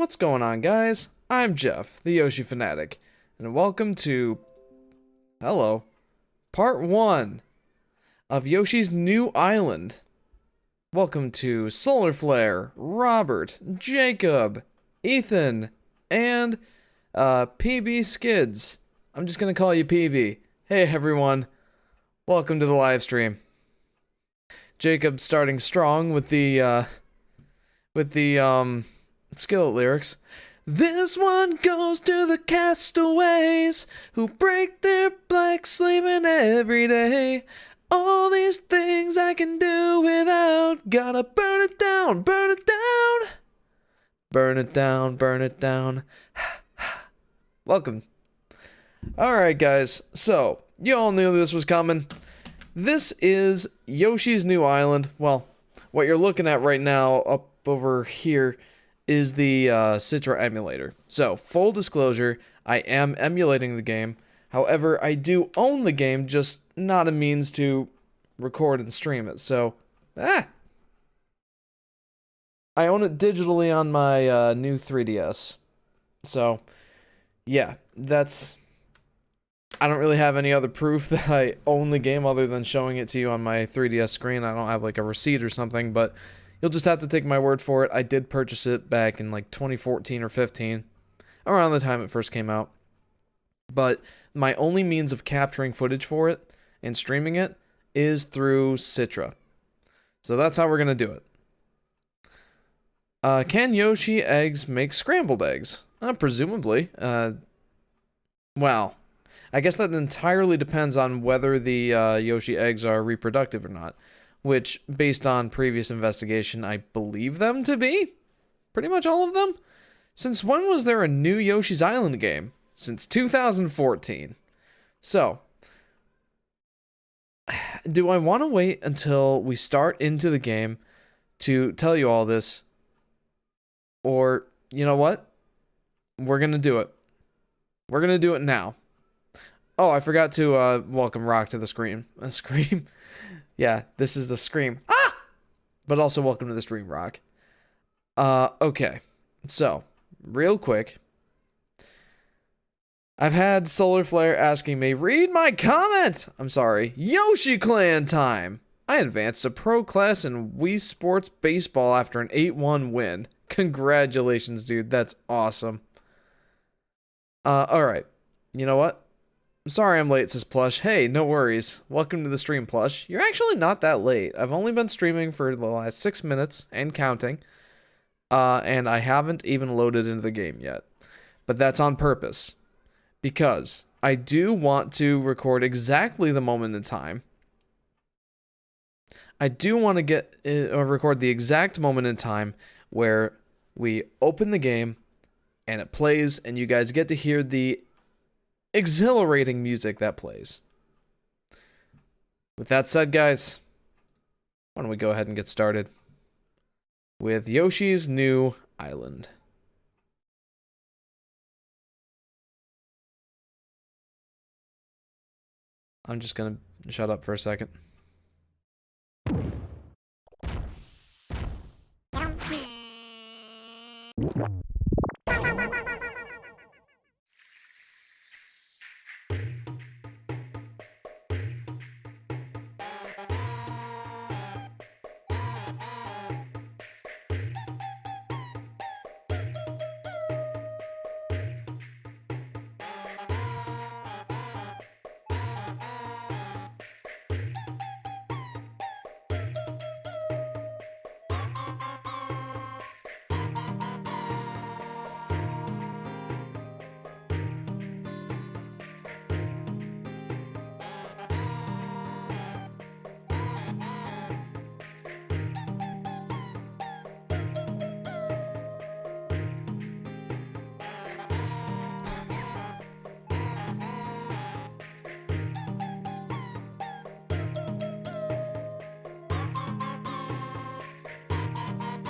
What's going on, guys? I'm Jeff, the Yoshi Fanatic, and welcome to... Part 1 of Yoshi's New Island. Welcome to Solar Flare, Robert, Jacob, Ethan, and, PB Skids. I'm just gonna call you PB. Hey, everyone. Welcome to the live stream. Jacob starting strong with the skillet lyrics. This one goes to the castaways who break their back sleeping every day. All these things I can do without. Gotta burn it down, burn it down. Burn it down, burn it down. Welcome. Alright, guys. So, you all knew this was coming. This is Yoshi's New Island. Well, what you're looking at right now up over here is the Citra emulator. So, full disclosure, I am emulating the game. However, I do own the game, just not a means to record and stream it. So, I own it digitally on my new 3DS. So, yeah, that's... I don't really have any other proof that I own the game other than showing it to you on my 3DS screen. I don't have like a receipt or something, but you'll just have to take my word for it. I did purchase it back in like 2014 or 15, around the time it first came out. But my only means of capturing footage for it and streaming it is through Citra. So that's how we're going to do it. Can Yoshi eggs make scrambled eggs? Presumably. Well, I guess that entirely depends on whether the Yoshi eggs are reproductive or not. Which, based on previous investigation, I believe them to be. Pretty much all of them. Since when was there a new Yoshi's Island game? Since 2014. So, do I want to wait until we start into the game to tell you all this? Or, you know what? We're going to do it. We're going to do it now. Oh, I forgot to welcome Rock to the screen. Scream? Yeah, this is the scream. Ah! But also welcome to the stream, Rock. Okay. So, real quick. I've had Solar Flare asking me, read my comment! I'm sorry. Yoshi Clan time! I advanced to pro class in Wii Sports Baseball after an 8-1 win. Congratulations, dude. That's awesome. Alright. You know what? I'm sorry I'm late, says Plush. Hey, no worries. Welcome to the stream, Plush. You're actually not that late. I've only been streaming for the last 6 minutes and counting. And I haven't even loaded into the game yet. But that's on purpose. Because I do want to record exactly the moment in time. I do want to record the exact moment in time where we open the game and it plays and you guys get to hear the exhilarating music that plays. With that said, guys, why don't we go ahead and get started with Yoshi's New Island. I'm just gonna shut up for a second.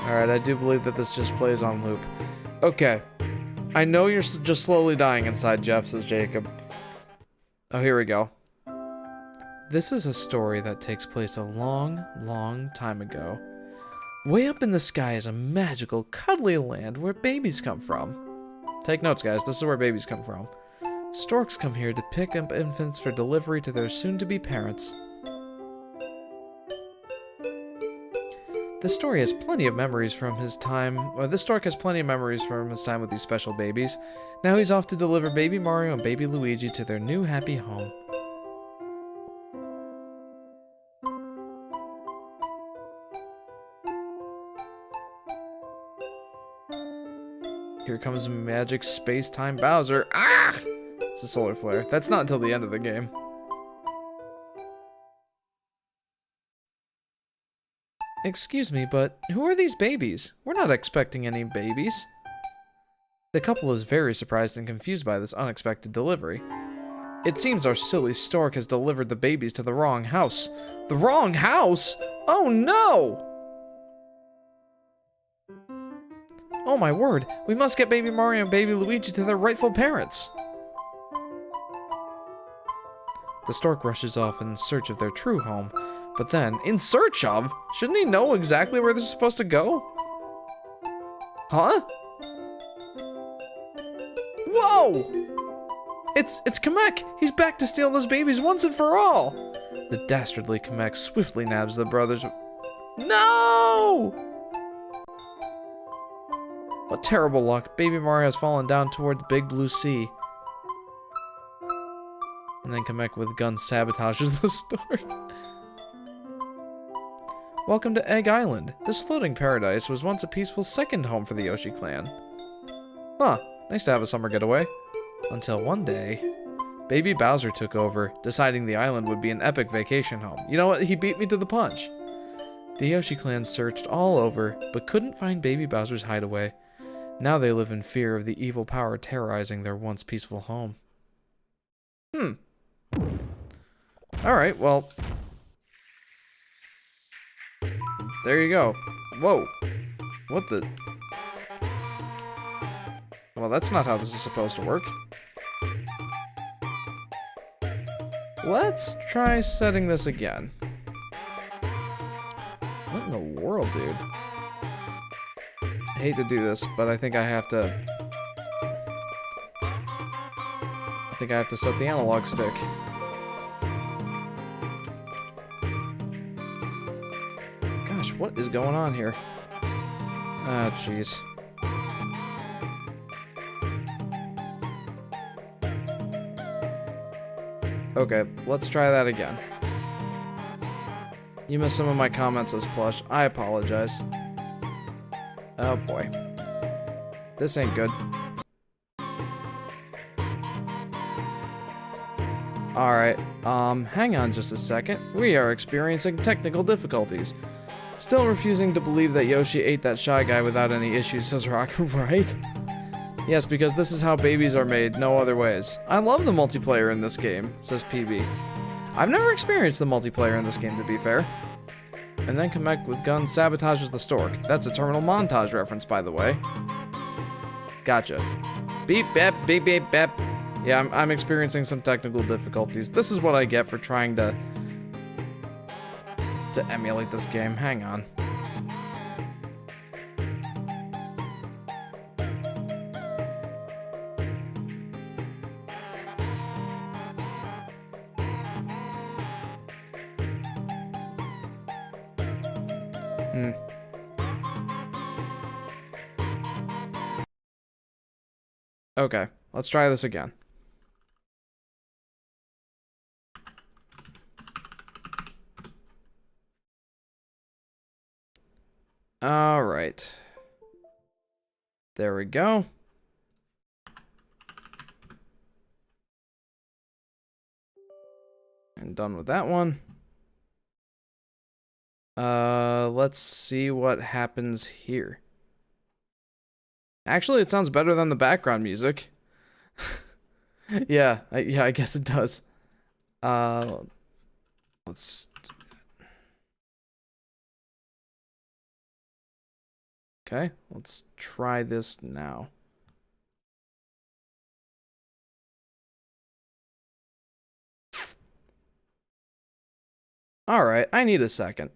Alright, I do believe that this just plays on loop. Okay. I know you're just slowly dying inside, Jeff, says Jacob. Oh, here we go. This is a story that takes place a long, long time ago, Way up in the sky is a magical, cuddly land where babies come from. Take notes, guys. This is where babies come from. Storks come here to pick up infants for delivery to their soon-to-be parents. This story has plenty of memories from his time, or this stork has plenty of memories from his time with these special babies. Now he's off to deliver baby Mario and baby Luigi to their new happy home. Here comes magic space-time Bowser. Ah! It's a solar flare. That's not until the end of the game. Excuse me, but who are these babies? We're not expecting any babies. The couple is very surprised and confused by this unexpected delivery. It seems our silly stork has delivered the babies to the wrong house. The wrong house? Oh no! Oh my word, we must get baby Mario and baby Luigi to their rightful parents. The stork rushes off in search of their true home, but then, in search of? Shouldn't he know exactly where they're supposed to go? Huh? Whoa! It's Kamek! He's back to steal those babies once and for all! The dastardly Kamek swiftly nabs the brothers. No! What terrible luck. Baby Mario has fallen down toward the big blue sea. And then Kamek with guns sabotages the story. Welcome to Egg Island. This floating paradise was once a peaceful second home for the Yoshi clan. Huh, nice to have a summer getaway. Until one day, baby Bowser took over, deciding the island would be an epic vacation home. You know what? He beat me to the punch. The Yoshi clan searched all over, but couldn't find baby Bowser's hideaway. Now they live in fear of the evil power terrorizing their once peaceful home. Alright, well. There you go. Whoa. What the? Well, that's not how this is supposed to work. Let's try setting this again. What in the world, dude? I hate to do this, but I think I have to... set the analog stick. Gosh, what is going on here? Ah, jeez. Okay, let's try that again. You missed some of my comments as plush. I apologize. Oh boy. This ain't good. Alright, hang on just a second. We are experiencing technical difficulties. Still refusing to believe that Yoshi ate that Shy Guy without any issues, says Rock. Right? Yes, because this is how babies are made, no other ways. I love the multiplayer in this game, says PB. I've never experienced the multiplayer in this game, to be fair. And then Kamek with guns sabotages the stork. That's a terminal montage reference, by the way. Gotcha. Beep, bep, beep, beep, bep. Yeah, I'm experiencing some technical difficulties. This is what I get for trying to emulate this game. Hang on. Okay, let's try this again. All right. There we go. And done with that one. Let's see what happens here. Actually, it sounds better than the background music. Yeah, I guess it does. Let's... Okay, let's try this now. Alright, I need a second.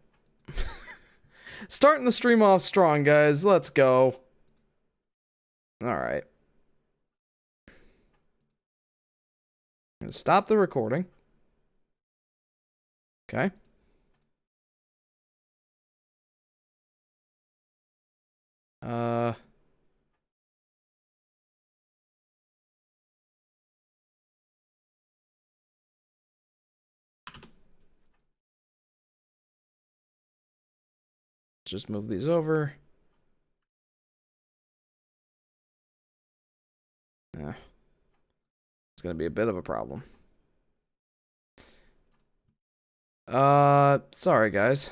Starting the stream off strong, guys. Let's go. Alright. I'm gonna stop the recording. Okay. Just move these over. Yeah. It's gonna be a bit of a problem. Sorry guys.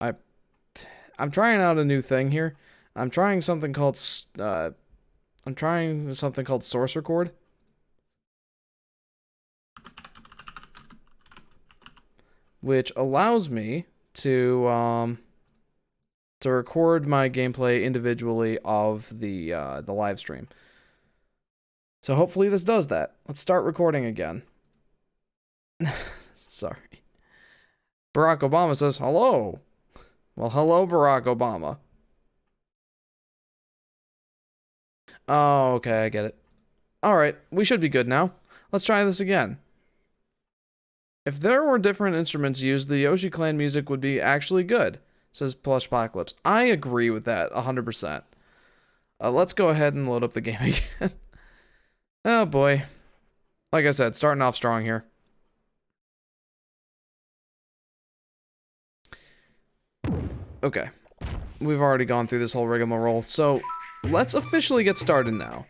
I'm trying out a new thing here. I'm trying something called source record. Which allows me to record my gameplay individually of the live stream. So hopefully this does that. Let's start recording again. Sorry. Barack Obama says hello. Well, hello, Barack Obama. Oh, okay, I get it. Alright, we should be good now. Let's try this again. If there were different instruments used, the Yoshi Clan music would be actually good, says Plush Apocalypse. I agree with that, 100%. Let's go ahead and load up the game again. Oh boy. Like I said, starting off strong here. Okay. We've already gone through this whole rigmarole, so let's officially get started now.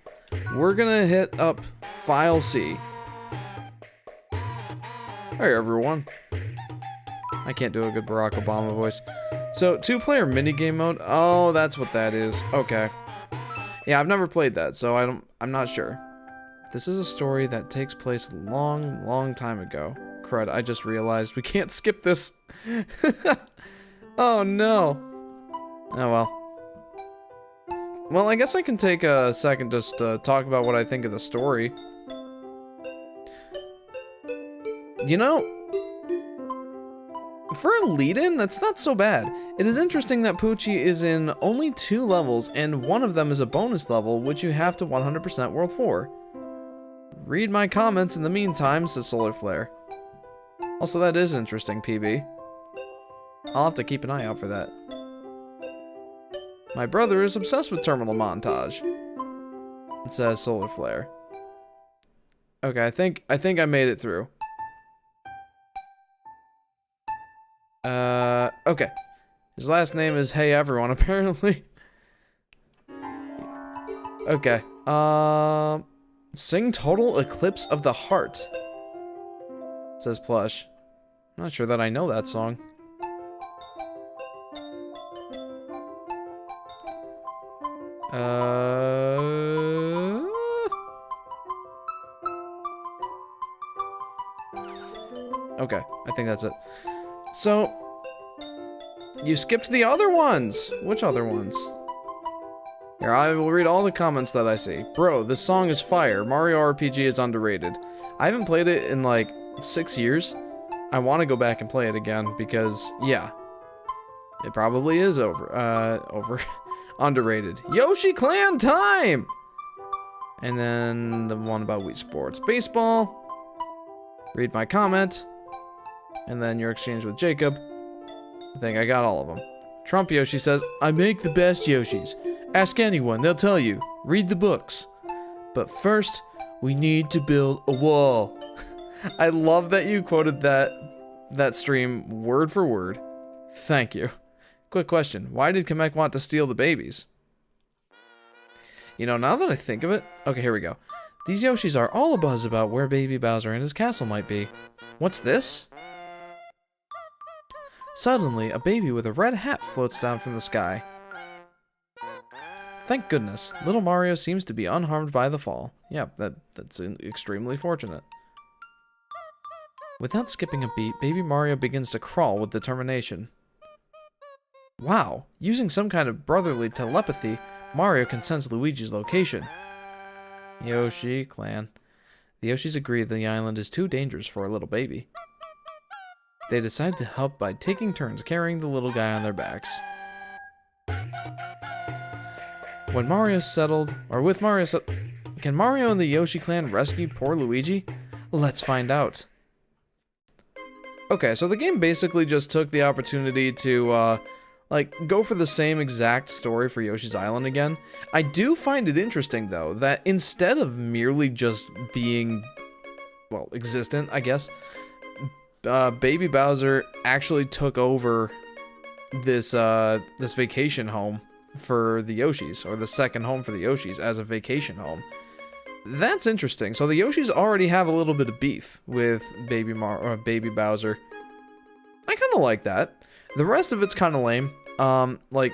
We're gonna hit up File C. Hey everyone. I can't do a good Barack Obama voice. So, 2-player minigame mode? Oh, that's what that is. Okay. Yeah, I've never played that, so I'm not sure. This is a story that takes place a long, long time ago. Crud, I just realized we can't skip this. Oh no. Oh well. Well, I guess I can take a second just to talk about what I think of the story. You know, for a lead-in, that's not so bad. It is interesting that Poochie is in only 2 levels, and one of them is a bonus level, which you have to 100% World 4. Read my comments in the meantime, says Solar Flare. Also, that is interesting, PB. I'll have to keep an eye out for that. My brother is obsessed with Terminal Montage, it says Solar Flare. Okay, I think I made it through. Okay. His last name is Hey Everyone, apparently. Okay. Sing Total Eclipse of the Heart, says Plush. I'm not sure that I know that song. Okay, I think that's it. So, you skipped the other ones! Which other ones? Here, I will read all the comments that I see. Bro, this song is fire. Mario RPG is underrated. I haven't played it in like 6 years. I want to go back and play it again because, yeah. It probably is underrated. Yoshi Clan time! And then the one about Wii Sports. Baseball. Read my comment. And then your exchange with Jacob. I think I got all of them. Trump Yoshi says, I make the best Yoshis. Ask anyone, they'll tell you. Read the books. But first, we need to build a wall. I love that you quoted that stream word for word. Thank you. Quick question, why did Kamek want to steal the babies? You know, now that I think of it... Okay, here we go. These Yoshis are all abuzz about where baby Bowser and his castle might be. What's this? Suddenly, a baby with a red hat floats down from the sky. Thank goodness, little Mario seems to be unharmed by the fall. Yeah, that's extremely fortunate. Without skipping a beat, baby Mario begins to crawl with determination. Wow, using some kind of brotherly telepathy, Mario can sense Luigi's location. Yoshi Clan. The Yoshis agree the island is too dangerous for a little baby. They decide to help by taking turns carrying the little guy on their backs. When Mario's settled, or with Mario can Mario and the Yoshi clan rescue poor Luigi? Let's find out. Okay, so the game basically just took the opportunity to, like, go for the same exact story for Yoshi's Island again. I do find it interesting, though, that instead of merely just being, well, existent, I guess, Baby Bowser actually took over this, this vacation home for the Yoshis, or the second home for the Yoshis as a vacation home. That's interesting. So the Yoshis already have a little bit of beef with Baby Bowser. I kind of like that. The rest of it's kind of lame. Like,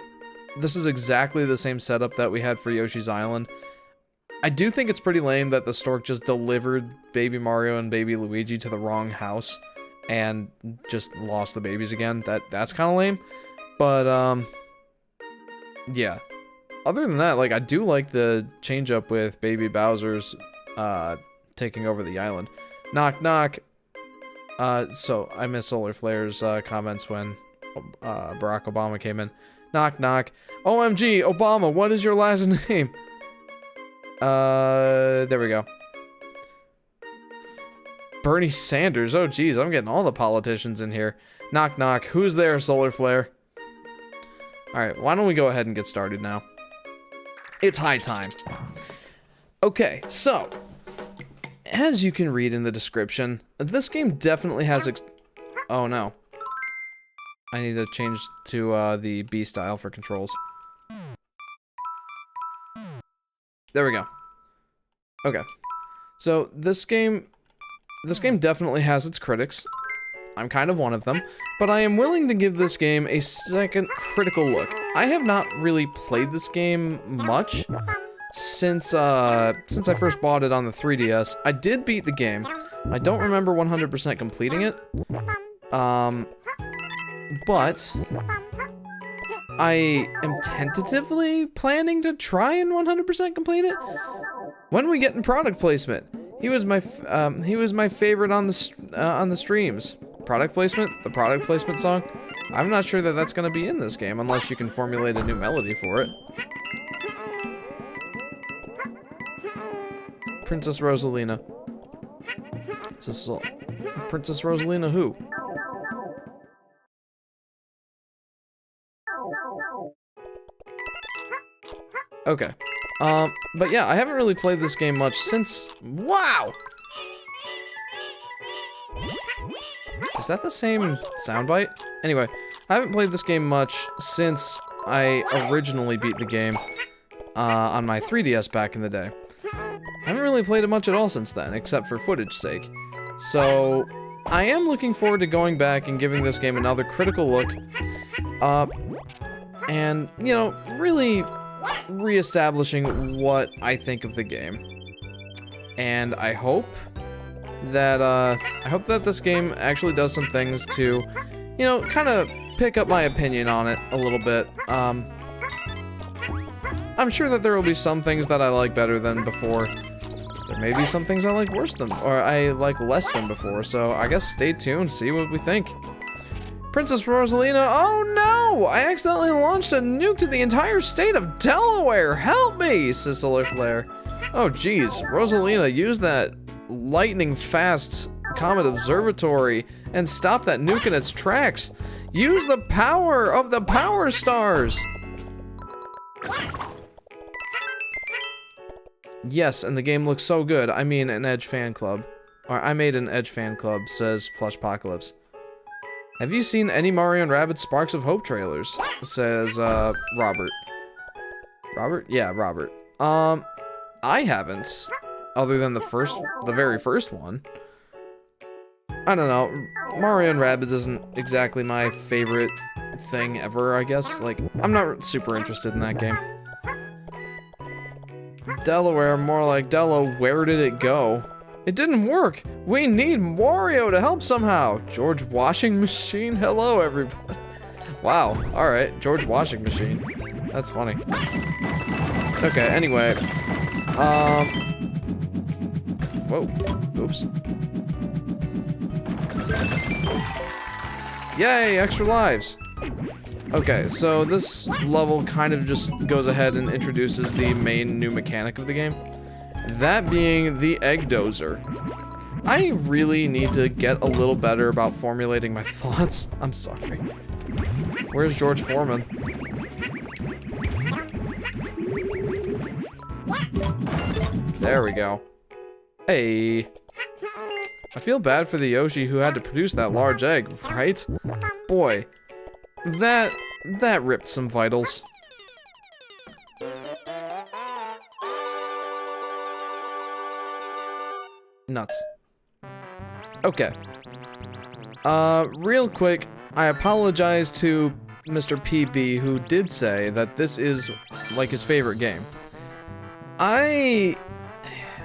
this is exactly the same setup that we had for Yoshi's Island. I do think it's pretty lame that the stork just delivered Baby Mario and Baby Luigi to the wrong house and just lost the babies again. That's kind of lame. But, yeah. Other than that, like, I do like the change up with Baby Bowser's, taking over the island. Knock, knock. So I missed Solar Flare's, comments when, Barack Obama came in. Knock, knock. OMG, Obama, what is your last name? There we go. Bernie Sanders. Oh, geez, I'm getting all the politicians in here. Knock, knock. Who's there, Solar Flare? Alright, why don't we go ahead and get started now? It's high time. Okay, so, as you can read in the description, this game definitely has oh no. I need to change to the B style for controls. There we go. Okay. So, this game definitely has its critics. I'm kind of one of them, but I am willing to give this game a second critical look. I have not really played this game much since I first bought it on the 3DS. I did beat the game. I don't remember 100% completing it. But I am tentatively planning to try and 100% complete it when we get in product placement. He was my favorite on the streams. Product placement? The product placement song? I'm not sure that that's going to be in this game unless you can formulate a new melody for it. Princess Rosalina. Princess Rosalina who? Okay. But yeah, I haven't really played this game much since... Wow! Is that the same soundbite? Anyway, I haven't played this game much since I originally beat the game on my 3DS back in the day. I haven't really played it much at all since then, except for footage sake. So, I am looking forward to going back and giving this game another critical look. And, you know, really reestablishing what I think of the game. And I hope that this game actually does some things to, you know, kind of pick up my opinion on it a little bit. I'm sure that there will be some things that I like better than before. There may be some things I like worse than, or I like less than before, so I guess stay tuned, see what we think. Princess Rosalina, oh no! I accidentally launched a nuke to the entire state of Delaware! Help me! Says Solar Flare. Oh geez, Rosalina, use that lightning-fast Comet Observatory and stop that nuke in its tracks. Use the power of the Power Stars! Yes, and the game looks so good. I mean, an Edge fan club. Or, I made an Edge fan club, says Plushpocalypse. Have you seen any Mario and Rabbids Sparks of Hope trailers? Says, Robert. Robert? Yeah, Robert. I haven't. Other than the very first one. I don't know. Mario and Rabbids isn't exactly my favorite thing ever, I guess. Like, I'm not super interested in that game. Delaware, more like Delo, where did it go? It didn't work! We need Wario to help somehow! George Washing Machine? Hello, everybody. Wow, alright, George Washing Machine. That's funny. Okay, anyway. Whoa. Oops. Yay, extra lives. Okay, so this level kind of just goes ahead and introduces the main new mechanic of the game. That being the egg dozer. I really need to get a little better about formulating my thoughts. I'm sorry. Where's George Foreman? There we go. Hey. I feel bad for the Yoshi who had to produce that large egg, right? Boy, that ripped some vitals. Nuts. Okay. Real quick, I apologize to Mr. PB who did say that this is like his favorite game.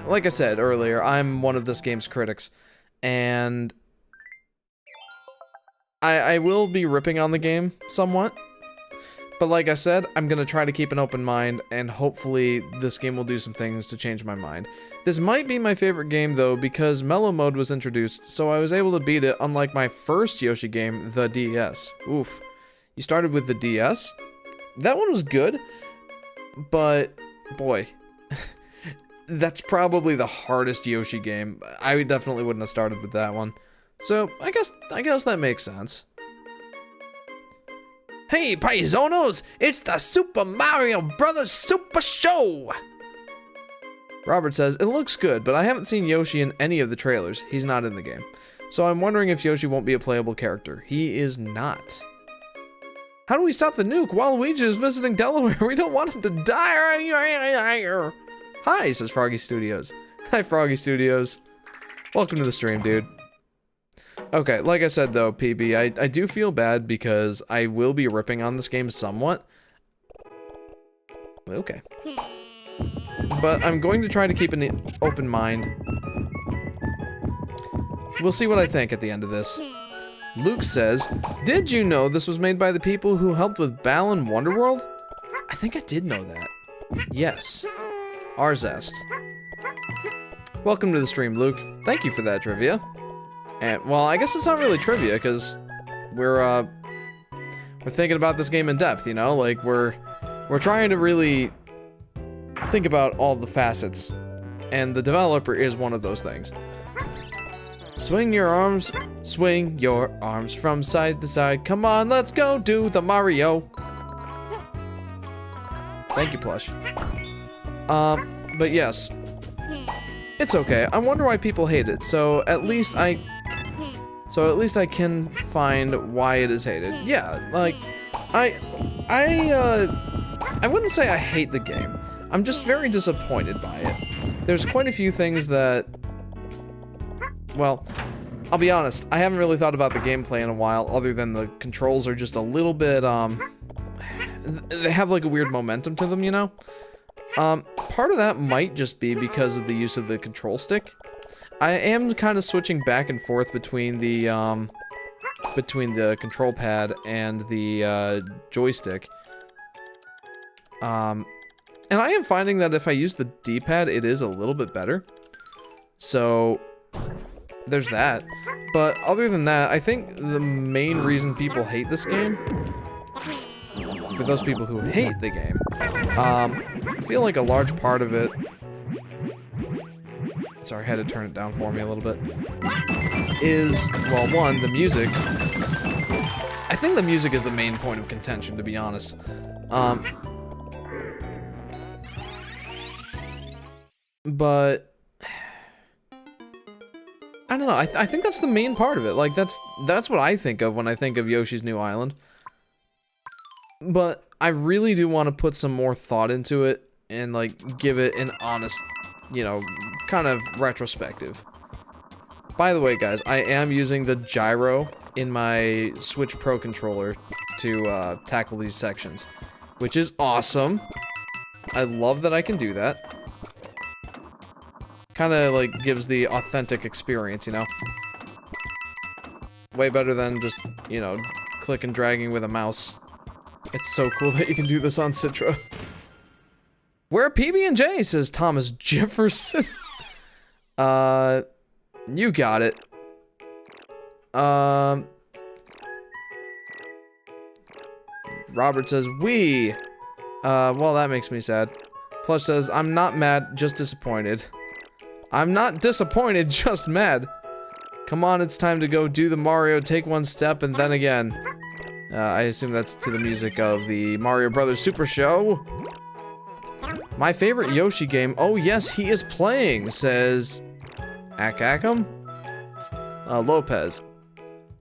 Like I said earlier, I'm one of this game's critics, and I will be ripping on the game somewhat. But like I said, I'm gonna try to keep an open mind, and hopefully this game will do some things to change my mind. This might be my favorite game though, because Mellow Mode was introduced, so I was able to beat it, unlike my first Yoshi game, the DS. Oof. You started with the DS? That one was good, but boy, that's probably the hardest Yoshi game. I definitely wouldn't have started with that one. So, I guess that makes sense. Hey, paisanos! It's the Super Mario Brothers Super Show! Robert says, it looks good, but I haven't seen Yoshi in any of the trailers. He's not in the game. So I'm wondering if Yoshi won't be a playable character. He is not. How do we stop the nuke? Waluigi is visiting Delaware. We don't want him to die. Hi, says Froggy Studios. Hi, Froggy Studios. Welcome to the stream, dude. Okay, like I said though, PB, I do feel bad because I will be ripping on this game somewhat. Okay. But I'm going to try to keep an open mind. We'll see what I think at the end of this. Luke says, did you know this was made by the people who helped with Balan Wonderworld? I think I did know that. Yes. Arzest. Welcome to the stream, Luke. Thank you for that trivia. And, well, I guess it's not really trivia, because we're thinking about this game in depth, you know? Like, we're trying to really think about all the facets, and the developer is one of those things. Swing your arms from side to side. Come on, let's go do the Mario. Thank you, Plush. But yes, it's okay. I wonder why people hate it. So at least I can find why it is hated. Yeah, like I wouldn't say I hate the game. I'm just very disappointed by it. There's quite a few things that, well, I'll be honest, I haven't really thought about the gameplay in a while, other than the controls are just a little bit, they have like a weird momentum to them, you know? Part of that might just be because of the use of the control stick. I am kind of switching back and forth between the control pad and the, joystick. And I am finding that if I use the D-pad, it is a little bit better. So, there's that. But other than that, I think the main reason people hate this game, for those people who hate the game, I feel like a large part of it, sorry, I had to turn it down for me a little bit, is, well, one, the music. I think the music is the main point of contention, to be honest. But I don't know. I think that's the main part of it. Like that's what I think of when I think of Yoshi's New Island. But I really do want to put some more thought into it and like give it an honest, you know, kind of retrospective. By the way, guys, I am using the gyro in my Switch Pro controller to tackle these sections, which is awesome. I love that I can do that. Kind of like gives the authentic experience, you know? Way better than just, you know, click and dragging with a mouse. It's so cool that you can do this on Citra. Where are PB&J, says Thomas Jefferson. You got it. Robert says, "We." Well, that makes me sad. Plush says, "I'm not mad, just disappointed." I'm not disappointed, just mad. Come on, it's time to go do the Mario, take one step, and then again. I assume that's to the music of the Mario Brothers Super Show. My favorite Yoshi game. Oh, yes, he is playing, says Akakum? Lopez.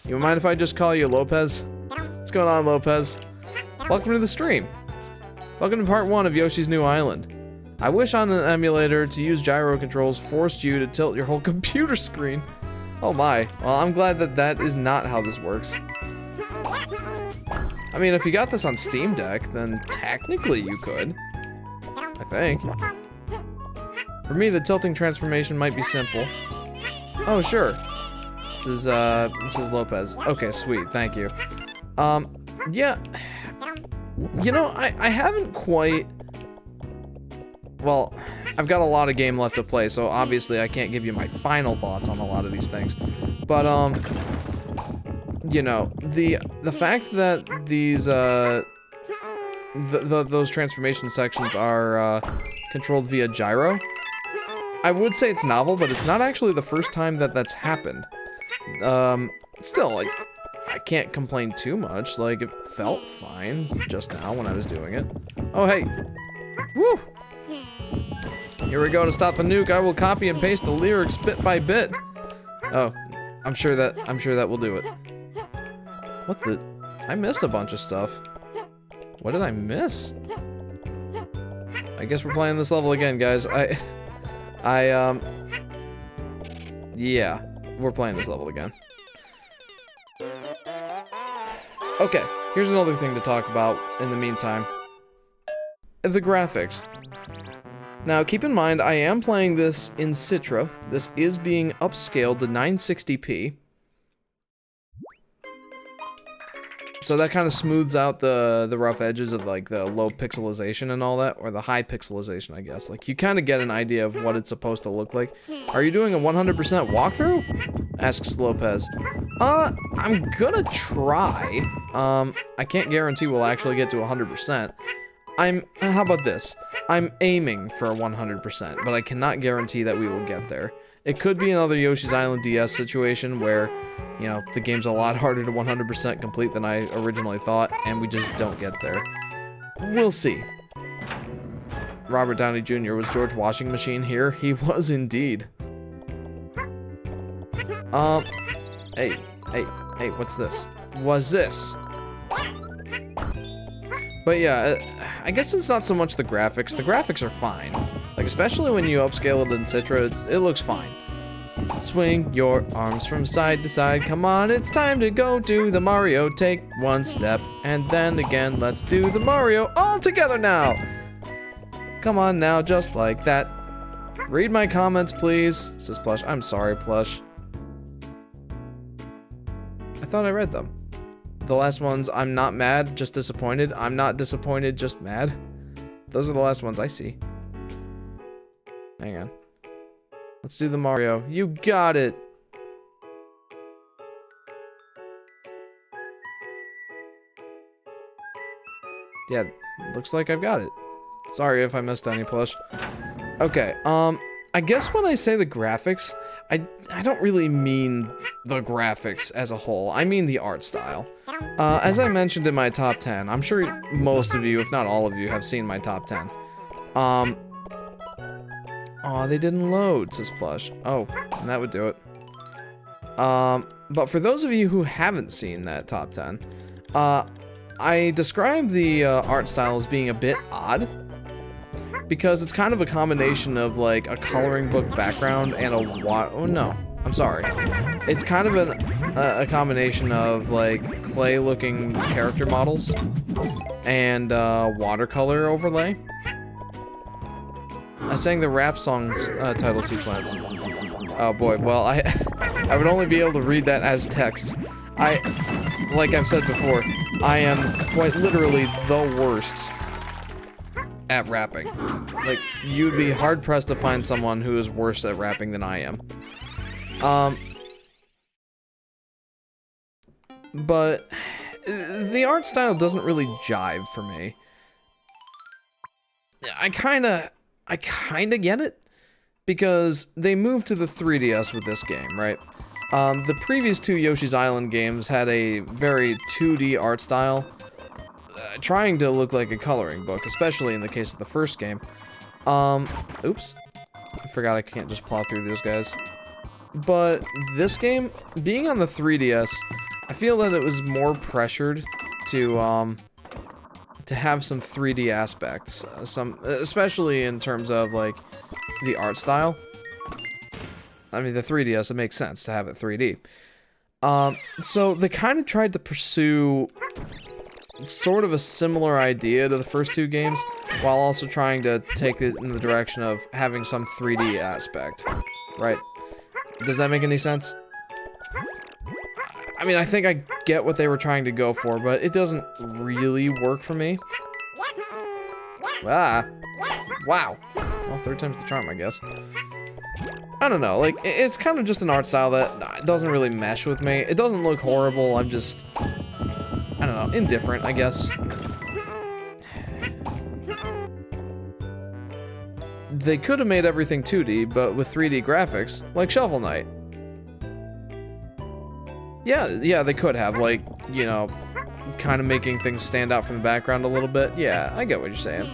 You mind if I just call you Lopez? What's going on, Lopez? Welcome to the stream. Welcome to part 1 of Yoshi's New Island. I wish on an emulator to use gyro controls forced you to tilt your whole computer screen. Oh my. Well, I'm glad that that is not how this works. I mean, if you got this on Steam Deck, then technically you could. I think. For me, the tilting transformation might be simple. Oh, sure. This is Lopez. Okay, sweet. Thank you. Yeah. You know, I haven't quite... Well, I've got a lot of game left to play, so obviously I can't give you my final thoughts on a lot of these things. But, you know, the fact that these, those transformation sections are, controlled via gyro, I would say it's novel, but it's not actually the first time that that's happened. Still, like, I can't complain too much. Like, it felt fine just now when I was doing it. Oh, hey. Woo! Here we go. To stop the nuke, I will copy and paste the lyrics bit by bit. Oh, I'm sure that will do it. What the? I missed a bunch of stuff. What did I miss? I guess we're playing this level again, guys. Yeah, we're playing this level again. Okay, here's another thing to talk about in the meantime. The graphics. Now, keep in mind, I am playing this in Citra. This is being upscaled to 960p. So that kind of smooths out the rough edges of, like, the low pixelization and all that, or the high pixelization, I guess. Like, you kind of get an idea of what it's supposed to look like. Are you doing a 100% walkthrough? Asks Lopez. I'm gonna try. I can't guarantee we'll actually get to 100%. How about this? I'm aiming for a 100%, but I cannot guarantee that we will get there. It could be another Yoshi's Island DS situation where, you know, the game's a lot harder to 100% complete than I originally thought, and we just don't get there. We'll see. Robert Downey Jr. was George Washing Machine here? He was indeed. Hey, what's this? What's this? But yeah, I guess it's not so much the graphics. The graphics are fine. Like, especially when you upscale it in Citra, it looks fine. Swing your arms from side to side. Come on, it's time to go do the Mario. Take one step, and then again, let's do the Mario all together now. Come on now, just like that. Read my comments, please, says Plush. I'm sorry, Plush. I thought I read them. The last ones, I'm not mad, just disappointed. I'm not disappointed, just mad. Those are the last ones I see. Hang on. Let's do the Mario. You got it! Yeah, looks like I've got it. Sorry if I missed any, Plush. Okay, I guess when I say the graphics, I don't really mean the graphics as a whole. I mean the art style. As I mentioned in my top 10, I'm sure most of you, if not all of you, have seen my top 10. Aw, they didn't load, says Plush. Oh, that would do it. But for those of you who haven't seen that top 10, I describe the art style as being a bit odd. Because it's kind of a combination of, like, a coloring book background and oh no, I'm sorry. It's kind of a combination of, like, clay-looking character models and watercolor overlay. I sang the rap song's title sequence. Oh boy, well, I would only be able to read that as text. Like I've said before, I am quite literally the worst at rapping. Like, you'd be hard-pressed to find someone who is worse at rapping than I am. But the art style doesn't really jive for me. I kinda get it, because they moved to the 3DS with this game, right? The previous two Yoshi's Island games had a very 2D art style, trying to look like a coloring book, especially in the case of the first game. Oops. I forgot I can't just plow through those guys. But this game, being on the 3DS, I feel that it was more pressured to have some 3D aspects, especially in terms of, like, the art style. I mean, the 3DS, it makes sense to have it 3D. So they kind of tried to pursue sort of a similar idea to the first two games, while also trying to take it in the direction of having some 3D aspect, right? Does that make any sense? I mean, I think I get what they were trying to go for, but it doesn't really work for me. Ah. Wow. Well, third time's the charm, I guess. I don't know, like, it's kind of just an art style that doesn't really mesh with me. It doesn't look horrible, I'm just, I don't know, indifferent, I guess. They could have made everything 2D, but with 3D graphics, like Shovel Knight. Yeah, they could have, like, you know, kind of making things stand out from the background a little bit. Yeah, I get what you're saying.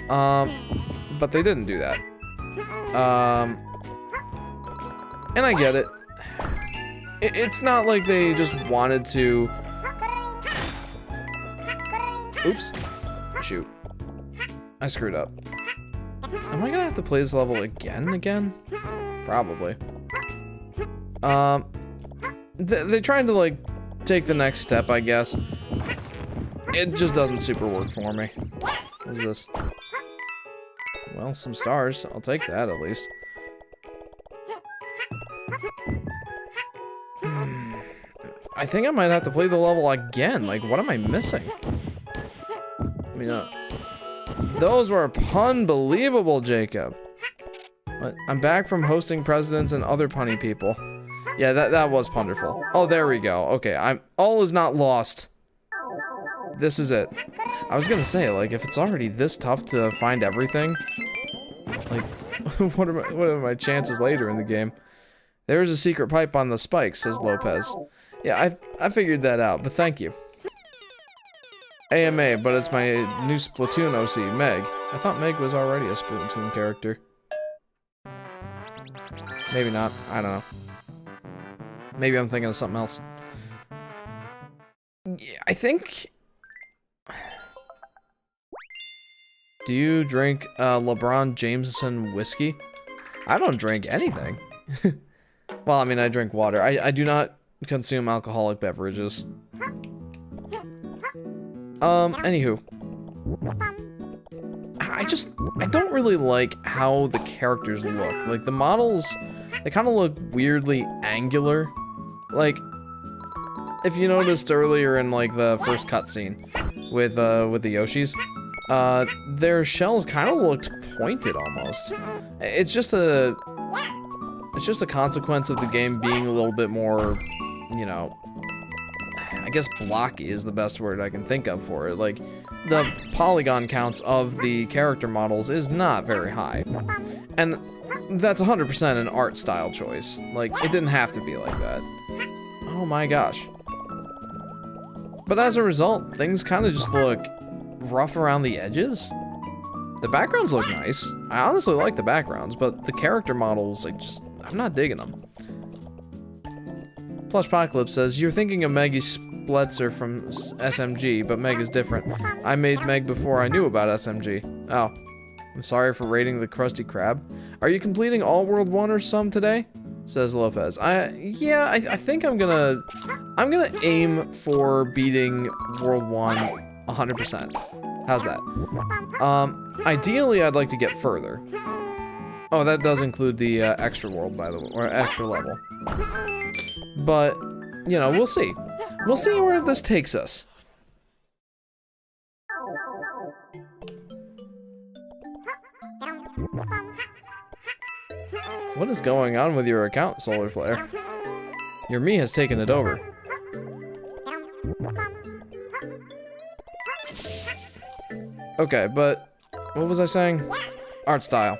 But they didn't do that. And I get it. It's not like they just wanted to... Oops. Shoot. I screwed up. Am I gonna have to play this level again? Probably. They tried to, like, take the next step, I guess. It just doesn't super work for me. What is this? Well, some stars. I'll take that, at least. I think I might have to play the level again. Like, what am I missing? I mean, those were unbelievable, Jacob. But I'm back from hosting presidents and other punny people. Yeah, that was wonderful. Oh, there we go. Okay, all is not lost. This is it. I was gonna say, like, if it's already this tough to find everything, like, what are my chances later in the game? There's a secret pipe on the spikes, says Lopez. Yeah, I figured that out, but thank you. AMA, but it's my new Splatoon OC, Meg. I thought Meg was already a Splatoon character. Maybe not. I don't know. Maybe I'm thinking of something else. Yeah, I think... Do you drink LeBron Jameson whiskey? I don't drink anything. Well, I mean, I drink water. I do not consume alcoholic beverages. Anywho. I don't really like how the characters look. Like, the models, they kind of look weirdly angular. Like, if you noticed earlier in, like, the first cutscene with the Yoshis, their shells kind of looked pointed almost. It's just a consequence of the game being a little bit more, you know, I guess blocky is the best word I can think of for it. Like, the polygon counts of the character models is not very high. And that's 100% an art style choice. Like, it didn't have to be like that. Oh my gosh. But as a result, things kind of just look rough around the edges. The backgrounds look nice. I honestly like the backgrounds, but the character models, I'm not digging them. Plushpocalypse says, you're thinking of Maggie Spletzer from SMG, but Meg is different. I made Meg before I knew about SMG. Oh. I'm sorry for raiding the Krusty Krab. Are you completing all World 1 or some today? Says Lopez. Yeah, I think I'm gonna aim for beating World 1 100%. How's that? Ideally, I'd like to get further. Oh, that does include the extra world, by the way, or extra level. But, you know, we'll see. We'll see where this takes us. What is going on with your account, Solar Flare? Your me has taken it over. Okay, but what was I saying? Art style.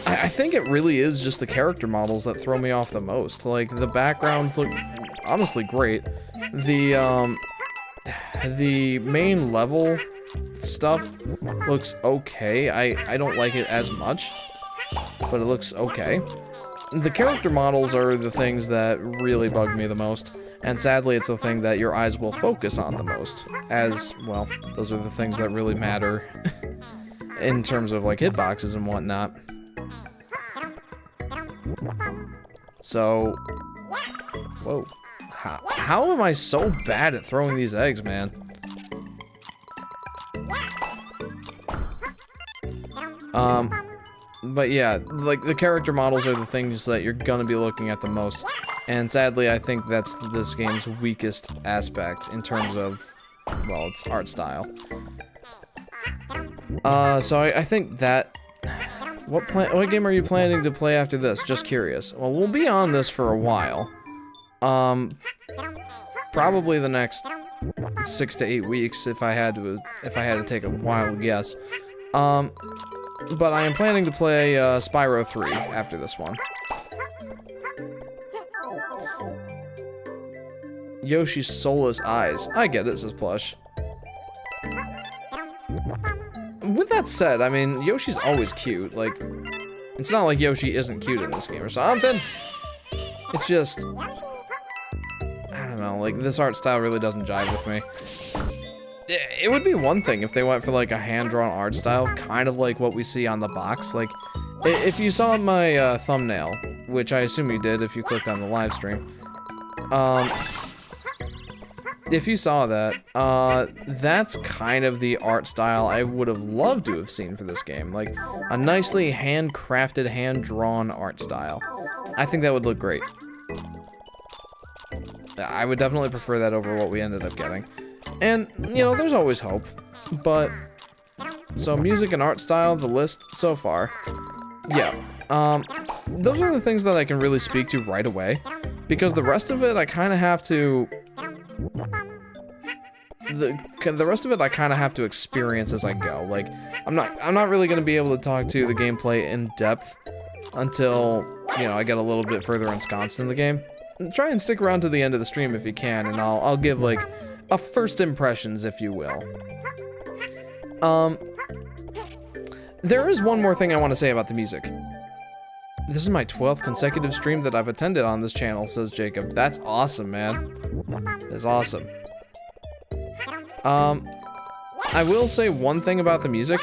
I think it really is just the character models that throw me off the most. Like, the backgrounds look honestly great. The main level stuff looks okay. I don't like it as much, but it looks okay. The character models are the things that really bug me the most, and sadly it's the thing that your eyes will focus on the most, as, well, those are the things that really matter in terms of, like, hitboxes and whatnot. So, whoa, how am I so bad at throwing these eggs, man? But yeah, like, the character models are the things that you're gonna be looking at the most, and sadly I think that's this game's weakest aspect in terms of, well, its art style. So I think that... What game are you planning to play after this? Just curious. Well, we'll be on this for a while. Probably the next 6 to 8 weeks if I had to take a wild guess. But I am planning to play Spyro 3 after this one. Yoshi's soulless eyes. I get it, says Plush. With that said, I mean, Yoshi's always cute. Like, it's not like Yoshi isn't cute in this game or something. It's just, I don't know, like, this art style really doesn't jive with me. It would be one thing if they went for, like, a hand-drawn art style, kind of like what we see on the box. Like, if you saw my thumbnail, which I assume you did if you clicked on the live stream, if you saw that, that's kind of the art style I would have loved to have seen for this game. Like, a nicely handcrafted, hand-drawn art style. I think that would look great. I would definitely prefer that over what we ended up getting. And, you know, there's always hope. But, so music and art style, the list so far. Yeah, those are the things that I can really speak to right away. Because the rest of it, I kind of have to... The rest of it I kind of have to experience as I go. Like, I'm not really going to be able to talk to the gameplay in depth until, you know, I get a little bit further ensconced in the game. Try and stick around to the end of the stream if you can, and I'll give, like, a first impressions, if you will. There is one more thing I want to say about the music. This is my 12th consecutive stream that I've attended on this channel, says Jacob. That's awesome, man. That's awesome. I will say one thing about the music.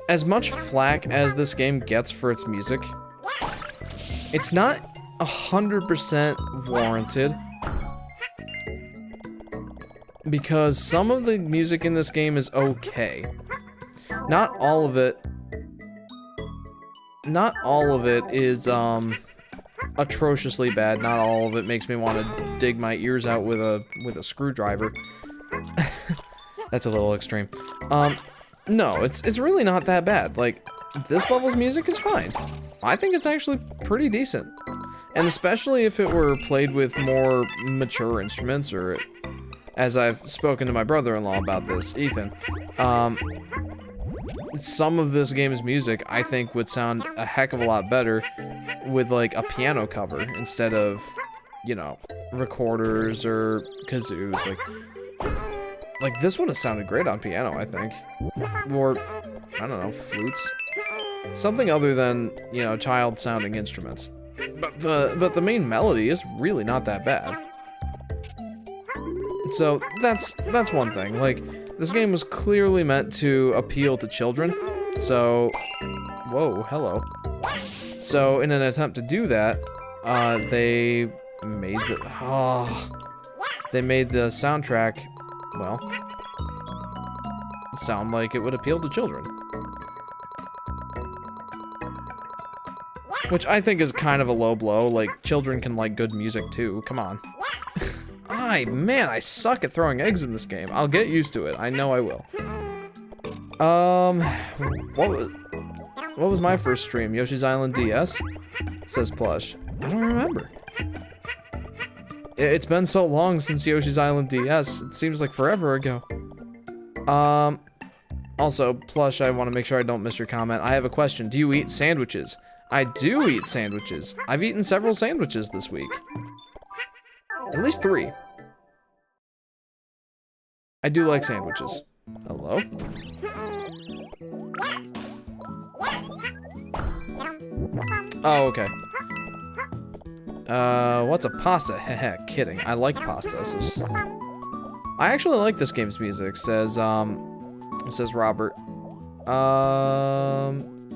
As much flack as this game gets for its music, it's not 100% warranted. Because some of the music in this game is okay. Not all of it is, atrociously bad. Not all of it makes me want to dig my ears out with a screwdriver. That's a little extreme. No, it's really not that bad. Like, this level's music is fine. I think it's actually pretty decent. And especially if it were played with more mature instruments, or, as I've spoken to my brother-in-law about this, Ethan, some of this game's music, I think, would sound a heck of a lot better with, like, a piano cover instead of, you know, recorders or kazoos. Like, this would have sounded great on piano, I think. Or, I don't know, flutes. Something other than, you know, child-sounding instruments. But the main melody is really not that bad. So, that's one thing. Like, this game was clearly meant to appeal to children. So, whoa, hello. So, in an attempt to do that, they made the soundtrack, well, sound like it would appeal to children. Which I think is kind of a low blow. Like, children can like good music too. Come on. Man, I suck at throwing eggs in this game. I'll get used to it. I know I will. What was my first stream? Yoshi's Island DS? Says Plush. I don't remember. It's been so long since Yoshi's Island DS. It seems like forever ago. Also, Plush, I want to make sure I don't miss your comment. I have a question. Do you eat sandwiches? I do eat sandwiches. I've eaten several sandwiches this week. At least 3. I do like sandwiches. Hello? Oh, okay. What's a pasta? Heh, kidding. I like pasta. I actually like this game's music, says Robert.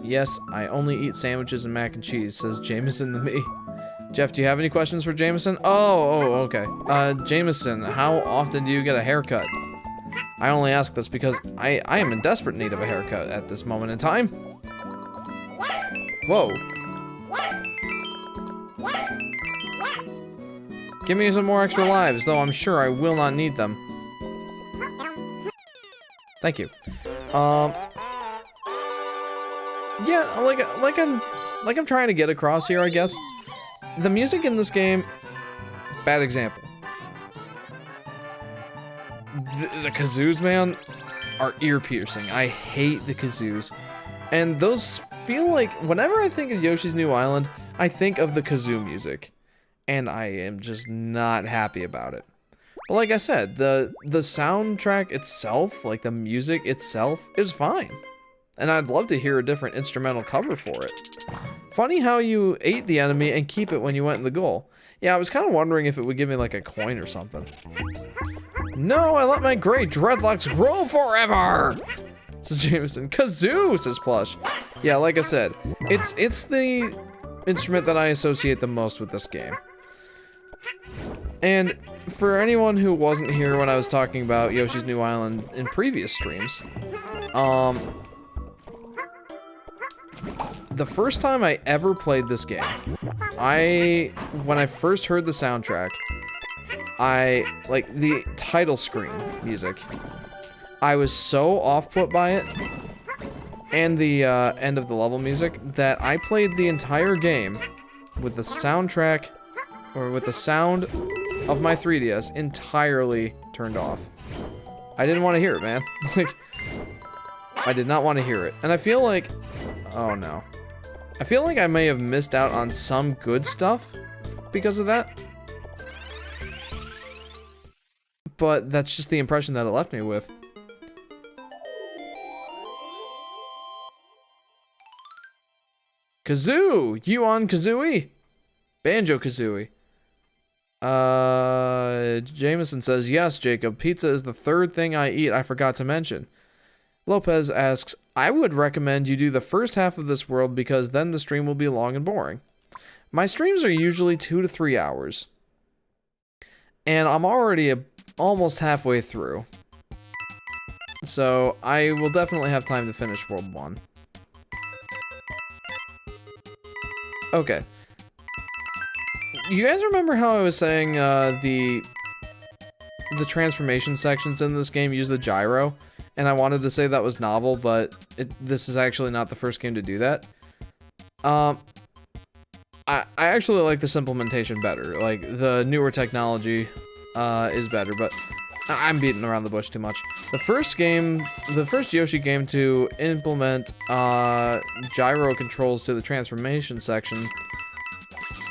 Yes, I only eat sandwiches and mac and cheese, says Jameson to me. Jeff, do you have any questions for Jameson? Oh, okay. Jameson, how often do you get a haircut? I only ask this because I am in desperate need of a haircut at this moment in time. Whoa. Give me some more extra lives, though I'm sure I will not need them. Thank you. Yeah, like I'm trying to get across here, I guess. The music in this game, bad example. The kazoos, man, are ear-piercing. I hate the kazoos. And those feel like, whenever I think of Yoshi's New Island, I think of the kazoo music. And I am just not happy about it. But like I said, the soundtrack itself, like the music itself, is fine. And I'd love to hear a different instrumental cover for it. Funny how you ate the enemy and keep it when you went in the goal. Yeah, I was kind of wondering if it would give me like a coin or something. No, I let my gray dreadlocks grow forever! Says Jameson. Kazoo, says Plush. Yeah, like I said, it's the instrument that I associate the most with this game. And for anyone who wasn't here when I was talking about Yoshi's New Island in previous streams, the first time I ever played this game, when I first heard the soundtrack, like the title screen music, I was so off-put by it, and the end of the level music, that I played the entire game with the soundtrack, or with the sound of my 3DS entirely turned off. I didn't want to hear it, man. Like, I did not want to hear it. And I feel like, oh no. I feel like I may have missed out on some good stuff because of that. But that's just the impression that it left me with. Kazoo! You on Kazooie? Banjo-Kazooie. Jameson says, yes, Jacob, pizza is the 3rd thing I eat I forgot to mention. Lopez asks, I would recommend you do the first half of this world because then the stream will be long and boring. My streams are usually 2 to 3 hours. And I'm already almost halfway through. So I will definitely have time to finish World 1. Okay. You guys remember how I was saying the transformation sections in this game use the gyro? And I wanted to say that was novel, but this is actually not the first game to do that. I actually like this implementation better. Like, the newer technology is better, but I'm beating around the bush too much. The first Yoshi game to implement gyro controls to the transformation section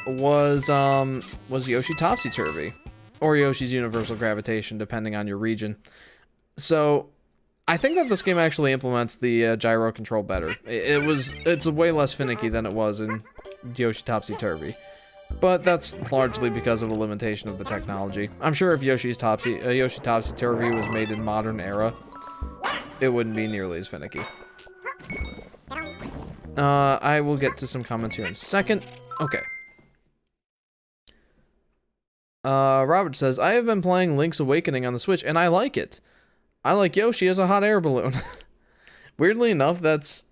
was Yoshi Topsy-Turvy, or Yoshi's Universal Gravitation, depending on your region. So I think that this game actually implements the gyro control better. It's way less finicky than it was in Yoshi Topsy-Turvy, but that's largely because of a limitation of the technology. I'm sure if Yoshi Topsy-Turvy was made in modern era, it wouldn't be nearly as finicky. I will get to some comments here in a second. Okay. Robert says, I have been playing Link's Awakening on the Switch, and I like it. I like Yoshi as a hot air balloon. Weirdly enough, that's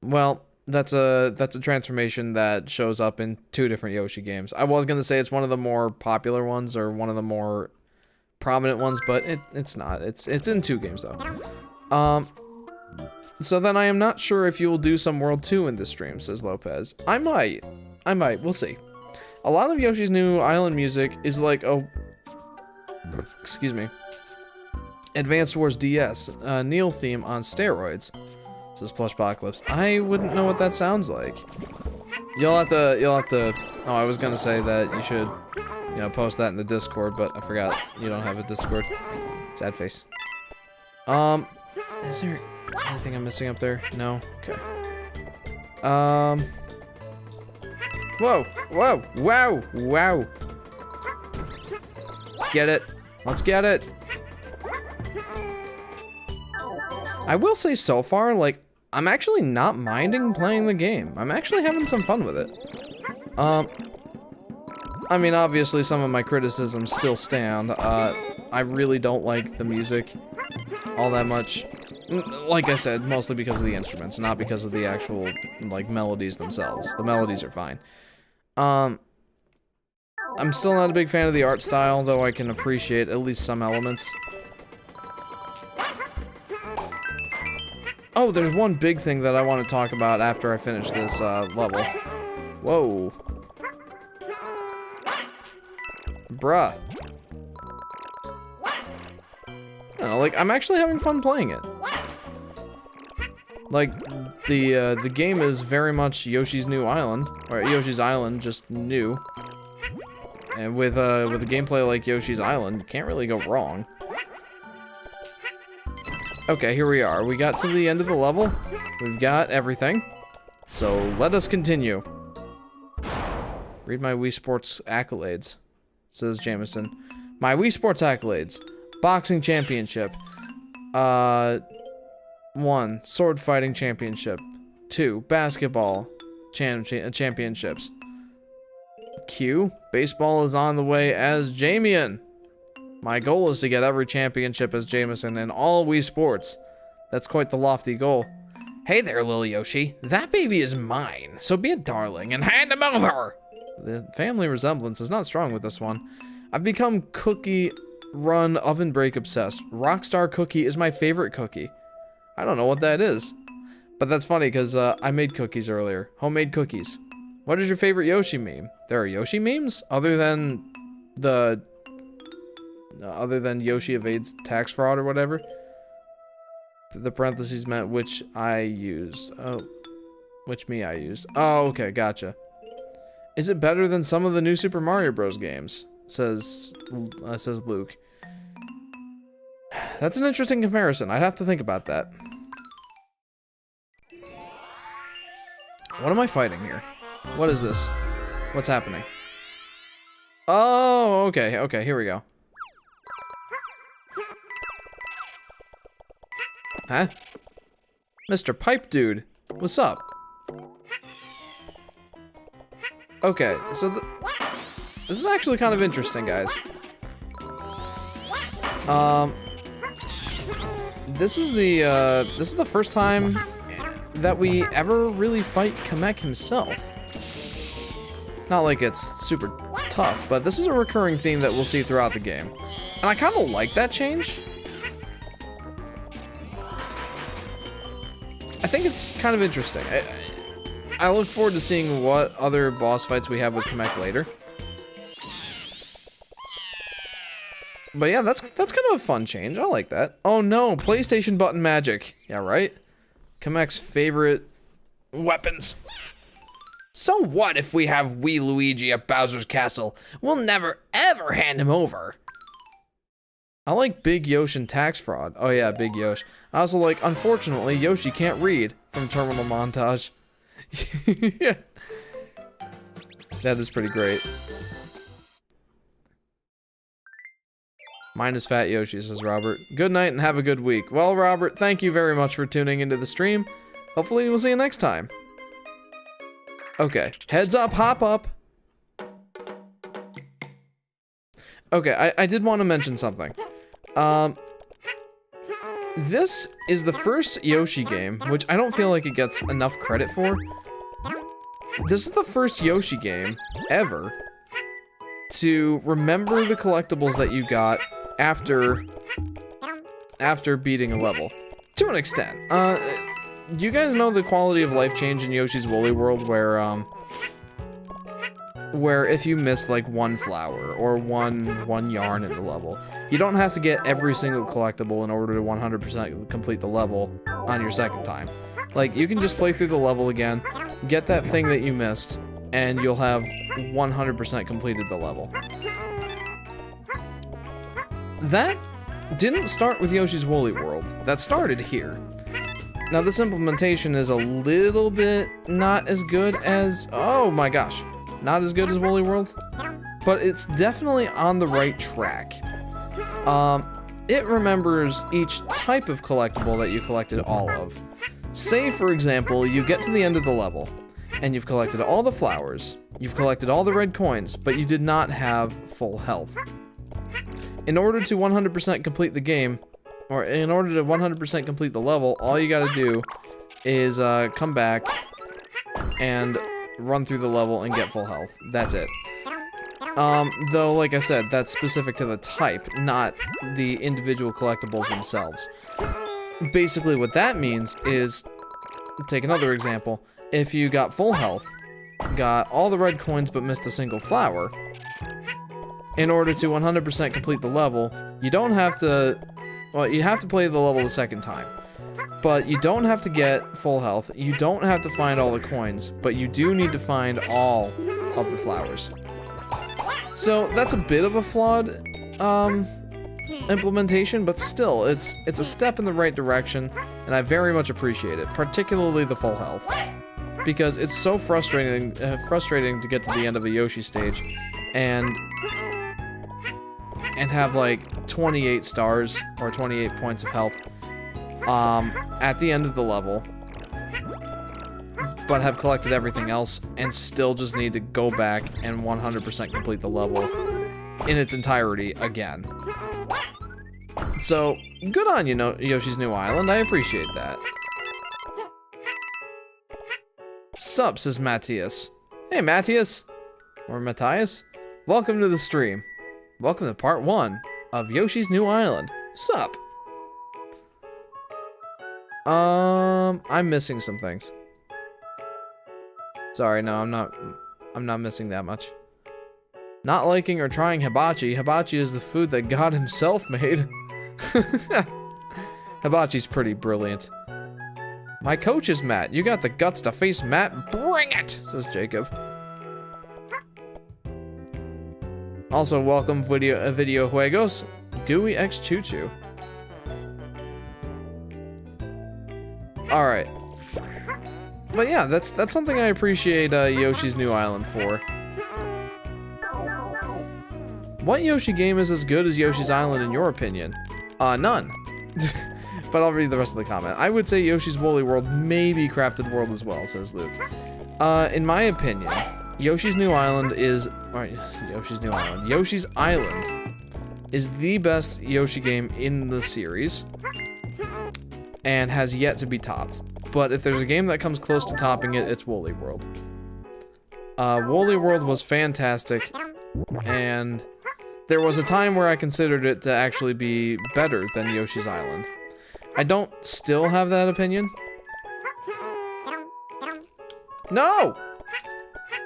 a transformation that shows up in 2 different Yoshi games. I was gonna say it's one of the more popular ones, or one of the more prominent ones, but it's not. It's in 2 games, though. So then I am not sure if you will do some World 2 in this stream, says Lopez. I might. We'll see. A lot of Yoshi's New Island music is like a... Excuse me. Advanced Wars DS, Neil theme on steroids. Says Plush Apocalypse. I wouldn't know what that sounds like. You'll have to, oh, I was gonna say that you should, you know, post that in the Discord, but I forgot you don't have a Discord. Sad face. Is there anything I'm missing up there? No? Okay. Whoa, whoa, wow, wow. Get it. Let's get it. I will say so far, like, I'm actually not minding playing the game. I'm actually having some fun with it. I mean, obviously some of my criticisms still stand. I really don't like the music all that much. Like I said, mostly because of the instruments, not because of the actual, like, melodies themselves. The melodies are fine. I'm still not a big fan of the art style, though I can appreciate at least some elements. Oh, there's one big thing that I want to talk about after I finish this level. Whoa. Bruh. I don't know, like, I'm actually having fun playing it. Like, the game is very much Yoshi's New Island, or Yoshi's Island, just new. And with a gameplay like Yoshi's Island, you can't really go wrong. Okay, here we are. We got to the end of the level. We've got everything. So let us continue. Read my Wii Sports accolades, says Jameson. My Wii Sports accolades. Boxing championship. 1. Sword fighting championship. 2. Basketball championships. Q. Baseball is on the way as Jamian. My goal is to get every championship as Jameson in all Wii Sports. That's quite the lofty goal. Hey there, little Yoshi. That baby is mine, so be a darling and hand him over! The family resemblance is not strong with this one. I've become cookie run oven break obsessed. Rockstar Cookie is my favorite cookie. I don't know what that is. But that's funny, because I made cookies earlier. Homemade cookies. What is your favorite Yoshi meme? There are Yoshi memes? Other than Yoshi evades tax fraud or whatever. The parentheses meant which I used. Oh, which me I used. Oh, okay, gotcha. Is it better than some of the new Super Mario Bros. Games? Says Luke. That's an interesting comparison. I'd have to think about that. What am I fighting here? What is this? What's happening? Oh, okay, okay, here we go. Huh? Mr. Pipe Dude, what's up? Okay, so this is actually kind of interesting, guys. This is the first time that we ever really fight Kamek himself. Not like it's super tough, but this is a recurring theme that we'll see throughout the game. And I kind of like that change. I think it's kind of interesting. I look forward to seeing what other boss fights we have with Kamek later. But yeah, that's kind of a fun change. I like that. Oh no, PlayStation button magic. Yeah, right? Kamek's favorite weapons. So what if we have Wee Luigi at Bowser's Castle? We'll never ever hand him over. I like Big Yoshi and tax fraud. Oh yeah, Big Yoshi. I also like, unfortunately, Yoshi can't read from Terminal Montage. Yeah. That is pretty great. Mine is Fat Yoshi, says Robert. Good night and have a good week. Well, Robert, thank you very much for tuning into the stream. Hopefully we'll see you next time. Okay, heads up, hop up. Okay, I did want to mention something. This is the first Yoshi game, which I don't feel like it gets enough credit for. This is the first Yoshi game ever to remember the collectibles that you got after beating a level. To an extent. You guys know the quality of life change in Yoshi's Woolly World where, where if you missed like one flower or one yarn in the level, you don't have to get every single collectible in order to 100% complete the level on your second time. Like, you can just play through the level again, get that thing that you missed, and you'll have 100% completed the level. That didn't start with Yoshi's Woolly World. That started here. Now, this implementation is a little bit not as good as... Oh my gosh. Not as good as Woolly World. But it's definitely on the right track. It remembers each type of collectible that you collected all of. Say, for example, you get to the end of the level, and you've collected all the flowers, you've collected all the red coins, but you did not have full health. In order to 100% complete the game, or in order to 100% complete the level, all you gotta do is come back and run through the level and get full health. That's it. Though, like I said, that's specific to the type, not the individual collectibles themselves. Basically, what that means is, take another example. If you got full health, got all the red coins but missed a single flower, in order to 100% complete the level, you don't have to... Well, you have to play the level the second time. But you don't have to get full health, you don't have to find all the coins, but you do need to find all of the flowers. So, that's a bit of a flawed, implementation, but still, it's a step in the right direction, and I very much appreciate it, particularly the full health. Because it's so frustrating to get to the end of a Yoshi stage, and have like 28 stars, or 28 points of health, at the end of the level, but have collected everything else, and still just need to go back and 100% complete the level in its entirety again. So, good on you, Yoshi's New Island. I appreciate that. Sup, says Matthias. Hey, Matthias. Or Matthias. Welcome to the stream. Welcome to part 1 of Yoshi's New Island. Sup? I'm missing some things. Sorry, no, I'm not missing that much. Not liking or trying hibachi. Hibachi is the food that God himself made. Hibachi's pretty brilliant. My coach is Matt. You got the guts to face Matt? Bring it, says Jacob. Also, welcome Video Juegos, Gooey X Choo Choo. Alright. But yeah, that's something I appreciate Yoshi's New Island for. What Yoshi game is as good as Yoshi's Island in your opinion? None. But I'll read the rest of the comment. I would say Yoshi's Woolly World, maybe Crafted World as well, says Luke. In my opinion, Yoshi's New Island is... Alright, Yoshi's Island is the best Yoshi game in the series, and has yet to be topped. But if there's a game that comes close to topping it, it's Woolly World. Woolly World was fantastic, and there was a time where I considered it to actually be better than Yoshi's Island. I don't still have that opinion. No!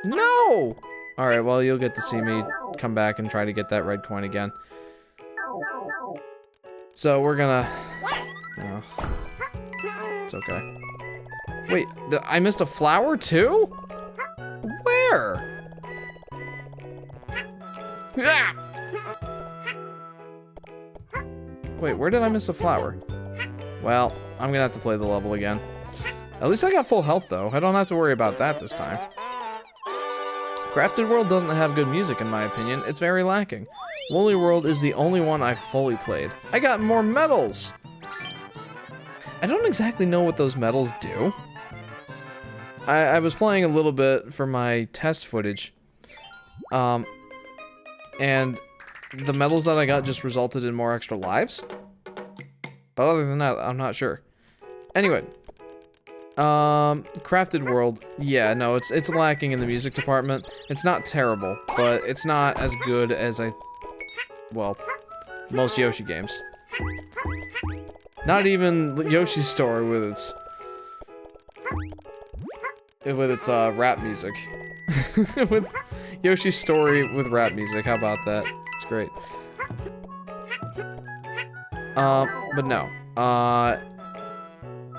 No! Alright, well, you'll get to see me come back and try to get that red coin again. So, we're gonna... Oh. It's okay. Wait, I missed a flower too? Where? Ah! Wait, where did I miss a flower? Well, I'm gonna have to play the level again. At least I got full health though. I don't have to worry about that this time. Crafted World doesn't have good music in my opinion. It's very lacking. Woolly World is the only one I've fully played. I got more medals! I don't exactly know what those medals do. I was playing a little bit for my test footage. And the medals that I got just resulted in more extra lives. But other than that, I'm not sure. Anyway. Crafted World. Yeah, no, it's lacking in the music department. It's not terrible, but it's not as good as well, most Yoshi games. Not even Yoshi's Store with its rap music. With Yoshi's Story with rap music. How about that? It's great. But no.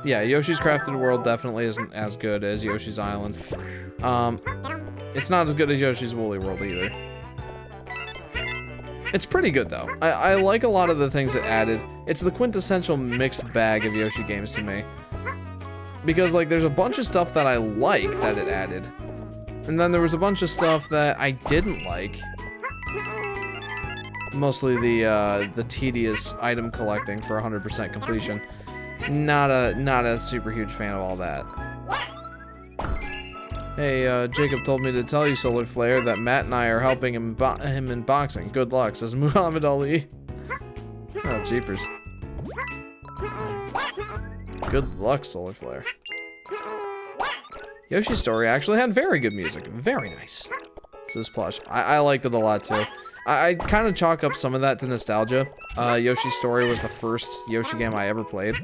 Yeah, Yoshi's Crafted World definitely isn't as good as Yoshi's Island. It's not as good as Yoshi's Woolly World either. It's pretty good though. I like a lot of the things it added. It's the quintessential mixed bag of Yoshi games to me. Because like there's a bunch of stuff that I like that it added. And then there was a bunch of stuff that I didn't like. Mostly the tedious item collecting for 100% completion. Not a super huge fan of all that. Hey, Jacob told me to tell you, Solar Flare, that Matt and I are helping him in boxing. Good luck, says Muhammad Ali. Oh, jeepers. Good luck, Solar Flare. Yoshi's Story actually had very good music. Very nice. Says Plush. I liked it a lot, too. I kind of chalk up some of that to nostalgia. Yoshi's Story was the first Yoshi game I ever played.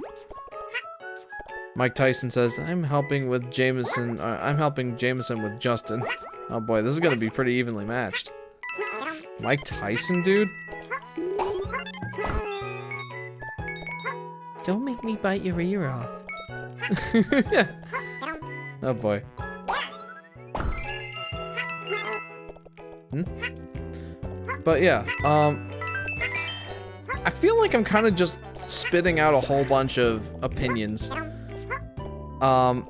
Mike Tyson says, I'm helping Jameson with Justin. Oh boy, this is gonna be pretty evenly matched. Mike Tyson, dude? Don't make me bite your ear off. Yeah. Oh boy. But yeah, I feel like I'm kind of just spitting out a whole bunch of opinions. I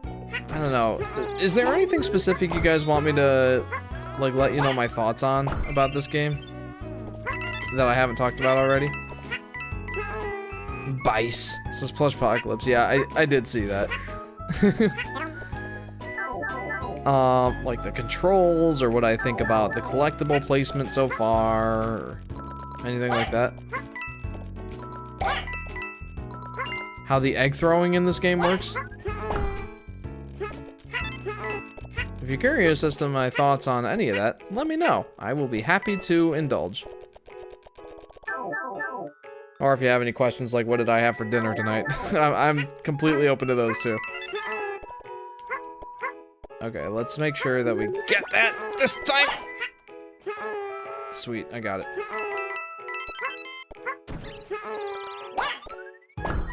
don't know. Is there anything specific you guys want me to, like, let you know my thoughts on about this game that I haven't talked about already? Bice. This is Plush Apocalypse. Yeah, I did see that. Like the controls, or what I think about the collectible placement so far, or anything like that. How the egg throwing in this game works. If you're curious as to my thoughts on any of that, let me know. I will be happy to indulge. Or if you have any questions like, what did I have for dinner tonight? I'm completely open to those too. Okay, let's make sure that we get that this time. Sweet, I got it.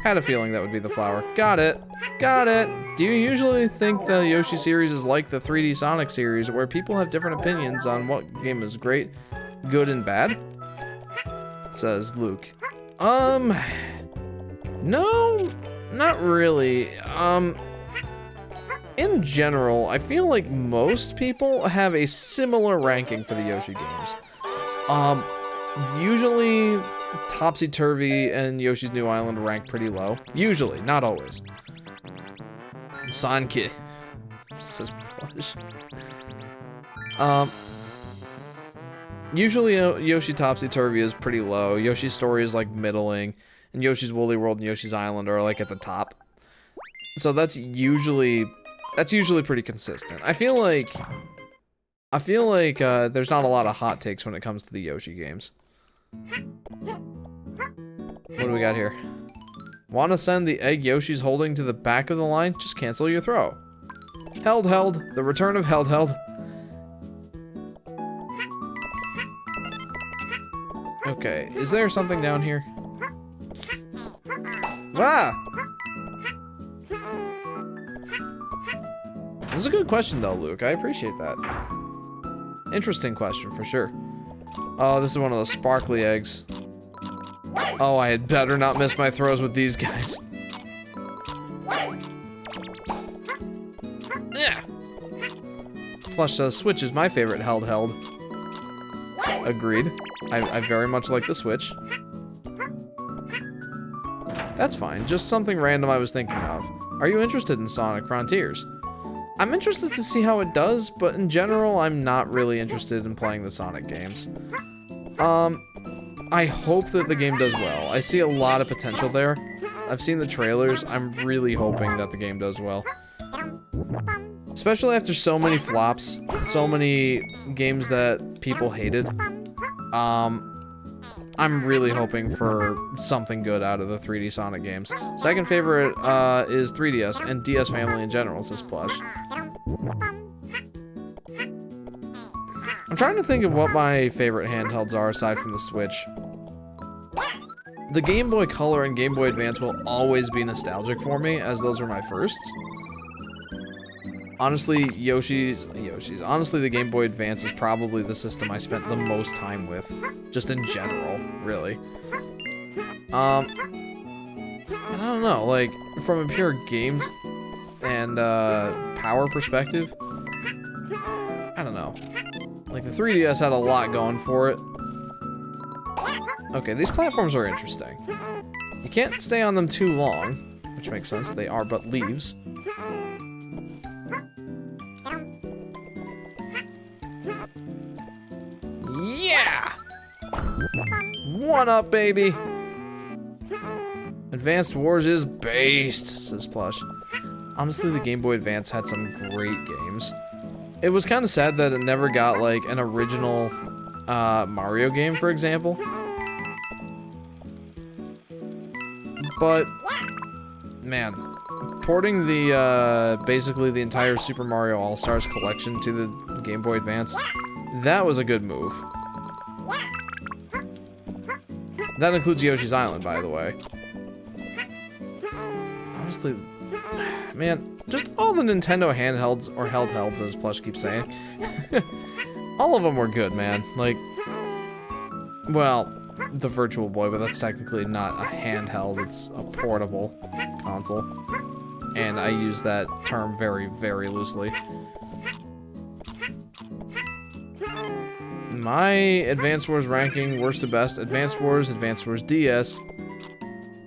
Had a feeling that would be the flower. Got it. Got it. Do you usually think the Yoshi series is like the 3D Sonic series, where people have different opinions on what game is great, good, and bad? Says Luke. No, not really. In general, I feel like most people have a similar ranking for the Yoshi games. Usually Topsy-Turvy and Yoshi's New Island rank pretty low. Usually, not always. Sanki. Says Plush. Usually Yoshi Topsy-Turvy is pretty low. Yoshi's Story is like middling, and Yoshi's Woolly World and Yoshi's Island are like at the top. So that's usually pretty consistent. I feel like there's not a lot of hot takes when it comes to the Yoshi games. What do we got here? Want to send the egg Yoshi's holding to the back of the line? Just cancel your throw. Held. The return of Held. Okay, is there something down here? Ah! This is a good question though, Luke. I appreciate that. Interesting question for sure. Oh, this is one of those sparkly eggs. Oh, I had better not miss my throws with these guys. Yeah. Plush says Switch is my favorite held. Agreed. I very much like the Switch. That's fine. Just something random I was thinking of. Are you interested in Sonic Frontiers? I'm interested to see how it does, but in general, I'm not really interested in playing the Sonic games. I hope that the game does well. I see a lot of potential there. I've seen the trailers. I'm really hoping that the game does well. Especially after so many flops, so many games that people hated. I'm really hoping for something good out of the 3D Sonic games. Second favorite is 3DS and DS family in general, says Plush. I'm trying to think of what my favorite handhelds are aside from the Switch. The Game Boy Color and Game Boy Advance will always be nostalgic for me, as those were my firsts. Honestly, honestly, the Game Boy Advance is probably the system I spent the most time with, just in general, really. And I don't know, like, from a pure games and power perspective, I don't know. Like, the 3DS had a lot going for it. Okay, these platforms are interesting. You can't stay on them too long, which makes sense. They are but leaves. Yeah! 1 up, baby! Advanced Wars is based, says Plush. Honestly, the Game Boy Advance had some great games. It was kind of sad that it never got, like, an original Mario game, for example. But, man, porting the, basically the entire Super Mario All-Stars collection to the Game Boy Advance, that was a good move. That includes Yoshi's Island, by the way. Honestly, man, just all the Nintendo handhelds, or held-helds, as Plush keeps saying, all of them were good, man. Like, well, the Virtual Boy, but that's technically not a handheld, it's a portable console. And I use that term very, very loosely. My Advanced Wars ranking, worst to best: Advanced Wars DS,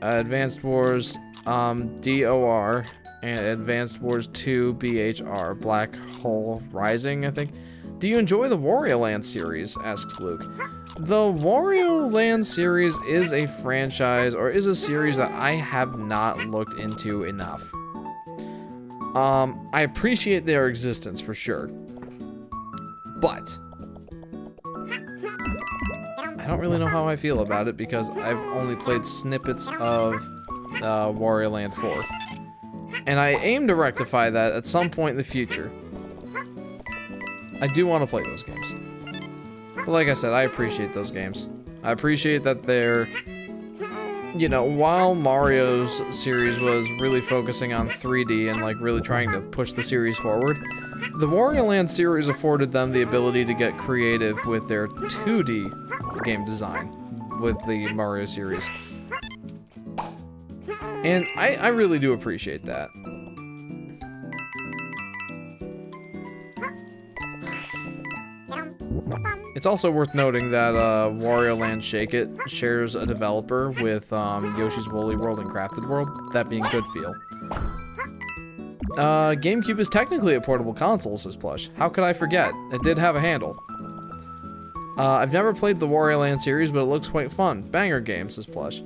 Advanced Wars DOR, and Advanced Wars 2 BHR, Black Hole Rising, I think. Do you enjoy the Wario Land series? Asks Luke. The Wario Land series is a franchise, or is a series that I have not looked into enough. I appreciate their existence for sure, but I don't really know how I feel about it because I've only played snippets of Wario Land 4. And I aim to rectify that at some point in the future. I do want to play those games. But like I said, I appreciate those games. I appreciate that they're, you know, while Mario's series was really focusing on 3D and like really trying to push the series forward, the Wario Land series afforded them the ability to get creative with their 2D game design with the Mario series. And I really do appreciate that. It's also worth noting that Wario Land Shake It shares a developer with Yoshi's Woolly World and Crafted World, that being Good Feel. GameCube is technically a portable console, says Plush. How could I forget? It did have a handle. I've never played the Wario Land series, but it looks quite fun. Banger game, says Plush.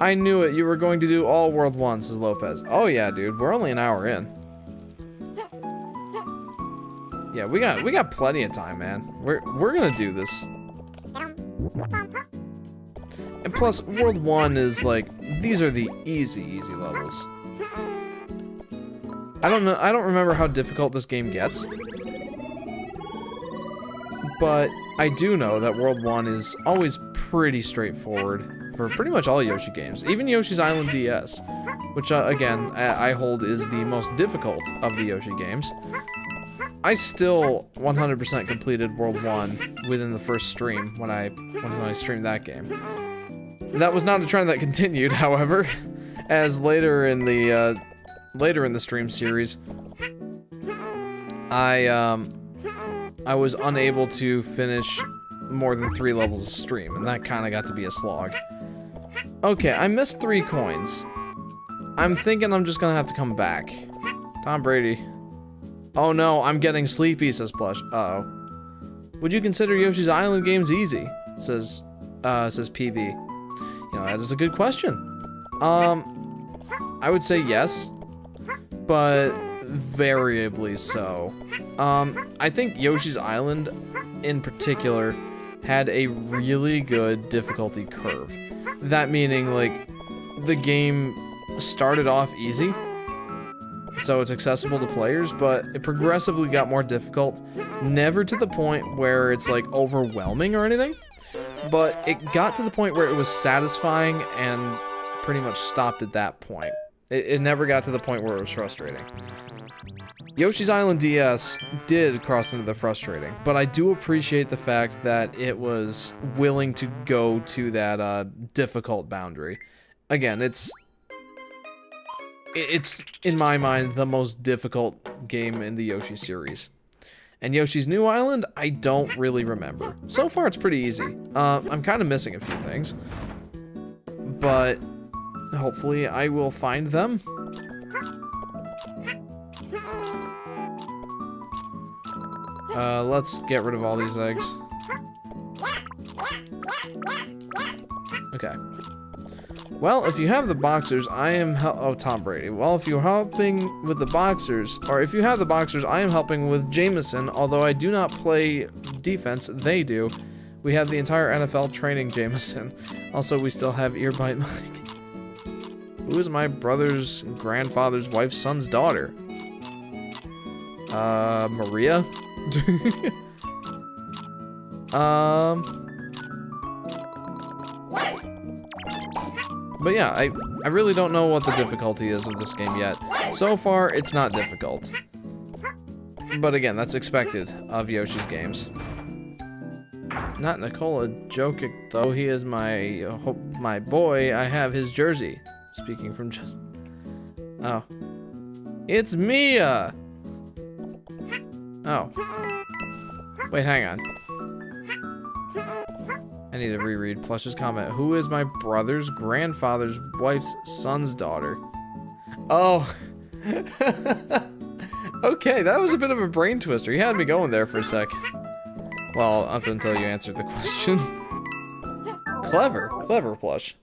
I knew it, you were going to do all World 1, says Lopez. Oh yeah, dude, we're only an hour in. Yeah, we got plenty of time, man. We're gonna do this. And plus, World 1 is like, these are the easy levels. I don't know, I don't remember how difficult this game gets. But I do know that World 1 is always pretty straightforward for pretty much all Yoshi games. Even Yoshi's Island DS, which again, I hold is the most difficult of the Yoshi games. I still 100% completed World 1 within the first stream when I streamed that game. That was not a trend that continued, however, as later in the stream series, I was unable to finish more than 3 levels of stream, and that kind of got to be a slog. Okay, I missed 3 coins. I'm thinking I'm just gonna have to come back. Tom Brady. Oh no, I'm getting sleepy, says Plush. Uh-oh. Would you consider Yoshi's Island games easy? Says PB. You know, that is a good question. I would say yes, but variably so. I think Yoshi's Island, in particular, had a really good difficulty curve. That meaning, like, the game started off easy, so it's accessible to players, but it progressively got more difficult. Never to the point where it's like overwhelming or anything, but it got to the point where it was satisfying and pretty much stopped at that point. It never got to the point where it was frustrating. Yoshi's Island DS did cross into the frustrating, but I do appreciate the fact that it was willing to go to that difficult boundary. Again, it's in my mind the most difficult game in the Yoshi series. And Yoshi's New Island, I don't really remember. So far, it's pretty easy. I'm kind of missing a few things, but hopefully I will find them. Let's get rid of all these eggs. Okay. Well, if you have the boxers, I am oh, Tom Brady. Well, if you're helping with the boxers, or if you have the boxers, I am helping with Jameson, although I do not play defense, they do. We have the entire NFL training Jameson. Also, we still have Earbite Mike. Who is my brother's grandfather's wife's son's daughter? Maria? But yeah, I really don't know what the difficulty is of this game yet. So far, it's not difficult. But again, that's expected of Yoshi's games. Not Nikola Jokic, though. He is my boy. I have his jersey. Speaking from just... Oh. It's Mia! Oh. Wait, hang on. I need to reread Plush's comment. Who is my brother's grandfather's wife's son's daughter? Oh. Okay, that was a bit of a brain twister. You had me going there for a sec. Well, up until you answered the question. Clever. Clever, Plush.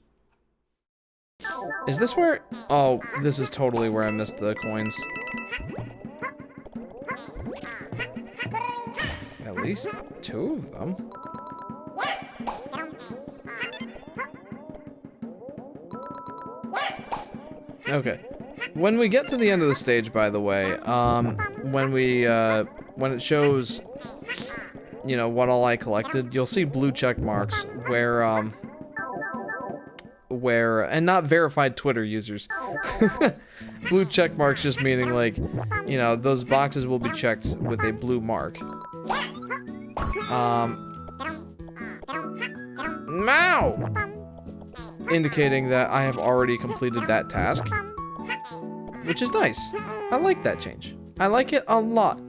Is this where... Oh, this is totally where I missed the coins. At least 2 of them. Okay. When we get to the end of the stage, by the way, when it shows, you know, what all I collected, you'll see blue check marks where, and not verified Twitter users. Blue check marks just meaning, like, you know, those boxes will be checked with a blue mark. Now! Indicating that I have already completed that task. Which is nice. I like that change. I like it a lot.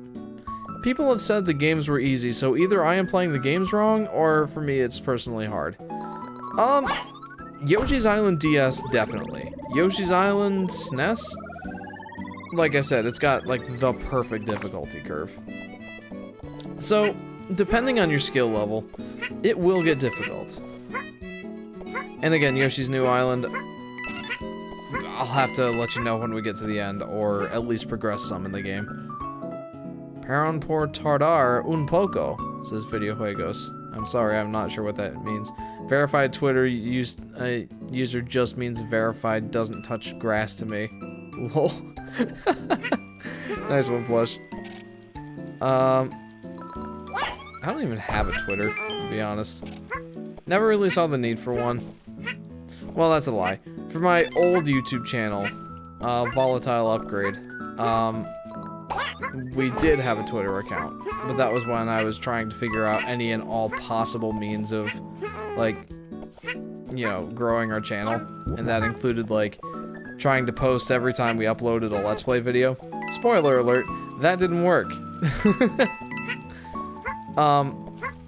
People have said the games were easy, so either I am playing the games wrong, or for me it's personally hard. Yoshi's Island DS, definitely. Yoshi's Island SNES? Like I said, it's got, like, the perfect difficulty curve. So, depending on your skill level, it will get difficult. And again, Yoshi's New Island, I'll have to let you know when we get to the end, or at least progress some in the game. Peron por tardar un poco, says Videojuegos. I'm sorry, I'm not sure what that means. Verified Twitter user just means verified doesn't touch grass to me. Lol. Nice one, Plush. I don't even have a Twitter, to be honest. Never really saw the need for one. Well, that's a lie. For my old YouTube channel, Volatile Upgrade, we did have a Twitter account, but that was when I was trying to figure out any and all possible means of, like, you know, growing our channel, and that included, like, trying to post every time we uploaded a Let's Play video. Spoiler alert, that didn't work.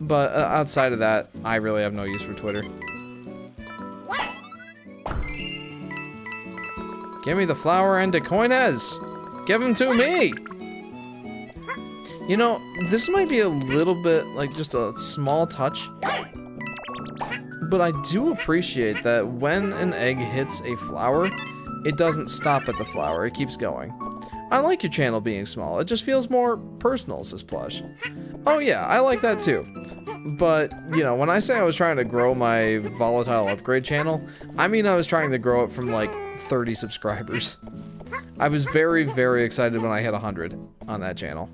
But outside of that, I really have no use for Twitter. Give me the flower and the coines! Give them to me! You know, this might be a little bit, like, just a small touch, but I do appreciate that when an egg hits a flower, it doesn't stop at the flower, it keeps going. I like your channel being small, it just feels more personal, says Plush. Oh yeah, I like that too. But, you know, when I say I was trying to grow my Volatile Upgrade channel, I mean I was trying to grow it from, like, 30 subscribers. I was very, very excited when I hit 100 on that channel.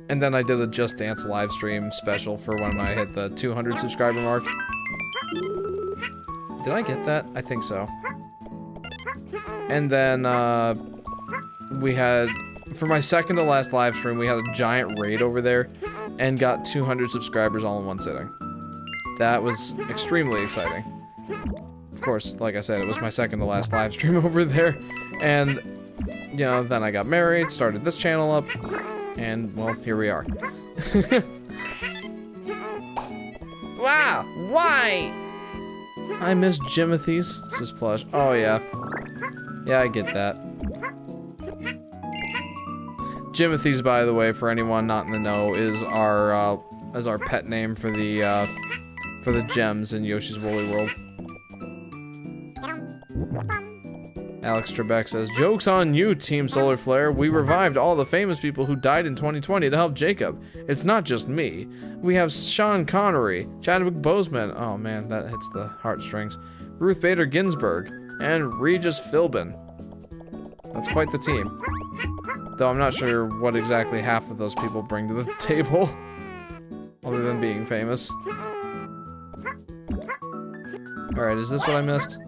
And then I did a Just Dance live stream special for when I hit the 200 subscriber mark. Did I get that? I think so. And then, we had, for my second to last live stream, we had a giant raid over there and got 200 subscribers all in one sitting. That was extremely exciting. Of course, like I said, it was my second to last live stream over there. And, you know, then I got married, started this channel up, and, well, here we are. Wow! Why? I miss Jimothy's. This is plush. Oh, yeah. Yeah, I get that. Jimothy's, by the way, for anyone not in the know, is our pet name for the gems in Yoshi's Woolly World. Alex Trebek says, "Joke's on you, Team Solar Flare. We revived all the famous people who died in 2020 to help Jacob. It's not just me. We have Sean Connery, Chadwick Boseman," oh man, that hits the heartstrings, "Ruth Bader Ginsburg, and Regis Philbin." That's quite the team. Though I'm not sure what exactly half of those people bring to the table, other than being famous. Alright, is this what I missed?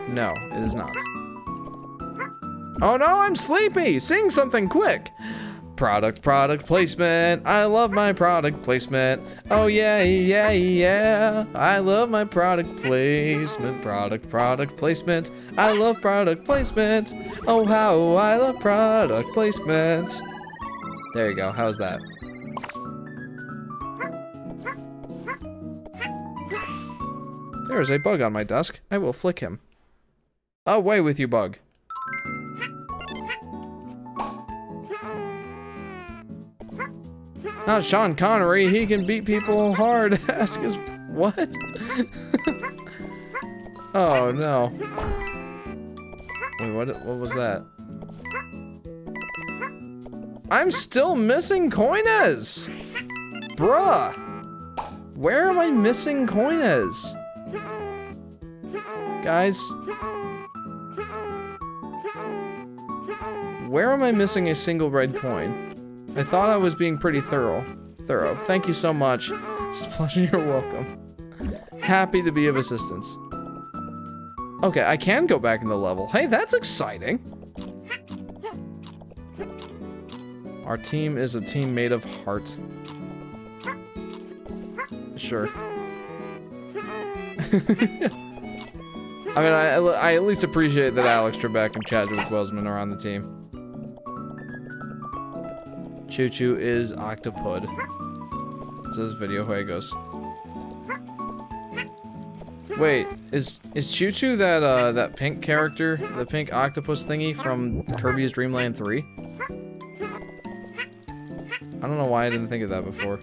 No, it is not. Oh no, I'm sleepy! Sing something quick! Product placement. I love my product placement. Oh yeah, yeah, yeah. I love my product placement. Product placement. I love product placement. Oh how I love product placement. There you go, how's that? There is a bug on my desk. I will flick him. Away with you, bug. Not Sean Connery, he can beat people hard. Ask his what? Oh no. Wait, what was that? I'm still missing Coinez! Bruh! Where am I missing Coinez? Guys? Where am I missing a single red coin? I thought I was being pretty thorough. Thank you so much. Splash, you're welcome. Happy to be of assistance. Okay, I can go back in the level. Hey, that's exciting. Our team is a team made of heart. Sure. I mean, I at least appreciate that Alex Trebek and Chadwick Boseman are on the team. Choo Choo is Octopud. It says Video Juegos. Wait, is Choo Choo that pink character, the pink octopus thingy from Kirby's Dream Land 3? I don't know why I didn't think of that before.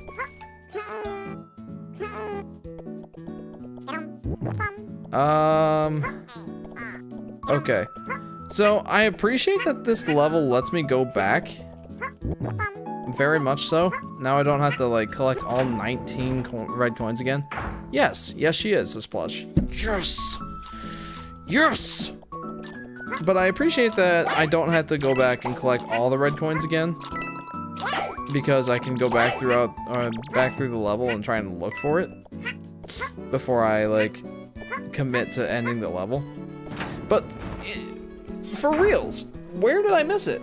Okay. So, I appreciate that this level lets me go back. Very much so. Now I don't have to, like, collect all 19 red coins again. Yes. Yes, she is, this plush. Yes! Yes! But I appreciate that I don't have to go back and collect all the red coins again. Because I can go back through the level and try and look for it. Before I, like, commit to ending the level. But, for reals, where did I miss it?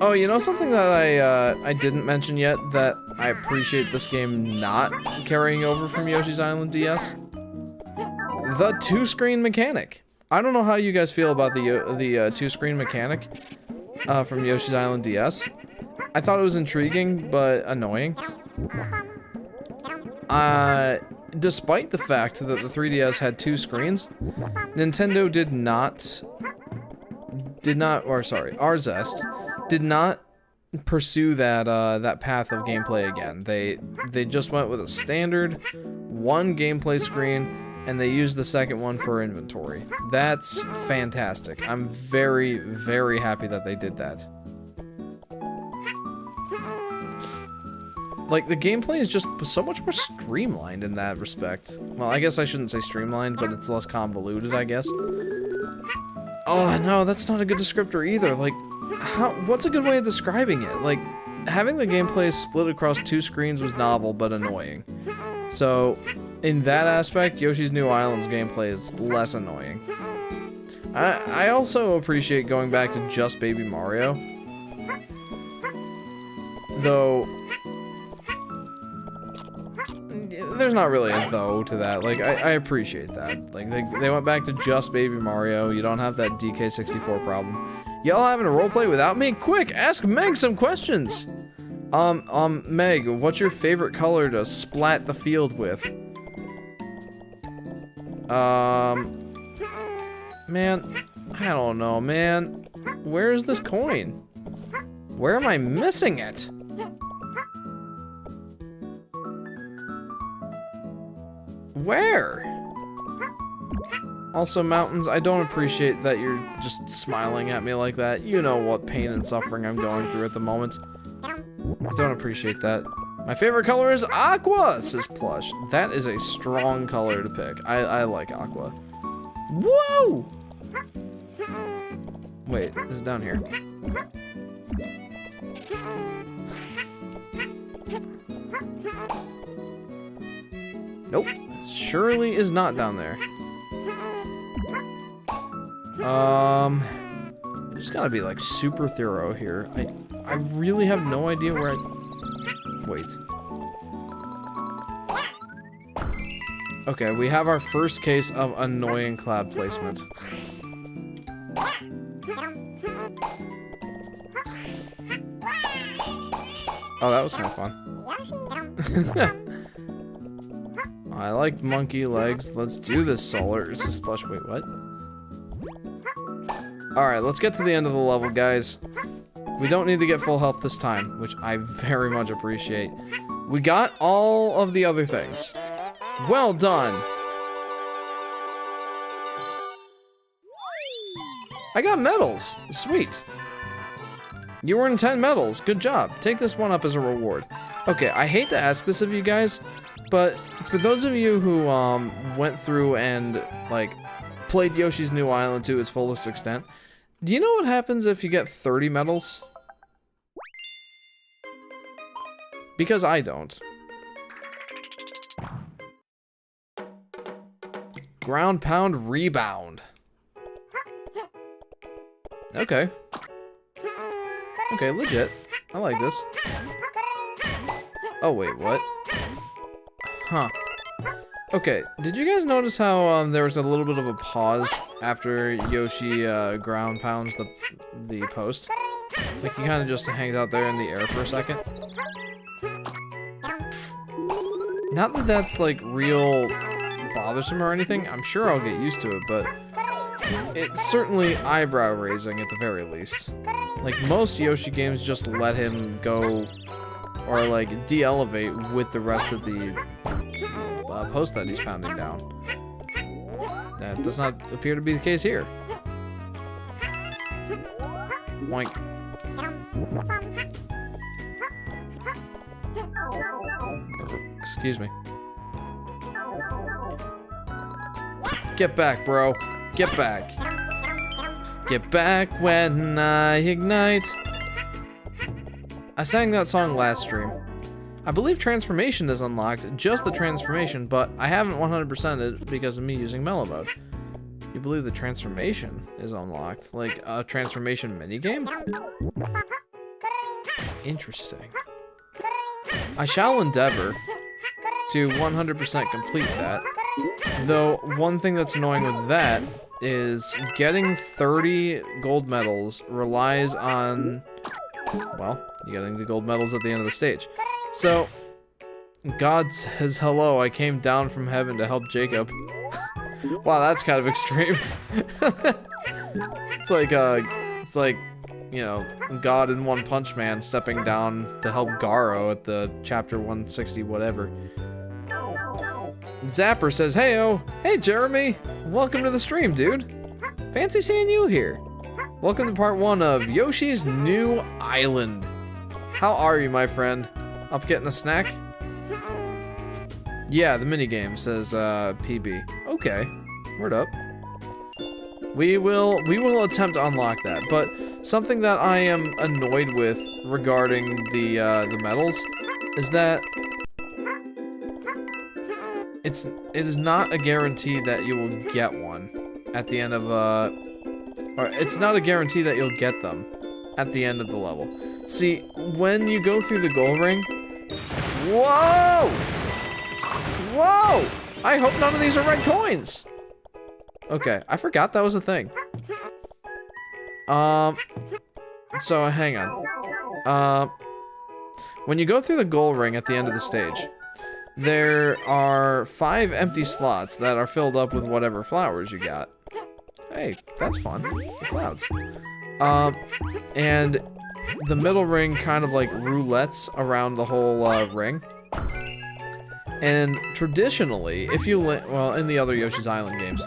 Oh, you know something that I didn't mention yet that I appreciate this game not carrying over from Yoshi's Island DS? The two-screen mechanic. I don't know how you guys feel about the two-screen mechanic from Yoshi's Island DS. I thought it was intriguing, but annoying. Despite the fact that the 3DS had two screens, Nintendo Arzest did not pursue that path of gameplay again. They just went with a standard one gameplay screen, and they used the second one for inventory. That's fantastic. I'm very, very happy that they did that. Like, the gameplay is just so much more streamlined in that respect. Well, I guess I shouldn't say streamlined, but it's less convoluted, I guess. Oh, no, that's not a good descriptor either. Like, what's a good way of describing it? Like, having the gameplay split across 2 screens was novel, but annoying. So, in that aspect, Yoshi's New Island's gameplay is less annoying. I also appreciate going back to just Baby Mario. Though, there's not really a though to that. Like, I appreciate that. Like, they went back to just Baby Mario. You don't have that DK64 problem. Y'all having a roleplay without me? Quick, ask Meg some questions! Meg, what's your favorite color to splat the field with? Man, I don't know, man. Where is this coin? Where am I missing it? Where? Also, Mountains, I don't appreciate that you're just smiling at me like that. You know what pain and suffering I'm going through at the moment. I don't appreciate that. My favorite color is aqua, says Plush. That is a strong color to pick. I like aqua. Whoa! Wait, this is down here. Nope. Surely is not down there. I just gotta be like super thorough here. I really have no idea where wait. Okay, we have our first case of annoying cloud placement. Oh, that was kind of fun. I like monkey legs. Let's do this, Solar. Is this Plush? Wait, what? Alright, let's get to the end of the level, guys. We don't need to get full health this time, which I very much appreciate. We got all of the other things. Well done! I got medals! Sweet. You earned 10 medals. Good job. Take this one up as a reward. Okay, I hate to ask this of you guys, but for those of you who went through and like played Yoshi's New Island to its fullest extent, do you know what happens if you get 30 medals? Because I don't. Ground pound rebound. Okay. Okay, legit. I like this. Oh wait, what? Huh. Okay, did you guys notice how there was a little bit of a pause after Yoshi ground pounds the post? Like he kind of just hangs out there in the air for a second. Not that that's like real bothersome or anything. I'm sure I'll get used to it, but it's certainly eyebrow raising at the very least. Like most Yoshi games just let him go or like de-elevate with the rest of the post that he's pounding down. That does not appear to be the case here. Boink. Excuse me. Get back, bro. Get back. Get back when I ignite. I sang that song last stream. I believe transformation is unlocked, just the transformation, but I haven't 100%ed it because of me using mellow mode. You believe the transformation is unlocked? Like a transformation minigame? Interesting. I shall endeavor to 100% complete that. Though, one thing that's annoying with that is getting 30 gold medals relies on, well, getting the gold medals at the end of the stage. So, God says, hello, I came down from heaven to help Jacob. Wow, that's kind of extreme. It's like, you know, God in One Punch Man stepping down to help Garo at the chapter 160 whatever. Zapper says, heyo, hey Jeremy, welcome to the stream, dude. Fancy seeing you here. Welcome to part 1 of Yoshi's New Island. How are you, my friend? Up getting a snack? Yeah, the minigame says PB. Okay, word up. We will attempt to unlock that, but something that I am annoyed with regarding the medals is that it is not a guarantee that you will get one at the end of or it's not a guarantee that you'll get them at the end of the level. See, when you go through the gold ring, whoa! Whoa! I hope none of these are red coins. Okay, I forgot that was a thing. So hang on. When you go through the gold ring at the end of the stage, there are 5 empty slots that are filled up with whatever flowers you got. Hey, that's fun. The clouds. And the middle ring kind of like roulettes around the whole ring. And traditionally, if you well, in the other Yoshi's Island games,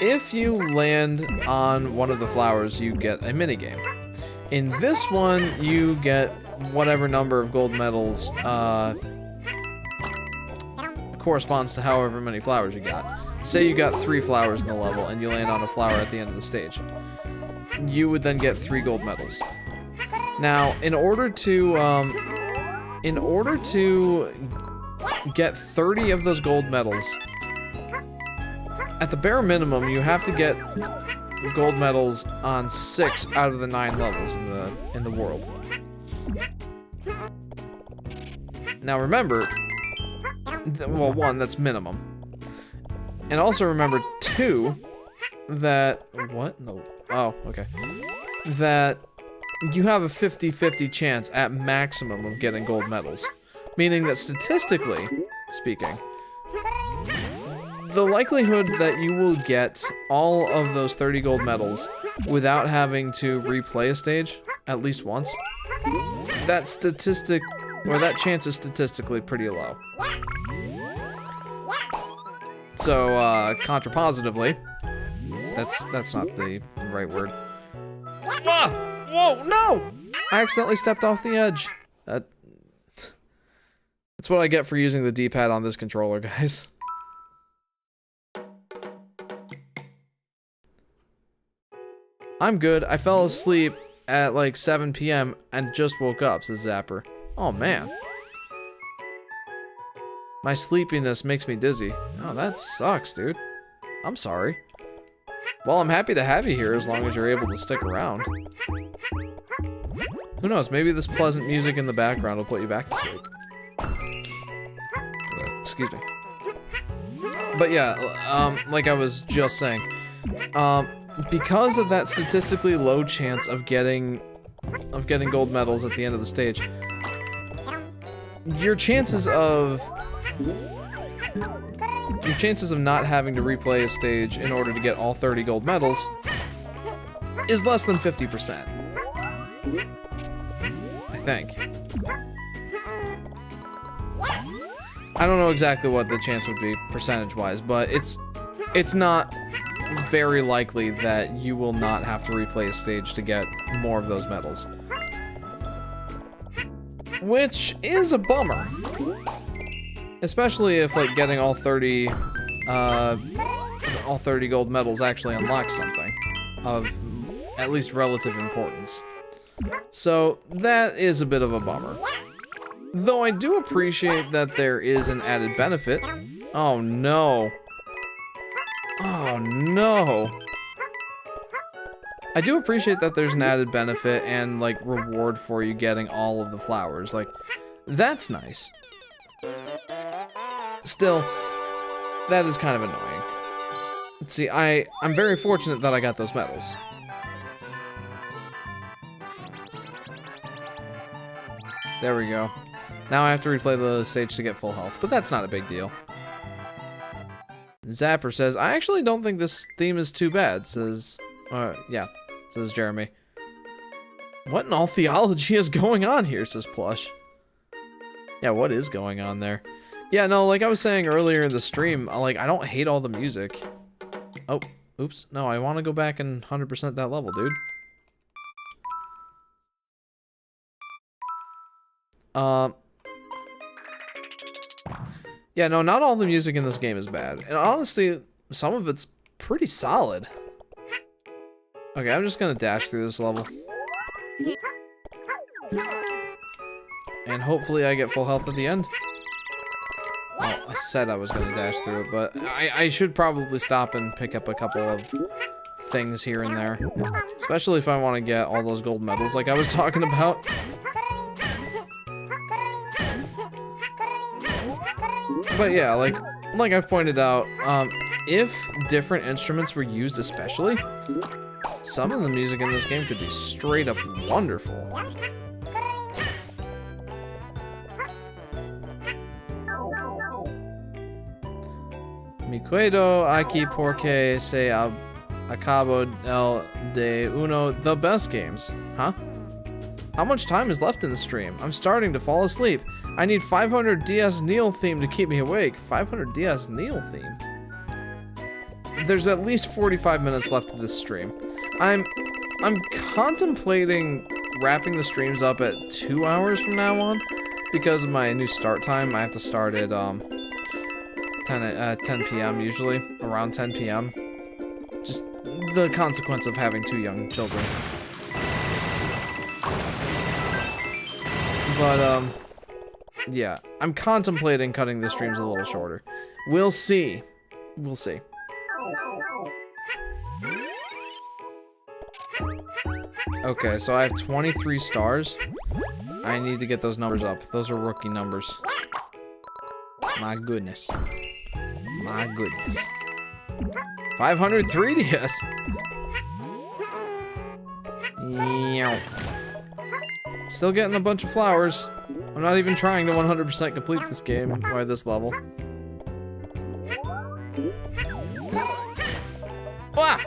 if you land on one of the flowers, you get a minigame. In this one, you get whatever number of gold medals corresponds to however many flowers you got. Say you got 3 flowers in the level and you land on a flower at the end of the stage. You would then get 3 gold medals. Now, in order to get 30 of those gold medals, at the bare minimum, you have to get gold medals on 6 out of the 9 levels in the world. Now remember, well, 1, that's minimum. And also remember, 2, that... What? No. Oh, okay. That you have a 50-50 chance at maximum of getting gold medals. Meaning that statistically speaking, the likelihood that you will get all of those 30 gold medals without having to replay a stage at least once, that chance is statistically pretty low. So, contrapositively, that's not the right word. Ah! Whoa, no! I accidentally stepped off the edge. That's what I get for using the D-pad on this controller, guys. I'm good. I fell asleep at like 7 p.m. and just woke up, says Zapper. Oh, man. My sleepiness makes me dizzy. Oh, that sucks, dude. I'm sorry. Well, I'm happy to have you here as long as you're able to stick around. Who knows, maybe this pleasant music in the background will put you back to sleep. Excuse me. But yeah, like I was just saying, because of that statistically low chance of getting gold medals at the end of the stage, your chances of not having to replay a stage in order to get all 30 gold medals is less than 50%. I think. I don't know exactly what the chance would be percentage-wise, but it's not very likely that you will not have to replay a stage to get more of those medals. Which is a bummer. Especially if, like, getting all 30 gold medals actually unlocks something of at least relative importance. So, that is a bit of a bummer. Though I do appreciate that there is an added benefit. Oh, no. Oh, no. I do appreciate that there's an added benefit and, like, reward for you getting all of the flowers. Like, that's nice. Still, that is kind of annoying. Let's see, I'm very fortunate that I got those medals. There we go. Now I have to replay the stage to get full health, but that's not a big deal. Zapper says, I actually don't think this theme is too bad, says, yeah, says Jeremy. What in all theology is going on here, says Plush. Yeah, what is going on there? Yeah, no, like I was saying earlier in the stream, like, I don't hate all the music. Oh, oops. No, I want to go back and 100% that level, dude. Yeah, no, not all the music in this game is bad. And honestly, some of it's pretty solid. Okay, I'm just gonna dash through this level. And hopefully I get full health at the end. Well, I said I was gonna dash through it, but I should probably stop and pick up a couple of things here and there. Especially if I want to get all those gold medals like I was talking about. But yeah, like I've pointed out, if different instruments were used especially, some of the music in this game could be straight up wonderful. Me quedo aquí porque se acabo el de uno the best games. Huh? How much time is left in the stream? I'm starting to fall asleep. I need 500 DS Neil theme to keep me awake. 500 DS Neil theme? There's at least 45 minutes left of this stream. I'm contemplating wrapping the streams up at 2 hours from now on because of my new start time. I have to start at 10 p.m. usually, around 10 p.m. Just the consequence of having 2 young children. But yeah, I'm contemplating cutting the streams a little shorter. We'll see. We'll see. Okay, so I have 23 stars. I need to get those numbers up. Those are rookie numbers. My goodness. My goodness. 500 3DS. Yeah. Still getting a bunch of flowers. I'm not even trying to 100% complete this game or this level. Ah!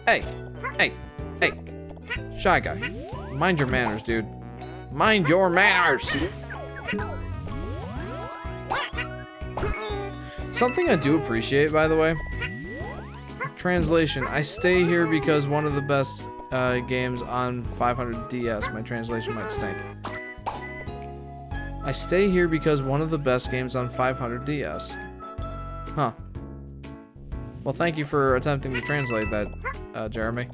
Hey! Hey! Hey! Shy guy. Mind your manners, dude. Mind your manners! Something I do appreciate, by the way. Translation. I stay here because one of the best games on 500 DS. My translation might stink. I stay here because one of the best games on 500 DS. Huh. Well, thank you for attempting to translate that, Jeremy.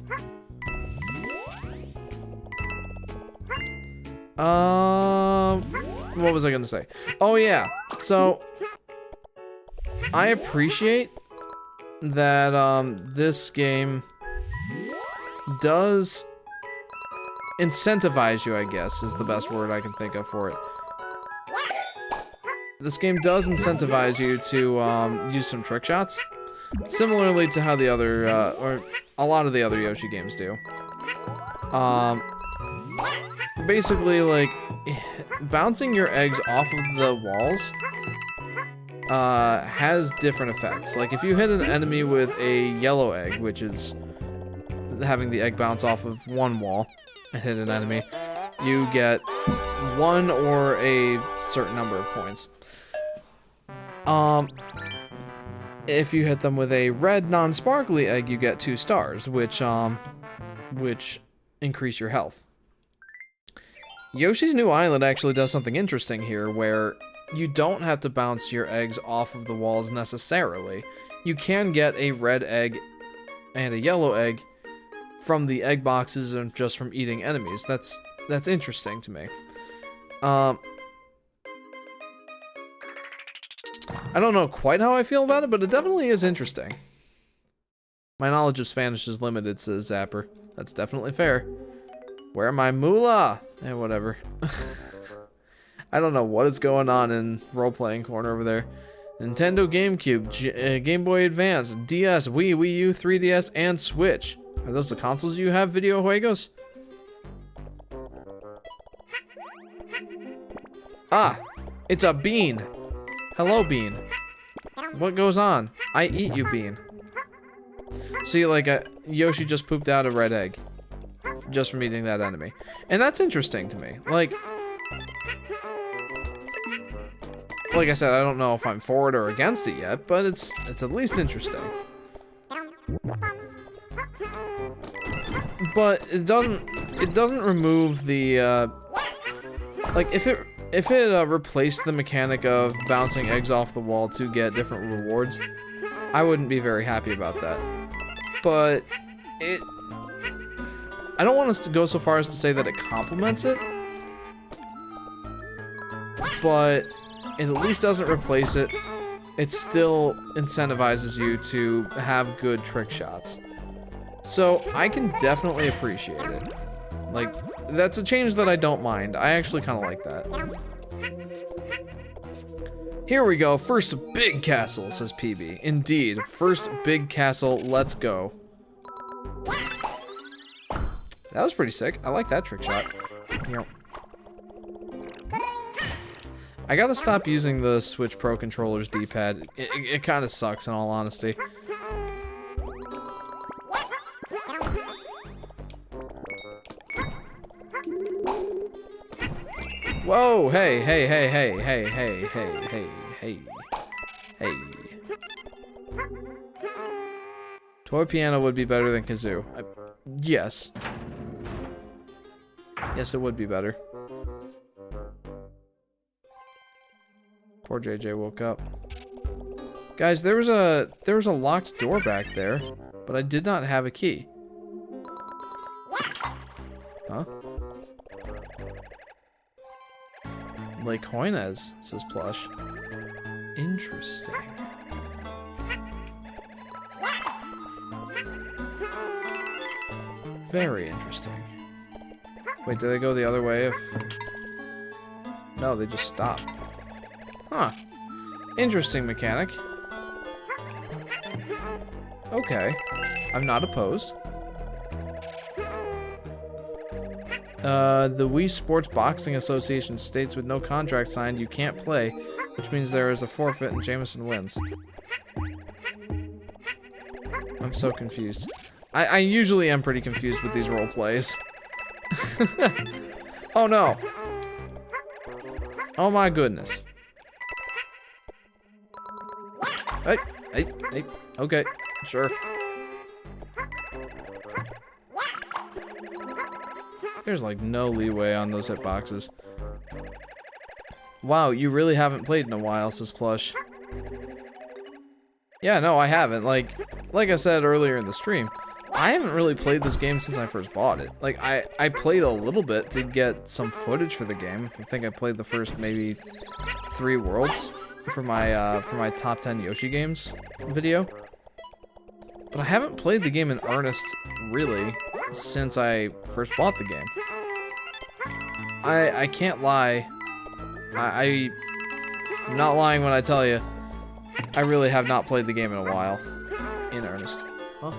What was I gonna say? Oh yeah, so I appreciate that this game does incentivize you, I guess, is the best word I can think of for it. This game does incentivize you to use some trick shots, similarly to how the other, or a lot of the other Yoshi games do. Basically, like, bouncing your eggs off of the walls has different effects. Like, if you hit an enemy with a yellow egg, which is having the egg bounce off of one wall and hit an enemy, you get 1 or a certain number of points. If you hit them with a red non-sparkly egg, you get 2 stars, which increase your health. Yoshi's New Island actually does something interesting here, where you don't have to bounce your eggs off of the walls necessarily. You can get a red egg and a yellow egg from the egg boxes and just from eating enemies. That's interesting to me. I don't know quite how I feel about it, but it definitely is interesting. My knowledge of Spanish is limited, says Zapper. That's definitely fair. Where my moolah? Eh, whatever. I don't know what is going on in role-playing corner over there. Nintendo GameCube, Game Boy Advance, DS, Wii, Wii U, 3DS, and Switch. Are those the consoles you have, Video Juegos? Ah, it's a bean. Hello, bean. What goes on? I eat you, bean. See, like, Yoshi just pooped out a red egg. Just from eating that enemy. And that's interesting to me. Like I said, I don't know if I'm for it or against it yet, but it's at least interesting. But it doesn't remove the, like, if if it replaced the mechanic of bouncing eggs off the wall to get different rewards, I wouldn't be very happy about that. But I don't want us to go so far as to say that it complements it, but it at least doesn't replace it. It still incentivizes you to have good trick shots. So I can definitely appreciate it. Like, that's a change that I don't mind. I actually kind of like that. Here we go, first big castle, says PB. Indeed, first big castle, let's go. That was pretty sick. I like that trick shot. Yep. I gotta stop using the Switch Pro controller's D-pad. It kind of sucks, in all honesty. Whoa! Hey, hey, hey, hey, hey, hey, hey, hey, hey, hey. Toy piano would be better than kazoo. Yes. Yes, it would be better. Poor JJ woke up. Guys, there was a locked door back there, but I did not have a key. Huh? Lake Hoynes, says Plush. Interesting. Very interesting. Wait, do they go the other way if... No, they just stop. Huh. Interesting mechanic. Okay. I'm not opposed. The Wii Sports Boxing Association states with no contract signed you can't play, which means there is a forfeit and Jameson wins. I'm so confused. I usually am pretty confused with these role plays. Oh no. Oh my goodness. Hey, hey, hey. Okay, sure. There's like no leeway on those hitboxes. Wow, you really haven't played in a while, says Plush. Yeah, no, I haven't. Like I said earlier in the stream, I haven't really played this game since I first bought it. Like, I played a little bit to get some footage for the game. I think I played the first maybe 3 worlds for my top 10 Yoshi games video. But I haven't played the game in earnest, really, since I first bought the game. I can't lie. I'm not lying when I tell you, I really have not played the game in a while. In earnest. Huh?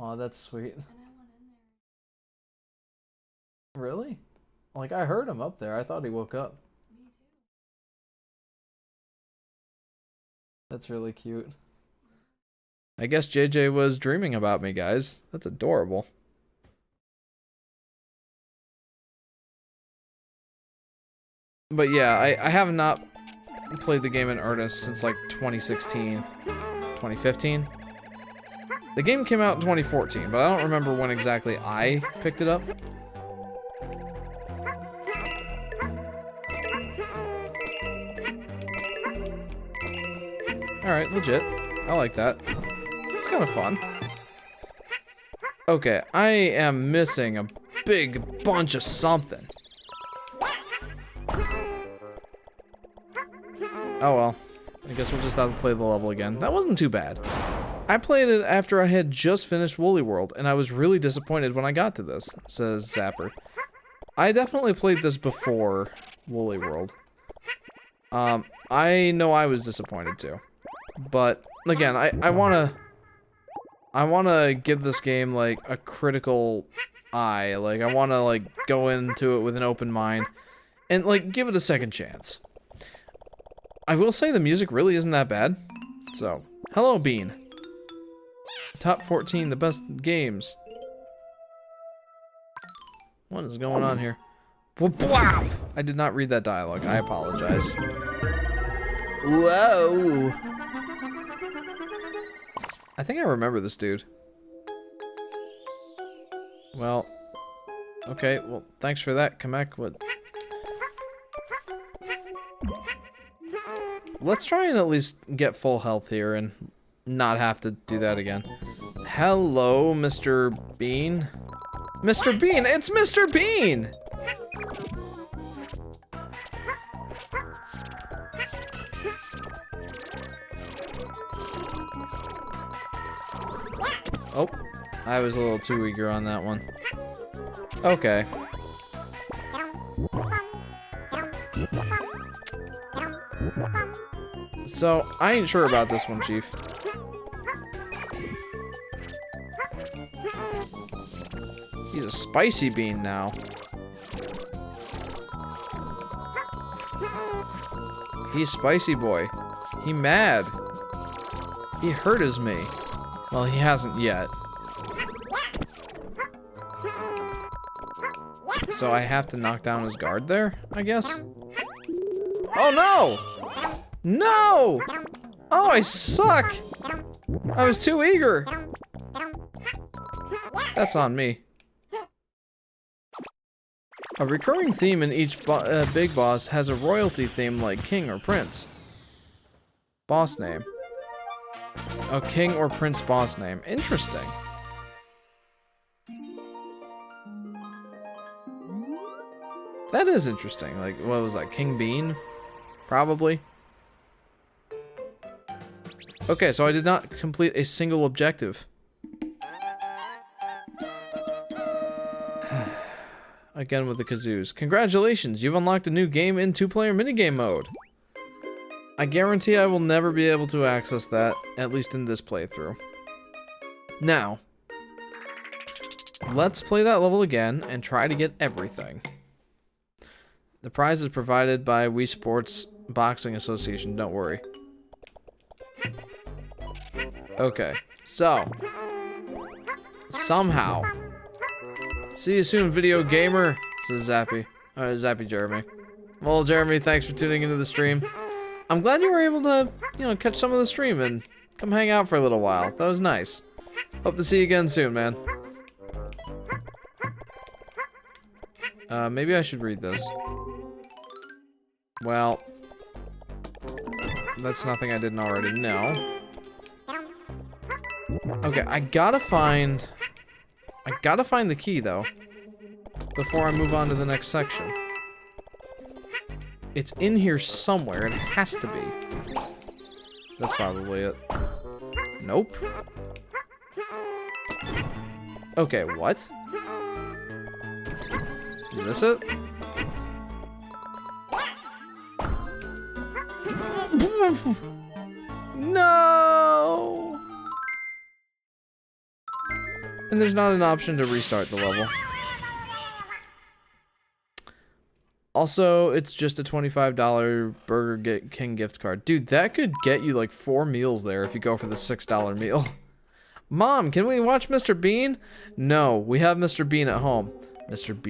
Oh, that's sweet. Really? Like, I heard him up there. I thought he woke up. Me too. That's really cute. I guess JJ was dreaming about me, guys. That's adorable. But yeah, I have not played the game in earnest since like 2016, 2015. The game came out in 2014, but I don't remember when exactly I picked it up. Alright, legit. I like that. It's kind of fun. Okay, I am missing a big bunch of something. Oh well. I guess we'll just have to play the level again. That wasn't too bad. I played it after I had just finished Woolly World, and I was really disappointed when I got to this, says Zapper. I definitely played this before Woolly World. I know I was disappointed too. But again, I wanna give this game like a critical eye. Like, I wanna like go into it with an open mind and like give it a second chance. I will say the music really isn't that bad. So, hello Bean. Top 14, the best games. What is going on here? I did not read that dialogue. I apologize. Whoa. I think I remember this dude. Well, okay, well, thanks for that, Kamek. What? Let's try and at least get full health here and not have to do that again. Hello, Mr. Bean. Mr. Bean, it's Mr. Bean! Oh, I was a little too eager on that one. Okay. So, I ain't sure about this one, Chief. He's a spicy bean now. He's spicy boy. He mad. He hurts me. Well, he hasn't yet. So I have to knock down his guard there, I guess? Oh no! No! Oh, I suck! I was too eager. That's on me. A recurring theme in each big boss has a royalty theme like king or prince. Boss name. A king or prince boss name. Interesting. That is interesting. Like, what was that? King Bean? Probably. Okay, so I did not complete a single objective. Again with the kazoos. Congratulations, you've unlocked a new game in 2-player minigame mode. I guarantee I will never be able to access that, at least in this playthrough. Now, let's play that level again and try to get everything. The prize is provided by Wii Sports Boxing Association, don't worry. Okay, so, somehow, see you soon, video gamer, says Zappy. Zappy Jeremy. Well, Jeremy, thanks for tuning into the stream. I'm glad you were able to, you know, catch some of the stream and come hang out for a little while. That was nice. Hope to see you again soon, man. Maybe I should read this. Well, that's nothing I didn't already know. Okay, I gotta find the key, though, before I move on to the next section. It's in here somewhere. It has to be. That's probably it. Nope. Okay, what? Is this it? No! And there's not an option to restart the level. Also, it's just a $25 Burger King gift card. Dude, that could get you like 4 meals there if you go for the $6 meal. Mom, can we watch Mr. Bean? No, we have Mr. Bean at home. Mr.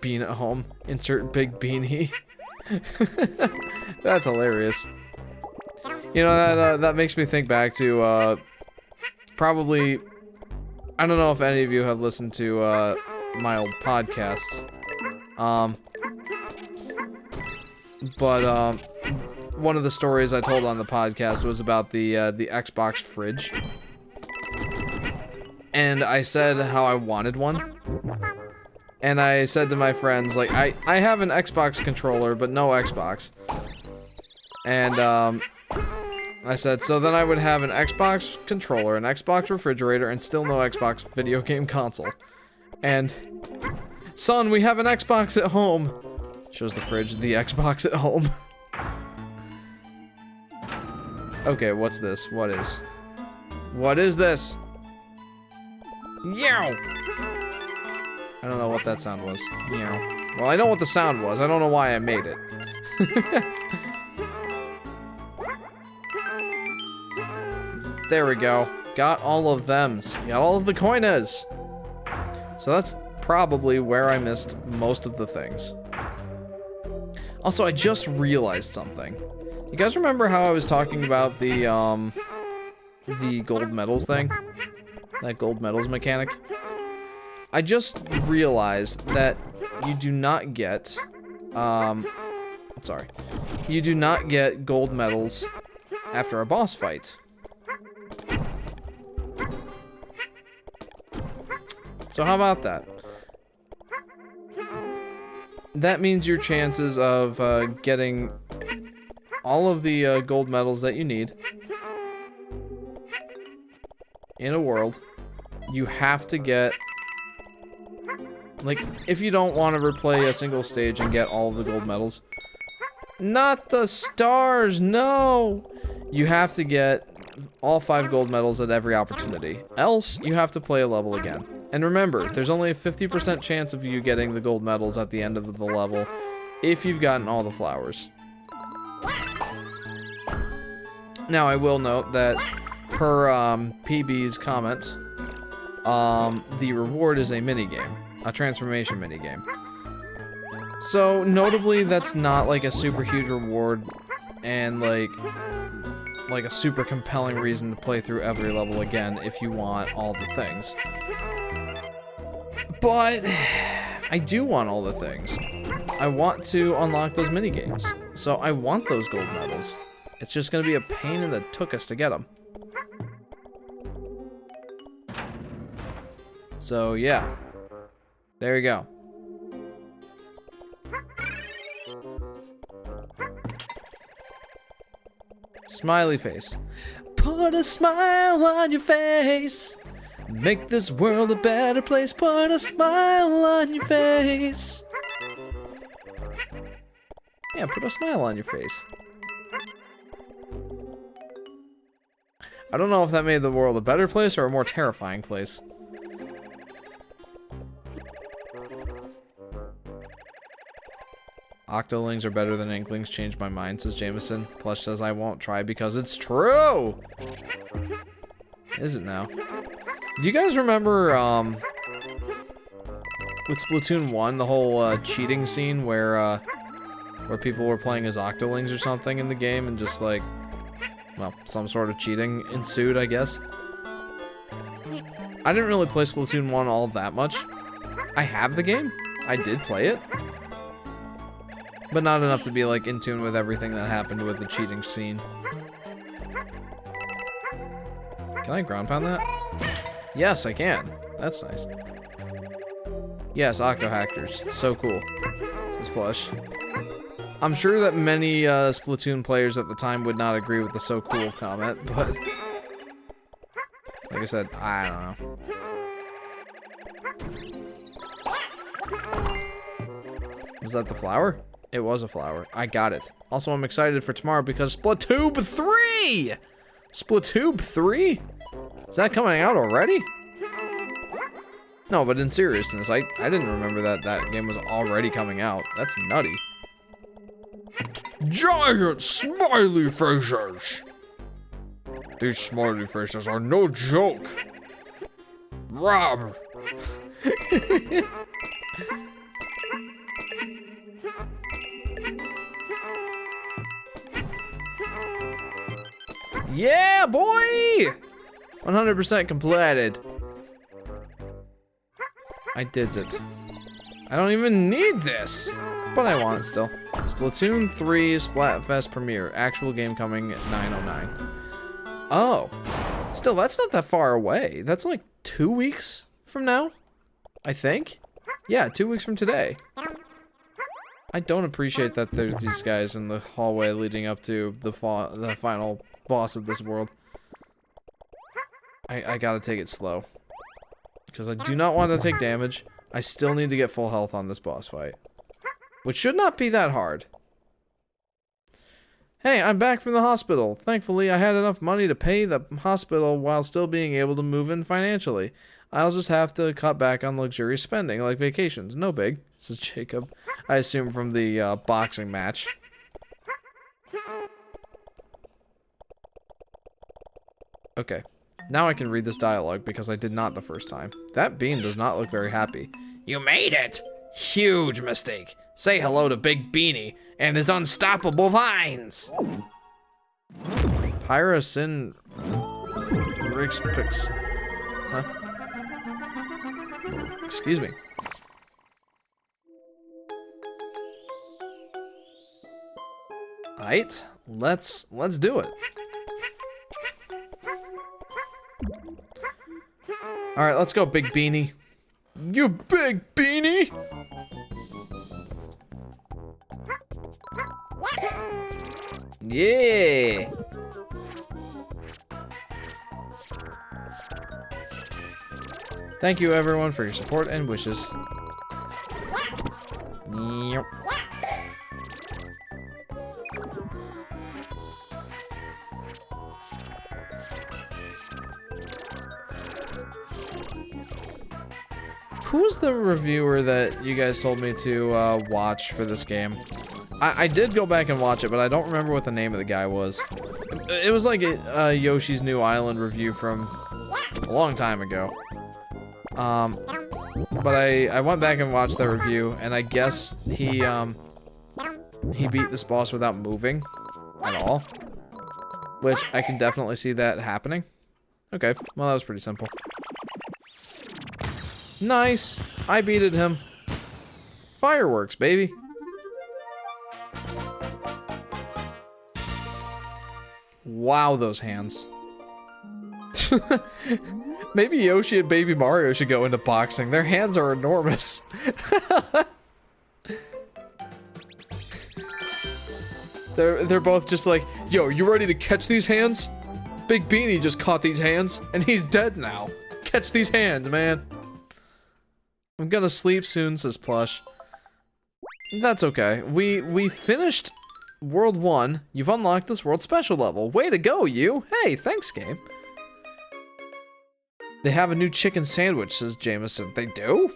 Bean at home. Insert big beanie. That's hilarious. You know, that makes me think back to, probably, I don't know if any of you have listened to, my old podcasts. But one of the stories I told on the podcast was about the Xbox fridge. And I said how I wanted one. And I said to my friends, like, I have an Xbox controller, but no Xbox. And, I said, so then I would have an Xbox controller, an Xbox refrigerator, and still no Xbox video game console. And, son, we have an Xbox at home. Shows the fridge, the Xbox at home. Okay, what's this? What is this? Yow! I don't know what that sound was. Meow. Well, I know what the sound was. I don't know why I made it. There we go. Got all of thems. Got all of the coinas. So that's probably where I missed most of the things. Also, I just realized something. You guys remember how I was talking about the gold medals thing? That gold medals mechanic? I just realized that you do not get, you do not get gold medals after a boss fight. So how about that? That means your chances of getting all of the gold medals that you need in a world, you have to get, like, if you don't want to replay a single stage and get all of the gold medals, not the stars, no! You have to get all 5 gold medals at every opportunity, else you have to play a level again. And remember, there's only a 50% chance of you getting the gold medals at the end of the level if you've gotten all the flowers. Now, I will note that per PB's comment, the reward is a minigame, a transformation minigame. So, notably, that's not like a super huge reward and like a super compelling reason to play through every level again if you want all the things. But I do want all the things. I want to unlock those minigames. So I want those gold medals. It's just going to be a pain in the tuchus to get them. So yeah. There you go. Smiley face. Put a smile on your face. Make this world a better place. Put a smile on your face. Yeah, put a smile on your face. I don't know if that made the world a better place or a more terrifying place. Octolings are better than Inklings. Changed my mind, says Jameson. Plush says I won't try because it's true. Is it now? Do you guys remember, with Splatoon 1, the whole, cheating scene where people were playing as Octolings or something in the game and just, like, well, some sort of cheating ensued, I guess? I didn't really play Splatoon 1 all that much. I have the game. I did play it. But not enough to be, like, in tune with everything that happened with the cheating scene. Can I ground pound that? Yes, I can. That's nice. Yes, Octohackers. So cool. This plush. I'm sure that many Splatoon players at the time would not agree with the so cool comment, but like I said, I don't know. Was that the flower? It was a flower. I got it. Also, I'm excited for tomorrow because Splatoon 3! Splatoon 3? Is that coming out already? No, but in seriousness, I didn't remember that game was already coming out. That's nutty. Giant smiley faces! These smiley faces are no joke. Rob! Yeah, boy! 100% completed. I did it. I don't even need this, but I want it still. Splatoon 3 Splatfest premiere. Actual game coming at 9:09. Oh, still, that's not that far away. That's like 2 weeks from now, I think. Yeah, 2 weeks from today. I don't appreciate that there's these guys in the hallway leading up to the final boss of this world. I gotta take it slow. Because I do not want to take damage. I still need to get full health on this boss fight. Which should not be that hard. Hey, I'm back from the hospital. Thankfully, I had enough money to pay the hospital while still being able to move in financially. I'll just have to cut back on luxurious spending, like vacations. No big, says Jacob. I assume from the boxing match. Okay. Now I can read this dialogue because I did not the first time. That bean does not look very happy. You made it! Huge mistake. Say hello to Big Beanie and his unstoppable vines. Pyrosin Rixpix. Huh? Excuse me. Alright, let's do it. Alright, let's go, Big Beanie. You big beanie! Yeah! Thank you everyone for your support and wishes. Yep. Who's the reviewer that you guys told me to watch for this game? I did go back and watch it, but I don't remember what the name of the guy was. It was like a Yoshi's New Island review from a long time ago. But I went back and watched the review, and I guess he beat this boss without moving at all. Which, I can definitely see that happening. Okay, well that was pretty simple. Nice! I beated him. Fireworks, baby. Wow, those hands. Maybe Yoshi and Baby Mario should go into boxing. Their hands are enormous. They're both just like, yo, you ready to catch these hands? Big Beanie just caught these hands, and he's dead now. Catch these hands, man. I'm gonna sleep soon, says Plush. That's okay. We finished World 1. You've unlocked this World Special level. Way to go, you. Hey, thanks, game. They have a new chicken sandwich, says Jameson. They do?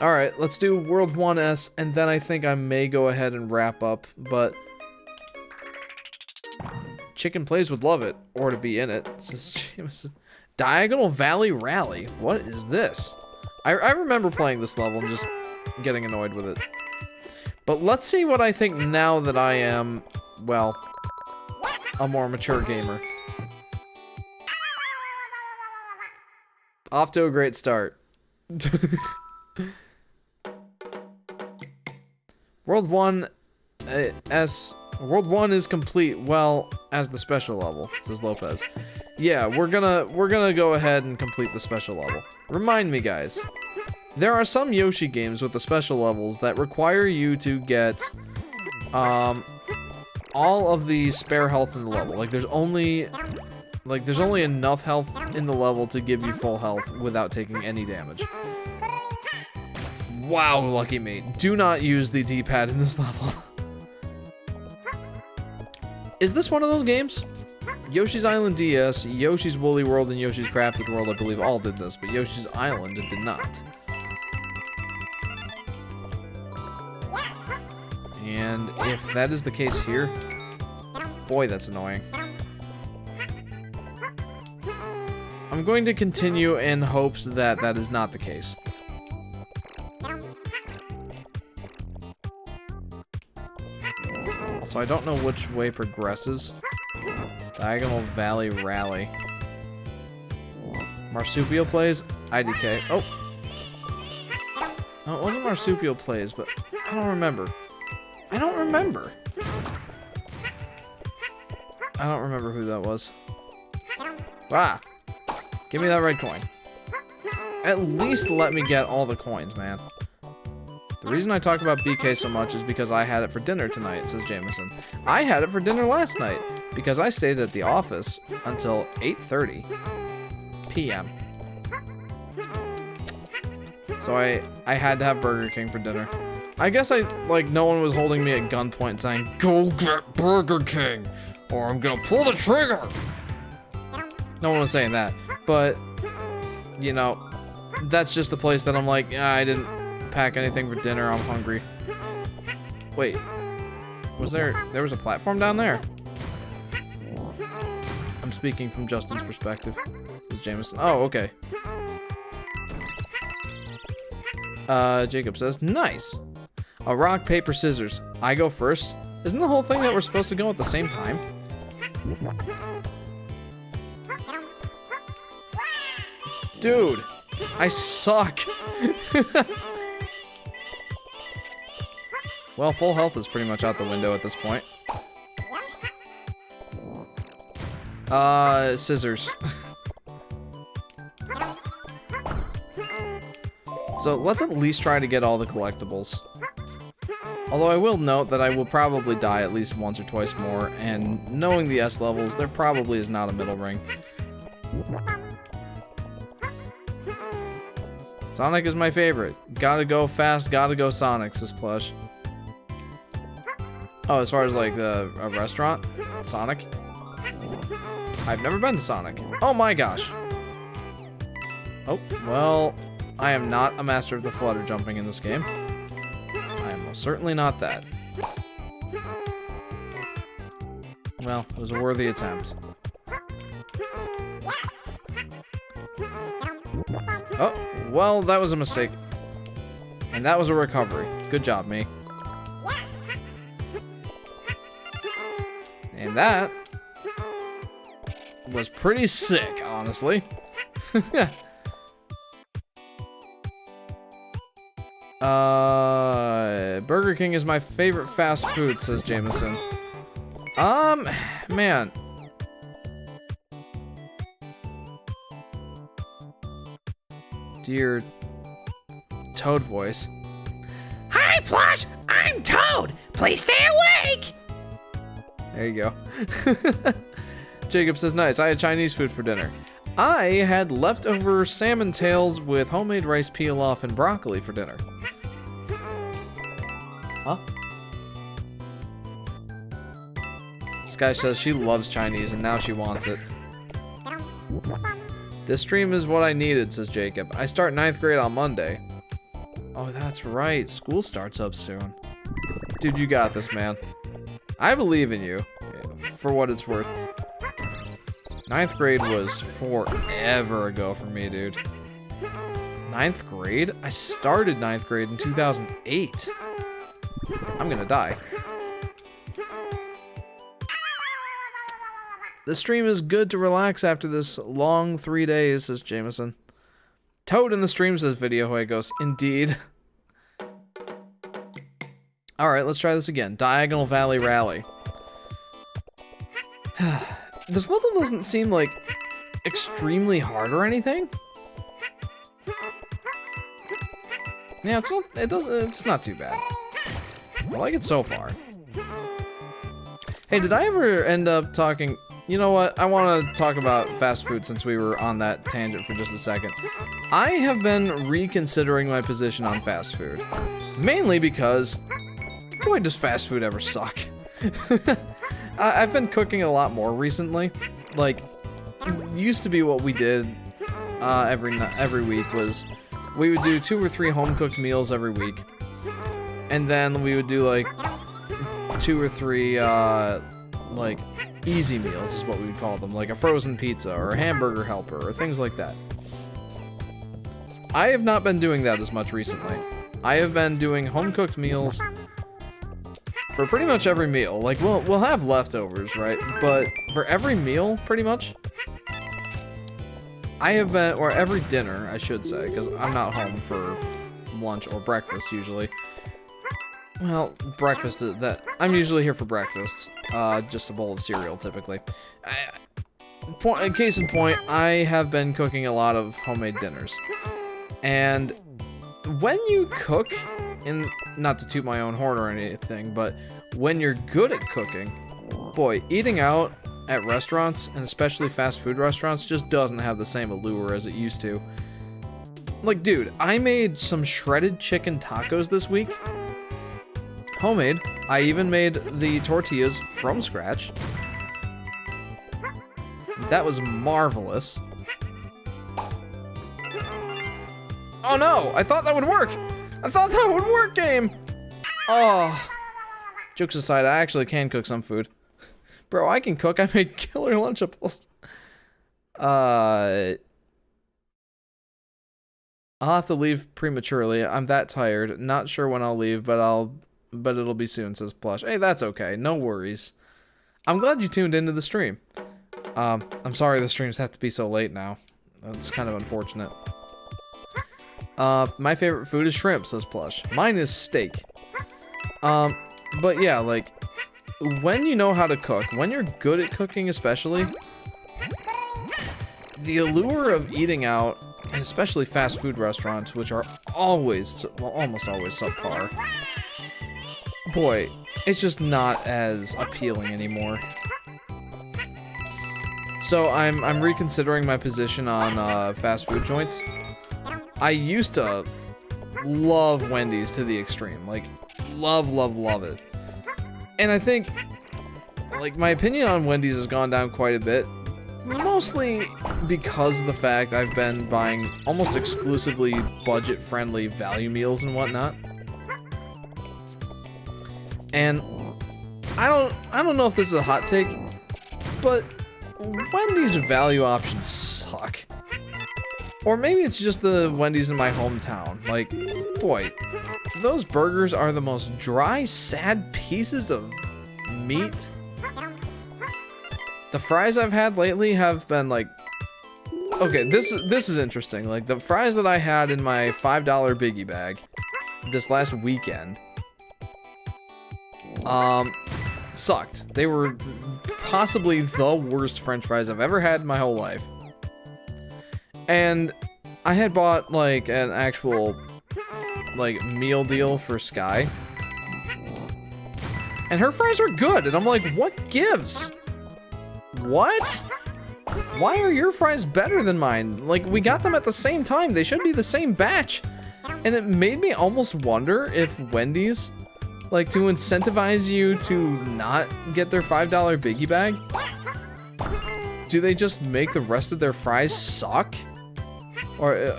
Alright, let's do World 1S, and then I think I may go ahead and wrap up, but... Chicken Plays would love it, or to be in it, says Jameson. Diagonal Valley Rally. What is this? I remember playing this level and just getting annoyed with it. But let's see what I think now that I am, well, a more mature gamer. Off to a great start. World 1 World 1 is complete, well, as the special level, says Lopez. Yeah, we're gonna go ahead and complete the special level. Remind me, guys. There are some Yoshi games with the special levels that require you to get all of the spare health in the level. Like there's only enough health in the level to give you full health without taking any damage. Wow, lucky me. Do not use the D-pad in this level. Is this one of those games? Yoshi's Island DS, Yoshi's Woolly World, and Yoshi's Crafted World, I believe, all did this, but Yoshi's Island did not. And if that is the case here, boy, that's annoying. I'm going to continue in hopes that that is not the case. Also, I don't know which way progresses. Diagonal Valley Rally. Marsupial Plays? IDK. Oh. No, it wasn't Marsupial Plays, but I don't remember. I don't remember who that was. Ah! Give me that red coin. At least let me get all the coins, man. The reason I talk about BK so much is because I had it for dinner tonight, says Jameson. I had it for dinner last night, because I stayed at the office until 8:30 p.m. So I had to have Burger King for dinner. I guess no one was holding me at gunpoint saying, go get Burger King, or I'm gonna pull the trigger! No one was saying that, but, you know, that's just the place that I'm like, I didn't pack anything for dinner, I'm hungry. Wait, there was a platform down there? I'm speaking from Justin's perspective, says Jameson. Oh, okay. Jacob says, nice. A rock, paper, scissors. I go first. Isn't the whole thing that we're supposed to go at the same time? Dude, I suck. Well, full health is pretty much out the window at this point. Scissors. So let's at least try to get all the collectibles. Although I will note that I will probably die at least once or twice more, and knowing the S levels, there probably is not a middle ring. Sonic is my favorite. Gotta go fast, gotta go Sonic, says Plush. Oh, as far as like a restaurant? Sonic? I've never been to Sonic. Oh my gosh. Oh, well, I am not a master of the flutter jumping in this game. I am most certainly not that. Well, it was a worthy attempt. Oh, well, that was a mistake. And that was a recovery. Good job, me. And that was pretty sick, honestly. Burger King is my favorite fast food, says Jameson. Man. Dear Toad voice. Hi, Plush! I'm Toad! Please stay awake! There you go. Jacob says, nice. I had Chinese food for dinner. I had leftover salmon tails with homemade rice pilaf and broccoli for dinner. Huh? This guy says she loves Chinese and now she wants it. This stream is what I needed, says Jacob. I start 9th grade on Monday. Oh, that's right. School starts up soon. Dude, you got this, man. I believe in you, for what it's worth. 9th grade was forever ago for me, dude. 9th grade? I started 9th grade in 2008. I'm gonna die. The stream is good to relax after this long 3 days, says Jameson. Toad in the stream, says Video Juegos. Indeed. Alright, let's try this again. Diagonal Valley Rally. This level doesn't seem like extremely hard or anything. Yeah, it's not too bad. I like it so far. Hey, did I ever end up talking... You know what? I want to talk about fast food since we were on that tangent for just a second. I have been reconsidering my position on fast food. Mainly because... Boy, does fast food ever suck. I've been cooking a lot more recently. Like, used to be what we did every week was we would do 2 or 3 home-cooked meals every week. And then we would do, like, 2 or 3, like, easy meals is what we would call them. Like a frozen pizza or a hamburger helper or things like that. I have not been doing that as much recently. I have been doing home-cooked meals for pretty much every meal. Like, we'll have leftovers, right? But for every meal, pretty much, I have been, or every dinner, I should say, because I'm not home for lunch or breakfast usually. Well, breakfast is that I'm usually here for breakfast. Just a bowl of cereal, typically. Case in point, I have been cooking a lot of homemade dinners. And when you cook, and not to toot my own horn or anything, but when you're good at cooking, boy, eating out at restaurants, and especially fast food restaurants, just doesn't have the same allure as it used to. Like, dude, I made some shredded chicken tacos this week. Homemade. I even made the tortillas from scratch. That was marvelous. Oh no! I thought that would work! I thought that would work, game! Oh. Jokes aside, I actually can cook some food. Bro, I can cook. I made killer Lunchables. I'll have to leave prematurely. I'm that tired. Not sure when I'll leave, but it'll be soon, says Plush. Hey, that's okay. No worries. I'm glad you tuned into the stream. I'm sorry the streams have to be so late now. That's kind of unfortunate. My favorite food is shrimp, says Plush. Mine is steak. But yeah, like, when you know how to cook, when you're good at cooking especially, the allure of eating out, and especially fast food restaurants, which are always, well, almost always subpar, boy, it's just not as appealing anymore. So I'm reconsidering my position on fast food joints. I used to love Wendy's to the extreme, like love it. And I think, like, my opinion on Wendy's has gone down quite a bit, mostly because of the fact I've been buying almost exclusively budget-friendly value meals and whatnot. And I don't know if this is a hot take, but Wendy's value options suck. Or maybe it's just the Wendy's in my hometown. Like, boy, those burgers are the most dry, sad pieces of meat. The fries I've had lately have been like, okay, this is interesting. Like, the fries that I had in my $5 biggie bag this last weekend, sucked. They were possibly the worst French fries I've ever had in my whole life. And I had bought like an actual like meal deal for Sky, and her fries were good, and I'm like, what gives? What? Why are your fries better than mine? Like, we got them at the same time. They should be the same batch. And it made me almost wonder if Wendy's, like, to incentivize you to not get their $5 biggie bag, do they just make the rest of their fries suck? Or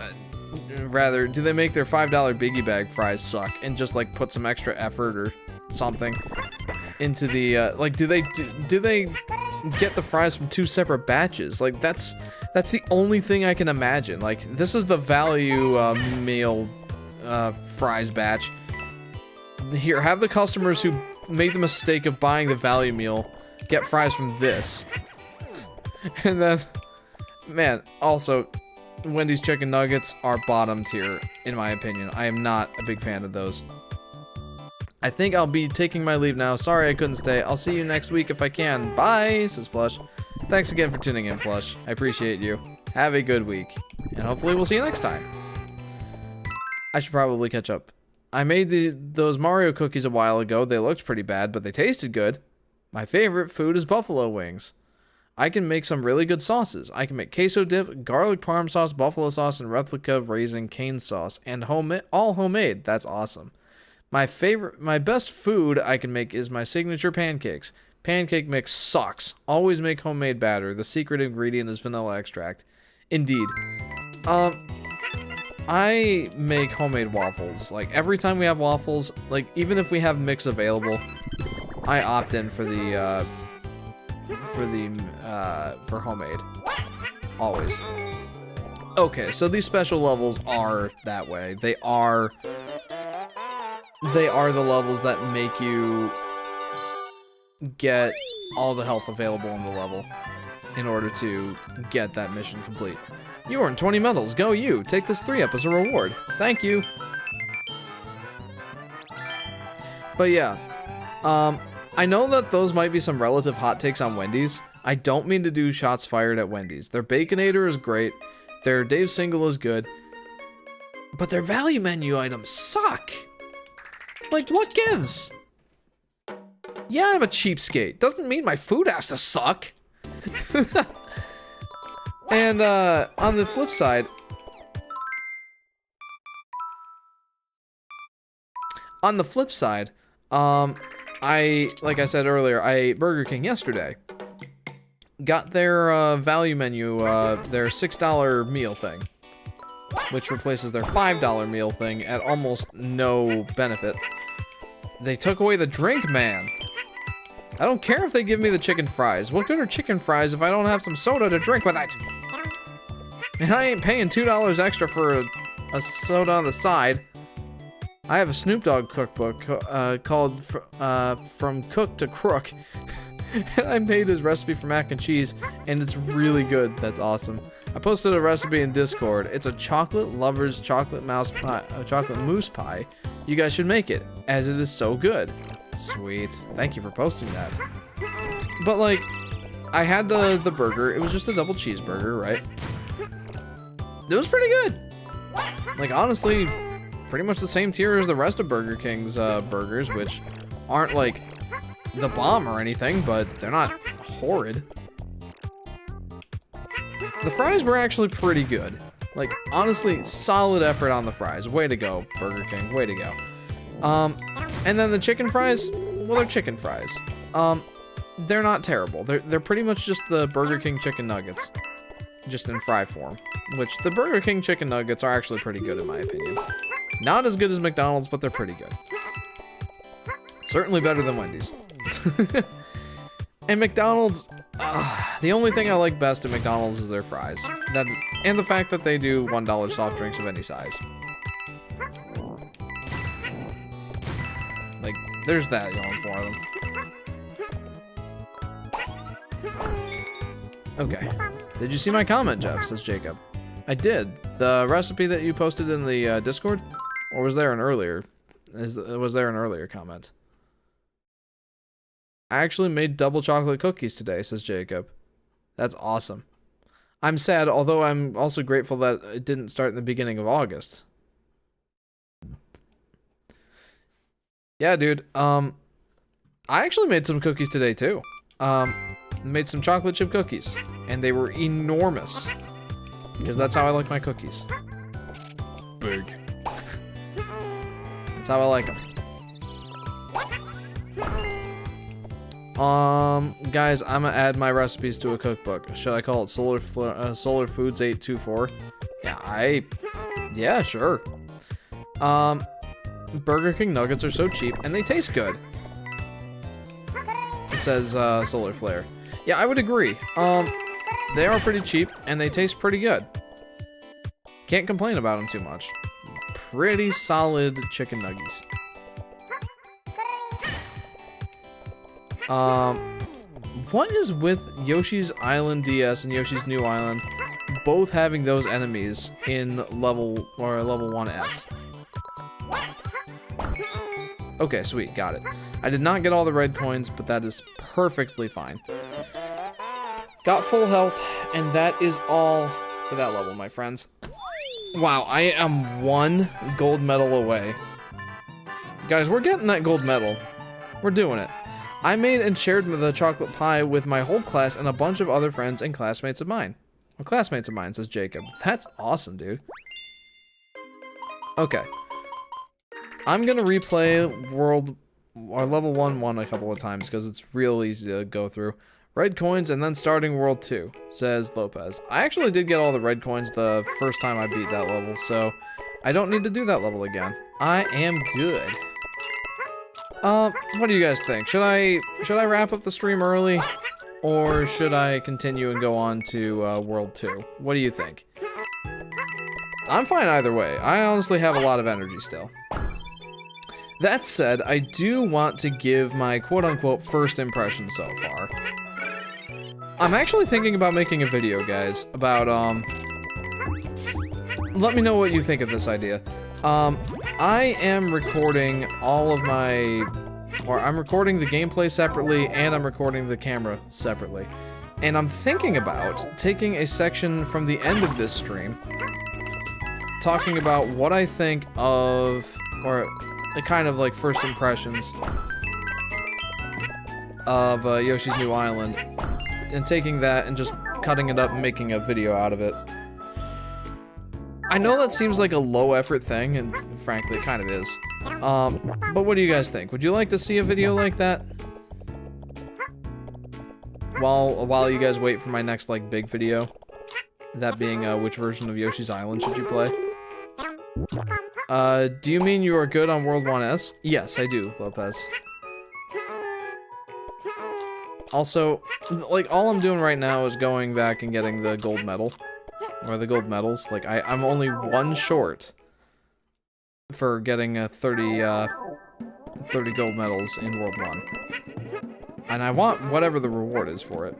rather, do they make their $5 biggie bag fries suck and just like put some extra effort or something into the like, do they get the fries from two separate batches? Like, that's the only thing I can imagine. Like, this is the value meal fries batch. Here, have the customers who made the mistake of buying the value meal get fries from this. And then, man, also, Wendy's chicken nuggets are bottom tier, in my opinion. I am not a big fan of those. I think I'll be taking my leave now. Sorry I couldn't stay. I'll see you next week if I can. Bye, says Plush. Thanks again for tuning in, Plush. I appreciate you. Have a good week. And hopefully we'll see you next time. I should probably catch up. I made those Mario cookies a while ago. They looked pretty bad, but they tasted good. My favorite food is buffalo wings. I can make some really good sauces. I can make queso dip, garlic parm sauce, buffalo sauce, and replica raisin cane sauce, and all homemade. That's awesome. My best food I can make is my signature pancakes. Pancake mix sucks. Always make homemade batter. The secret ingredient is vanilla extract. Indeed. I make homemade waffles. Like, every time we have waffles, like, even if we have mix available, I opt in for for homemade. Always. Okay, so these special levels are that way. They are the levels that make you get all the health available in the level in order to get that mission complete. You earned 20 medals. Go you. Take this 3-up as a reward. Thank you. But yeah, I know that those might be some relative hot takes on Wendy's. I don't mean to do shots fired at Wendy's. Their Baconator is great. Their Dave Single is good. But their value menu items suck. Like, what gives? Yeah, I'm a cheapskate. Doesn't mean my food has to suck. And on the flip side, like I said earlier, I ate Burger King yesterday. Got their value menu, their $6 meal thing, which replaces their $5 meal thing at almost no benefit. They took away the drink, man. I don't care if they give me the chicken fries. What good are chicken fries if I don't have some soda to drink with it? And I ain't paying $2 extra for a soda on the side. I have a Snoop Dogg cookbook called From Cook to Crook. And I made his recipe for mac and cheese, and it's really good. That's awesome. I posted a recipe in Discord. It's a chocolate lovers chocolate mouse pie, chocolate mousse pie. You guys should make it, as it is so good. Sweet. Thank you for posting that. But like, I had the burger. It was just a double cheeseburger, right? It was pretty good. Like, honestly, pretty much the same tier as the rest of Burger King's burgers, which aren't like the bomb or anything, but they're not horrid. The fries were actually pretty good. Like, honestly, solid effort on the fries. Way to go, Burger King. Way to go. And then the chicken fries, well, they're chicken fries. They're not terrible. They're pretty much just the Burger King chicken nuggets, just in fry form. Which, the Burger King chicken nuggets are actually pretty good in my opinion. Not as good as McDonald's, but they're pretty good. Certainly better than Wendy's. And McDonald's, the only thing I like best at McDonald's is their fries. And the fact that they do $1 soft drinks of any size. Like, there's that going for them. Okay. Did you see my comment, Jeff? Says Jacob. I did. The recipe that you posted in the Discord? Or was there an earlier? Was there an earlier comment? I actually made double chocolate cookies today, says Jacob. That's awesome. I'm sad, although I'm also grateful that it didn't start in the beginning of August. Yeah, dude. I actually made some cookies today, too. Made some chocolate chip cookies. And they were enormous. Because that's how I like my cookies. Big. That's how I like them. Guys, I'm gonna add my recipes to a cookbook. Should I call it Solar Foods 824? Yeah, sure. Burger King nuggets are so cheap, and they taste good. It says, Solar Flare. Yeah, I would agree. They are pretty cheap, and they taste pretty good. Can't complain about them too much. Pretty solid chicken nuggies. What is with Yoshi's Island DS and Yoshi's New Island both having those enemies in level 1S? Okay, sweet, got it. I did not get all the red coins, but that is perfectly fine. Got full health, and that is all for that level, my friends. Wow, I am 1 gold medal away. Guys, we're getting that gold medal. We're doing it. I made and shared the chocolate pie with my whole class and a bunch of other friends and classmates of mine. Well, classmates of mine, says Jacob. That's awesome, dude. Okay. I'm gonna replay level 1 a couple of times because it's real easy to go through. Red coins and then starting world 2, says Lopez. I actually did get all the red coins the first time I beat that level, so I don't need to do that level again. I am good. What do you guys think? Should I wrap up the stream early, or should I continue and go on to World 2? What do you think? I'm fine either way. I honestly have a lot of energy still. That said, I do want to give my quote-unquote first impression so far. I'm actually thinking about making a video, guys, about, let me know what you think of this idea. I am recording all of I'm recording the gameplay separately, and I'm recording the camera separately. And I'm thinking about taking a section from the end of this stream, talking about what I think of, or the kind of like first impressions of Yoshi's New Island, and taking that and just cutting it up and making a video out of it. I know that seems like a low effort thing, and frankly, it kind of is. But what do you guys think? Would you like to see a video like that? While you guys wait for my next, like, big video? That being, which version of Yoshi's Island should you play? Do you mean you are good on World 1S? Yes, I do, Lopez. Also, like, all I'm doing right now is going back and getting the gold medal. Or the gold medals. Like, I'm only 1 short for getting 30 gold medals in World 1. And I want whatever the reward is for it.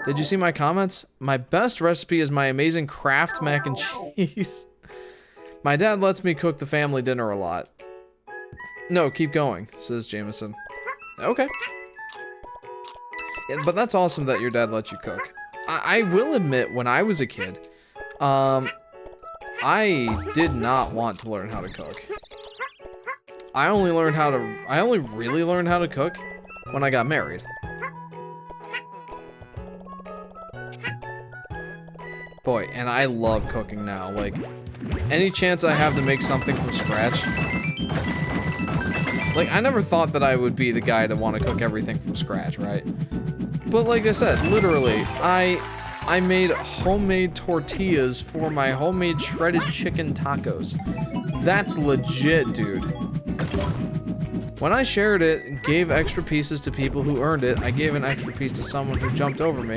Did you see my comments? My best recipe is my amazing Kraft mac and cheese. My dad lets me cook the family dinner a lot. No, keep going, says Jameson. Okay. Yeah, but that's awesome that your dad lets you cook. I will admit, when I was a kid, I did not want to learn how to cook. I only really learned how to cook when I got married. Boy, and I love cooking now. Like, any chance I have to make something from scratch. Like, I never thought that I would be the guy to want to cook everything from scratch, right? But like I said, literally, I made homemade tortillas for my homemade shredded chicken tacos. That's legit, dude. When I shared it and gave extra pieces to people who earned it, I gave an extra piece to someone who jumped over me.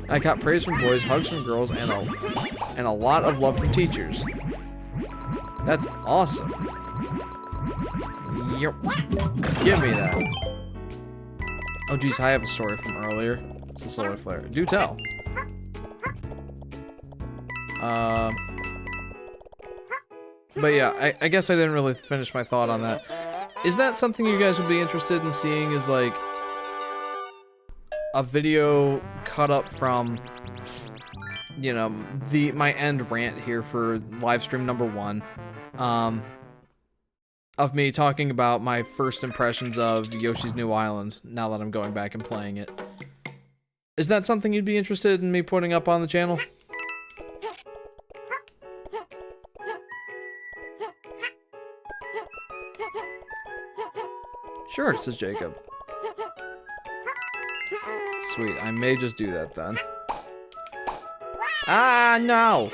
I got praise from boys, hugs from girls, and a lot of love from teachers. That's awesome. Yep. Give me that. Oh geez, I have a story from earlier. It's a solar flare. Do tell. But yeah, I guess I didn't really finish my thought on that. Is that something you guys would be interested in seeing, is like a video cut up from, you know, my end rant here for livestream number 1, of me talking about my first impressions of Yoshi's New Island now that I'm going back and playing it. Is that something you'd be interested in me putting up on the channel? Sure, says Jacob. Sweet, I may just do that then. Ah, no!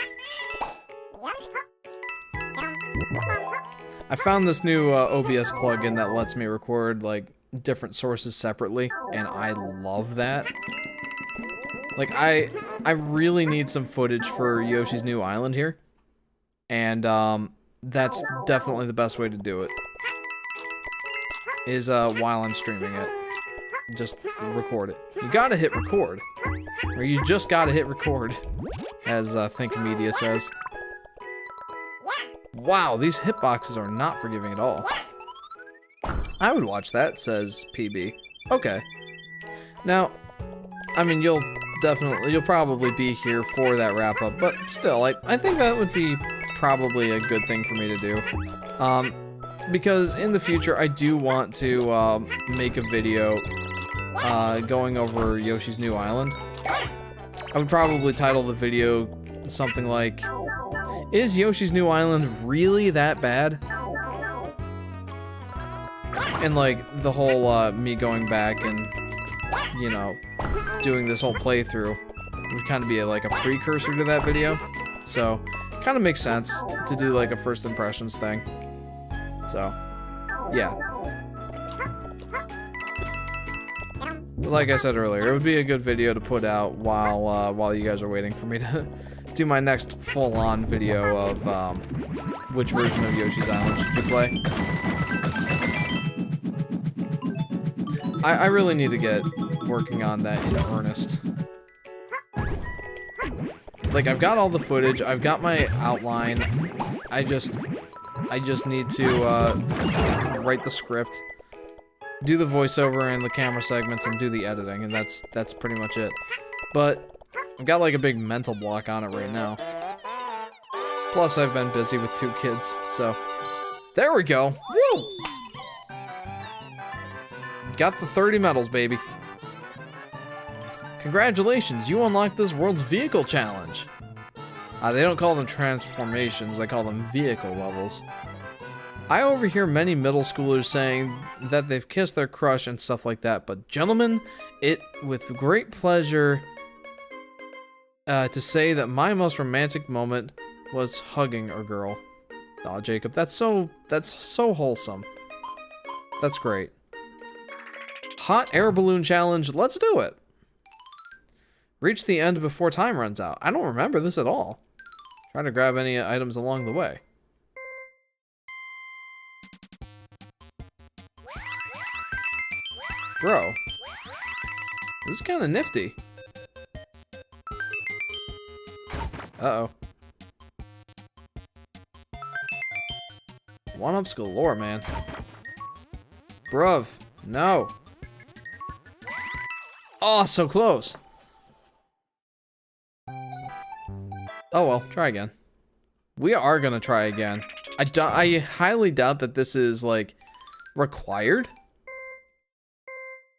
I found this new OBS plugin that lets me record, like, different sources separately, and I love that. Like, I really need some footage for Yoshi's New Island here, and that's definitely the best way to do it. Is while I'm streaming it. Just record it. You gotta hit record. Or you just gotta hit record, as Think Media says. Wow, these hitboxes are not forgiving at all. I would watch that, says PB. Okay. Now, I mean, you'll probably be here for that wrap up, but still, I think that would be probably a good thing for me to do. Because in the future, I do want to make a video going over Yoshi's New Island. I would probably title the video something like, "Is Yoshi's New Island really that bad?" And like the whole me going back and, you know, doing this whole playthrough would kind of be like a precursor to that video. So, kind of makes sense to do like a first impressions thing. So, yeah. But like I said earlier, it would be a good video to put out while you guys are waiting for me to do my next full-on video of which version of Yoshi's Island should we play. I really need to get working on that in earnest. Like, I've got all the footage, I've got my outline, I just need to write the script, do the voiceover and the camera segments, and do the editing, and that's pretty much it. But I've got like a big mental block on it right now. Plus, I've been busy with 2 kids, so there we go. Woo! Got the 30 medals, baby. Congratulations, you unlocked this world's vehicle challenge. They don't call them transformations, they call them vehicle levels. I overhear many middle schoolers saying that they've kissed their crush and stuff like that, but gentlemen, it with great pleasure to say that my most romantic moment was hugging a girl. Aw, Jacob, that's so wholesome. That's great. Hot air balloon challenge, let's do it. Reach the end before time runs out. I don't remember this at all. Trying to grab any items along the way. Bro, This is kind of nifty. Uh-oh. One-ups galore, man. Bruv. No. Oh, so close. Oh well, try again. We are gonna try again. I highly doubt that this is, like, required.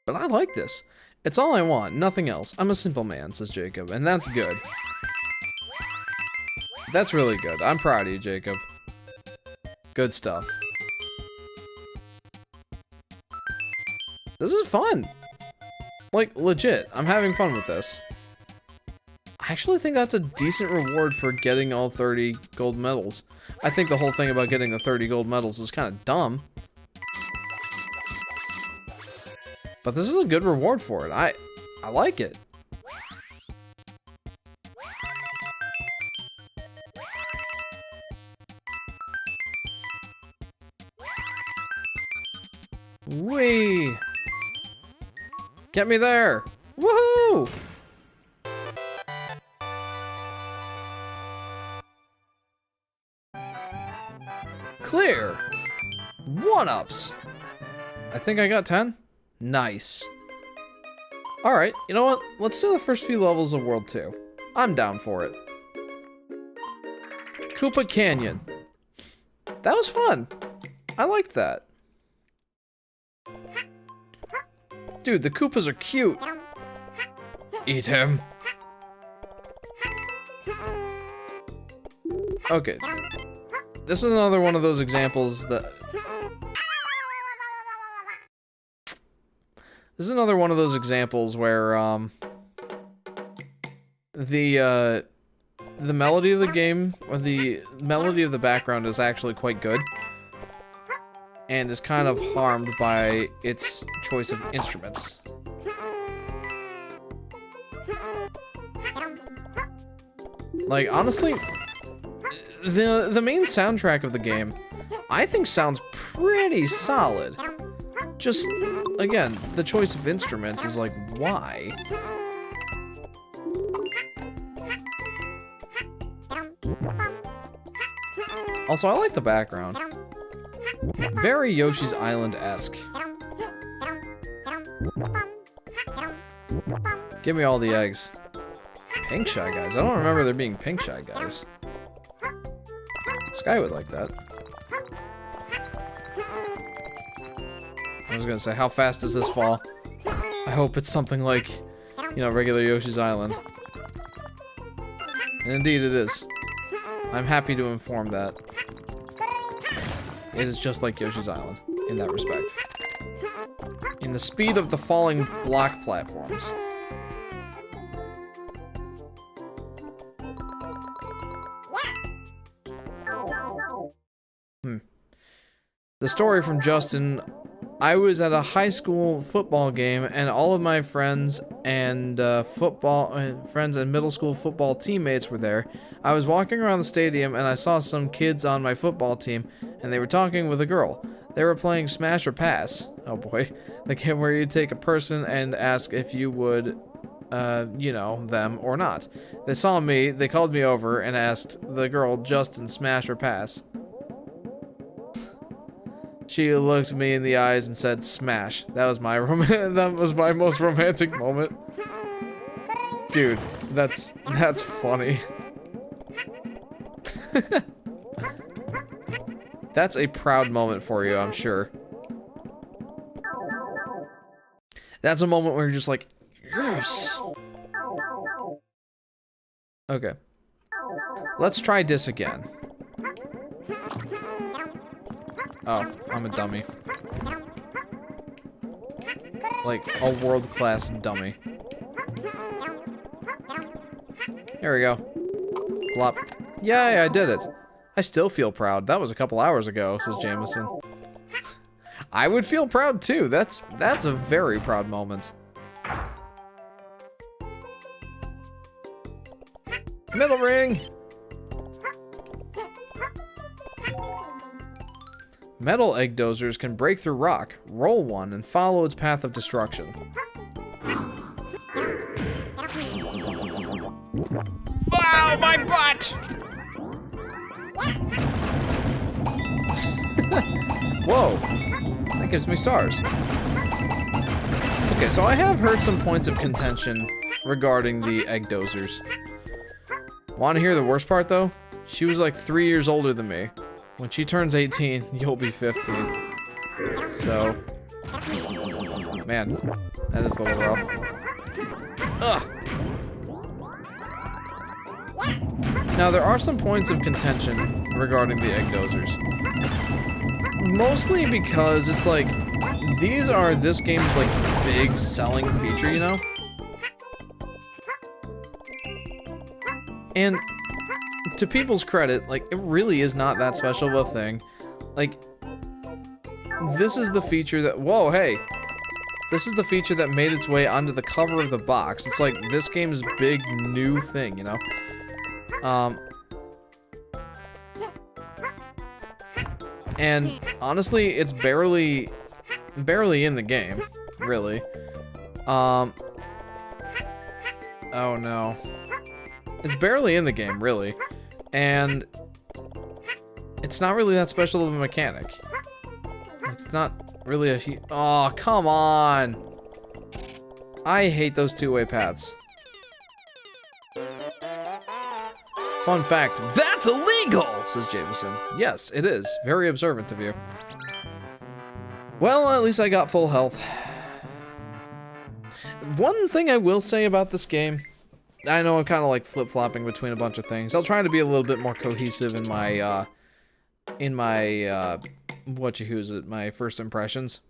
But I like this. It's all I want, nothing else. I'm a simple man, says Jacob, and that's good. That's really good. I'm proud of you, Jacob. Good stuff. This is fun. Like, legit. I'm having fun with this. I actually think that's a decent reward for getting all 30 gold medals. I think the whole thing about getting the 30 gold medals is kind of dumb. But this is a good reward for it. I like it. Whee! Get me there! Woohoo! Clear! One-ups! I think I got 10? Nice. Alright, you know what? Let's do the first few levels of World 2. I'm down for it. Koopa Canyon. That was fun. I liked that. Dude, the Koopas are cute. Eat him. Okay. This is another one of those examples that... This is another one of those examples where, the melody of the game, or the melody of the background is actually quite good. And is kind of harmed by its choice of instruments. Like, honestly, the main soundtrack of the game, I think sounds pretty solid. Just, again, the choice of instruments is like, why? Also, I like the background. Very Yoshi's Island-esque. Give me all the eggs. Pink Shy Guys. I don't remember there being Pink Shy Guys. Sky would like that. I was gonna say, how fast does this fall? I hope it's something like, you know, regular Yoshi's Island. And indeed it is. I'm happy to inform that. It is just like Yoshi's Island, in that respect. In the speed of the falling block platforms. The story from Justin. I was at a high school football game, and all of my friends and middle school football teammates were there. I was walking around the stadium, and I saw some kids on my football team, and they were talking with a girl. They were playing Smash or Pass. Oh boy. The game where you take a person and ask if you would, you know, them or not. They saw me, they called me over, and asked the girl, Justin, Smash or Pass? She looked me in the eyes and said, "Smash." That was my most romantic moment. Dude, that's funny. That's a proud moment for you, I'm sure. That's a moment where you're just like, yes. Okay. Let's try this again. Oh, I'm a dummy. Like, a world-class dummy. Here we go. Blop. Yay, I did it. I still feel proud. That was a couple hours ago, says Jameson. I would feel proud too. That's a very proud moment. Middle ring! Metal egg dozers can break through rock, roll one, and follow its path of destruction. Ow, my butt! Whoa, that gives me stars. Okay, so I have heard some points of contention regarding the egg dozers. Want to hear the worst part, though? She was like 3 years older than me. When she turns 18, you'll be 15. So, man, that is a little rough. Ugh. Now, there are some points of contention regarding the egg dozers. Mostly because it's like, these are this game's like big selling feature, you know? And to people's credit, like, it really is not that special of a thing. Like, this is the feature that, whoa, hey. This is the feature that made its way onto the cover of the box. It's like this game's big new thing, you know? And honestly, it's barely in the game, really. Oh no. It's barely in the game, really. And it's not really that special of a mechanic. It's not really a oh, come on. I hate those two-way paths. Fun fact, that's illegal, says Jameson. Yes, it is. Very observant of you. Well, at least I got full health. One thing I will say about this game, I know I'm kind of like flip-flopping between a bunch of things. I'll try to be a little bit more cohesive in my, my first impressions.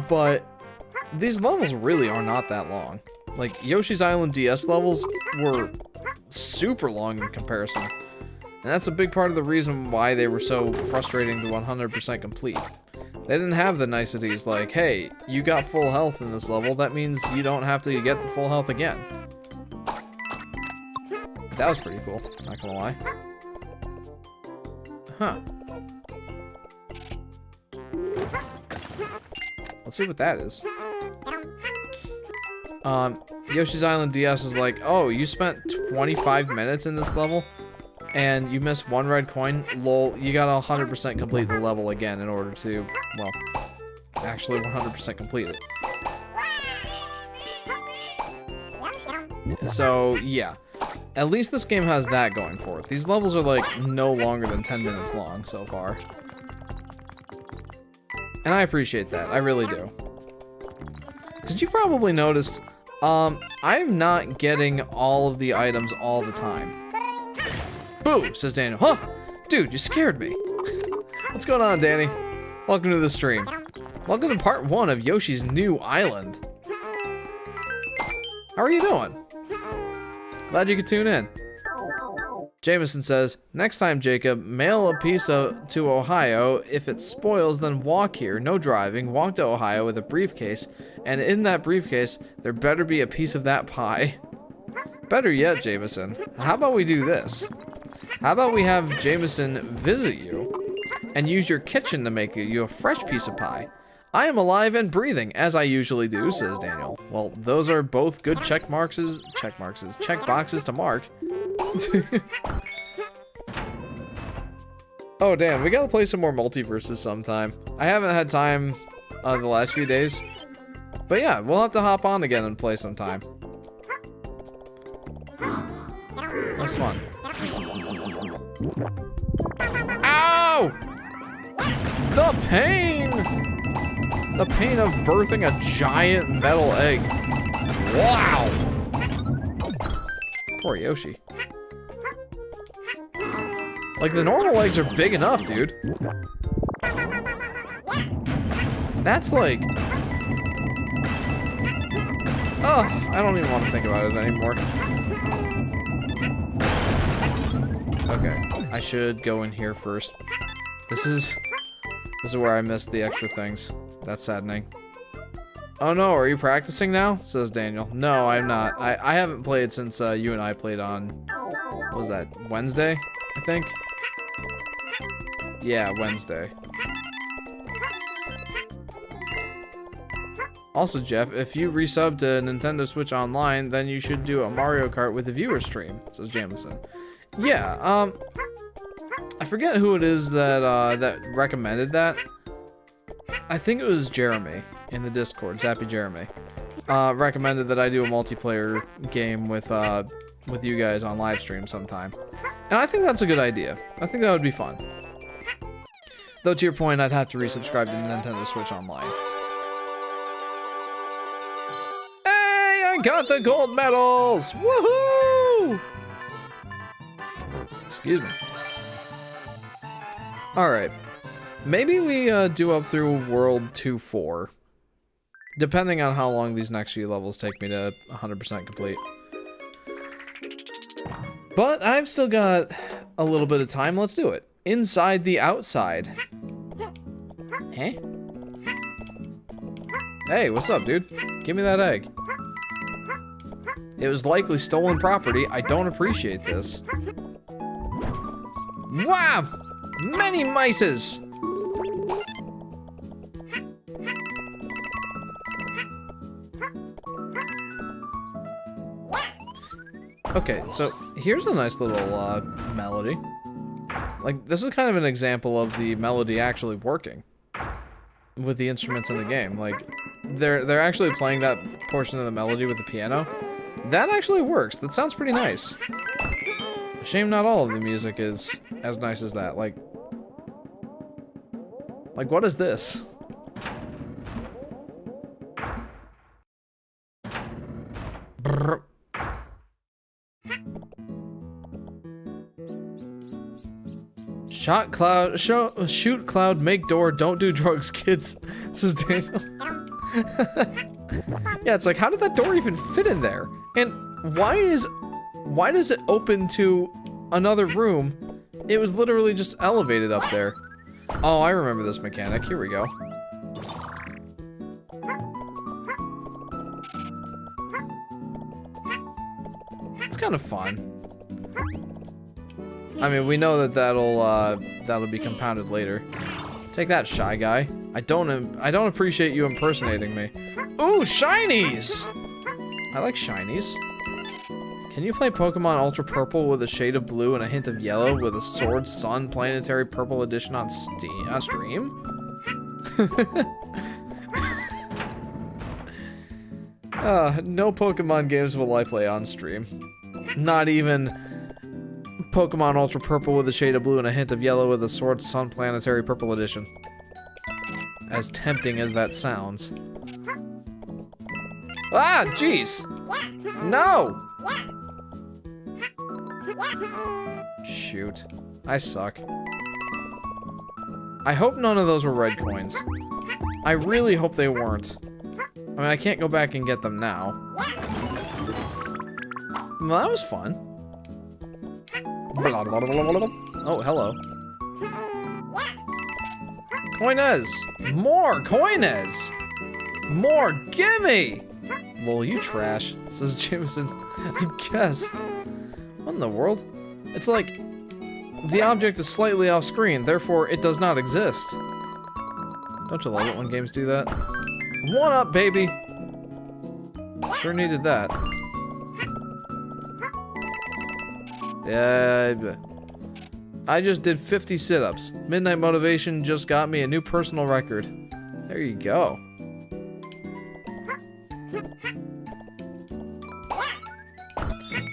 But these levels really are not that long. Like, Yoshi's Island DS levels were super long in comparison. And that's a big part of the reason why they were so frustrating to 100% complete. They didn't have the niceties like, hey, you got full health in this level, that means you don't have to get the full health again. That was pretty cool, not gonna lie. Huh. Let's see what that is. Yoshi's Island DS is like, oh, you spent 25 minutes in this level, and you missed one red coin? Lol, you gotta 100% complete the level again in order to, well, actually 100% complete it. So, yeah. At least this game has that going for it. These levels are, like, no longer than 10 minutes long so far. And I appreciate that. I really do. Because you probably noticed, I'm not getting all of the items all the time. Boo, says Daniel. Huh? Dude, you scared me. What's going on, Danny? Welcome to the stream. Welcome to part 1 of Yoshi's New Island. How are you doing? Glad you could tune in. Jameson says, next time, Jacob, mail a pizza to Ohio. If it spoils, then walk here. No driving. Walk to Ohio with a briefcase. And in that briefcase, there better be a piece of that pie. Better yet, Jameson, how about we do this? How about we have Jameson visit you and use your kitchen to make you a fresh piece of pie? I am alive and breathing, as I usually do, says Daniel. Well, those are both good check boxes to mark. Oh, damn, we gotta play some more multiverses sometime. I haven't had time the last few days. But yeah, we'll have to hop on again and play sometime. That's fun. Ow! The pain! The pain of birthing a giant metal egg. Wow! Poor Yoshi. Like, the normal eggs are big enough, dude. That's like... Ugh, I don't even want to think about it anymore. Okay, I should go in here first. This is where I missed the extra things. That's saddening. Oh no, are you practicing now? Says Daniel. No, I'm not. I haven't played since you and I played on, what was that, Wednesday, I think? Yeah, Wednesday. Also, Jeff, if you resub to Nintendo Switch Online, then you should do a Mario Kart with a viewer stream, says Jamison. Yeah, I forget who it is that that recommended that. I think it was Jeremy in the Discord, Zappy Jeremy. Recommended that I do a multiplayer game with you guys on live stream sometime. And I think that's a good idea. I think that would be fun. Though to your point, I'd have to resubscribe to Nintendo Switch Online. Hey, I got the gold medals! Woohoo! Excuse me. Alright. Maybe we do up through World 2-4. Depending on how long these next few levels take me to 100% complete. But I've still got a little bit of time. Let's do it. Inside the outside. Huh? Hey, what's up, dude? Give me that egg. It was likely stolen property. I don't appreciate this. Wow! Many mices! Okay, so here's a nice little melody. Like, this is kind of an example of the melody actually working with the instruments in the game. Like, they're actually playing that portion of the melody with the piano. That actually works. That sounds pretty nice. Shame not all of the music is as nice as that. Like what is this? Brr. Shoot cloud, make door, don't do drugs, kids, says Daniel. Yeah, it's like, how did that door even fit in there? And why does it open to another room? It was literally just elevated up there. Oh, I remember this mechanic. Here we go. It's kind of fun. I mean, we know that that'll be compounded later. Take that, shy guy. I don't appreciate you impersonating me. Ooh, shinies! I like shinies. Can you play Pokemon Ultra Purple with a shade of blue and a hint of yellow with a Sword Sun Planetary Purple Edition on stream? No Pokemon games will I play on stream. Not even Pokemon Ultra Purple with a shade of blue and a hint of yellow with a Sword Sun Planetary Purple Edition. As tempting as that sounds. Ah, jeez! No! Shoot. I suck. I hope none of those were red coins. I really hope they weren't. I mean, I can't go back and get them now. Well, that was fun. Oh, hello. Coinez! More coinez! More, gimme! Lol, you trash, says Jameson. I guess. What in the world? It's like, the object is slightly off screen, therefore it does not exist. Don't you love it when games do that? One up, baby! Sure needed that. Yeah, I just did 50 sit-ups. Midnight Motivation just got me a new personal record. There you go.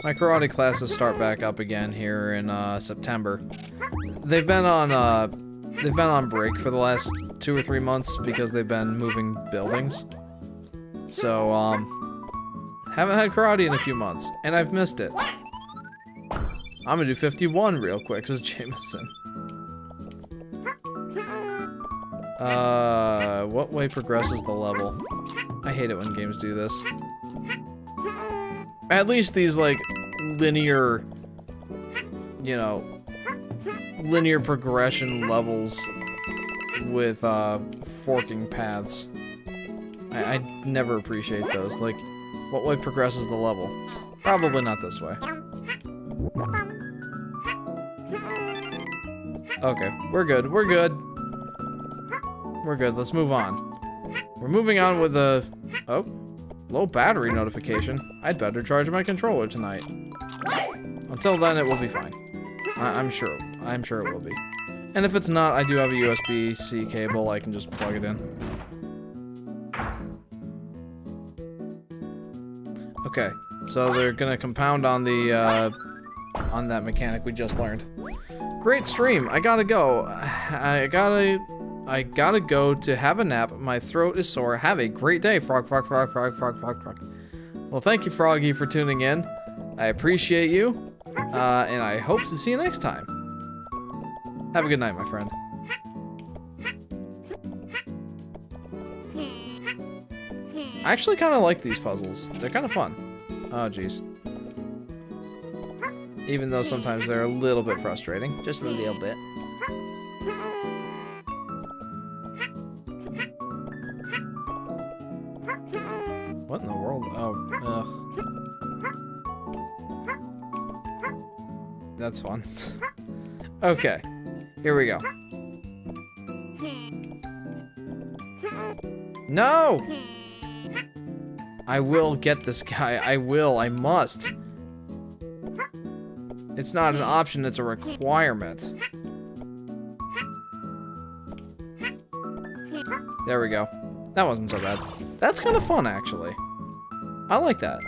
My karate classes start back up again here in September. They've been on break for the last 2 or 3 months because they've been moving buildings. So haven't had karate in a few months, and I've missed it. I'm gonna do 51 real quick, says Jameson. What way progresses the level? I hate it when games do this. At least these, like, linear, you know, linear progression levels with, forking paths. I never appreciate those. Like, what way progresses the level? Probably not this way. Okay, we're good, we're good. We're good, let's move on. We're moving on with the Oh, low battery notification. I'd better charge my controller tonight. Until then, it will be fine. I'm sure it will be. And if it's not, I do have a USB-C cable. I can just plug it in. Okay, so they're gonna compound on the on that mechanic we just learned. Great stream. I gotta go. I gotta go to have a nap. My throat is sore. Have a great day, frog, frog, frog, frog, frog, frog, frog. Well, thank you, Froggy, for tuning in. I appreciate you, and I hope to see you next time. Have a good night, my friend. I actually kind of like these puzzles. They're kind of fun. Oh, jeez. Even though sometimes they're a little bit frustrating. Just a little bit. What in the world? Oh, ugh. That's fun. Okay. Here we go. No! I will get this guy. I will. I must. It's not an option, it's a requirement. There we go. That wasn't so bad. That's kind of fun, actually. I like that.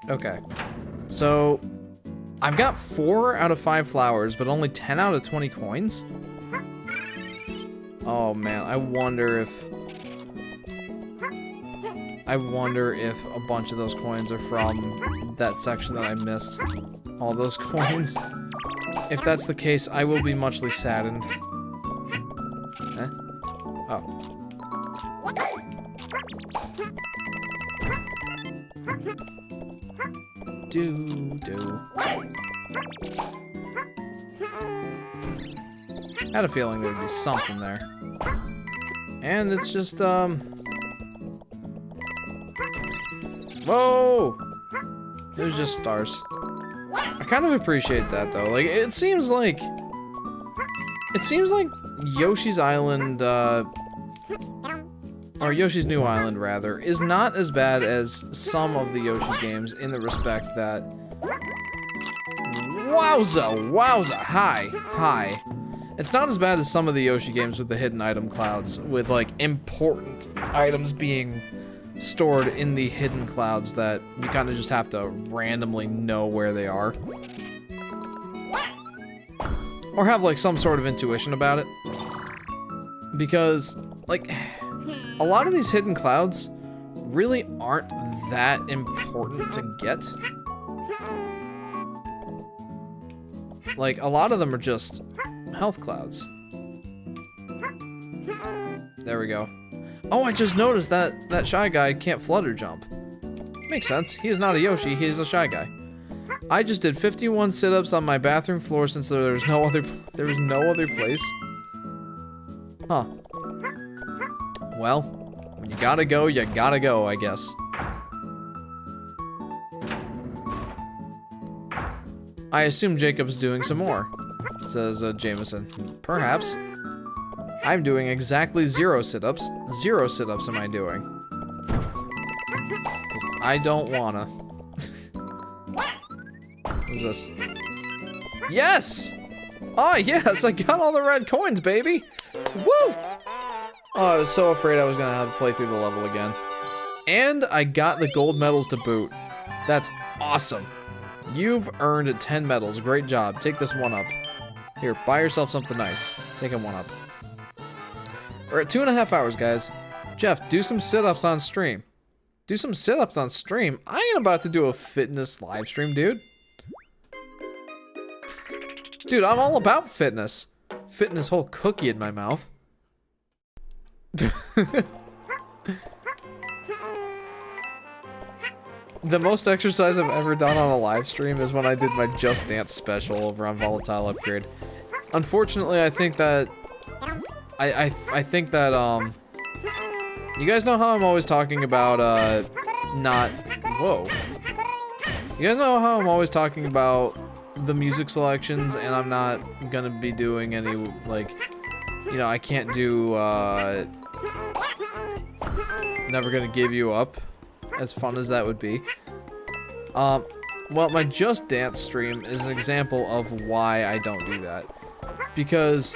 Okay. So, I've got 4 out of 5 flowers, but only 10 out of 20 coins? Oh man, I wonder if a bunch of those coins are from that section that I missed. All those coins. If that's the case, I will be muchly saddened. Eh? Oh. Had a feeling there'd be something there. And it's just, whoa! It was just stars. I kind of appreciate that, though. Like, it seems like Yoshi's Island, or Yoshi's New Island, rather, is not as bad as some of the Yoshi games in the respect that... Wowza! Hi. It's not as bad as some of the Yoshi games with the hidden item clouds, with, like, important items being stored in the hidden clouds that you kind of just have to randomly know where they are. Or have, like, some sort of intuition about it. Because, like... a lot of these hidden clouds really aren't that important to get. Like, a lot of them are just health clouds. There we go. Oh, I just noticed that Shy Guy can't flutter jump. Makes sense. He is not a Yoshi, he is a Shy Guy. I just did 51 sit-ups on my bathroom floor since there was no other place. Huh. Well, when you gotta go, I guess. I assume Jacob's doing some more, says Jameson. Perhaps. I'm doing exactly 0 sit-ups. 0 sit-ups am I doing. 'Cause I don't wanna. What's this? Yes! Oh, yes, I got all the red coins, baby! Woo! Oh, I was so afraid I was gonna have to play through the level again. And I got the gold medals to boot. That's awesome. You've earned 10 medals. Great job. Take this one up. Here, buy yourself something nice. Take a one up. We're at 2.5 hours, guys. Jeff, do some sit-ups on stream. Do some sit-ups on stream? I ain't about to do a fitness live stream, dude. Dude, I'm all about fitness. Fitting this whole cookie in my mouth. The most exercise I've ever done on a live stream is when I did my Just Dance special over on Volatile Upgrade. Unfortunately, I think that I think that you guys know how I'm always talking about not... Whoa. You guys know how I'm always talking about the music selections, and I'm not gonna be doing any, like, you know, I can't do, Never Gonna Give You Up, as fun as that would be. Well, my Just Dance stream is an example of why I don't do that. Because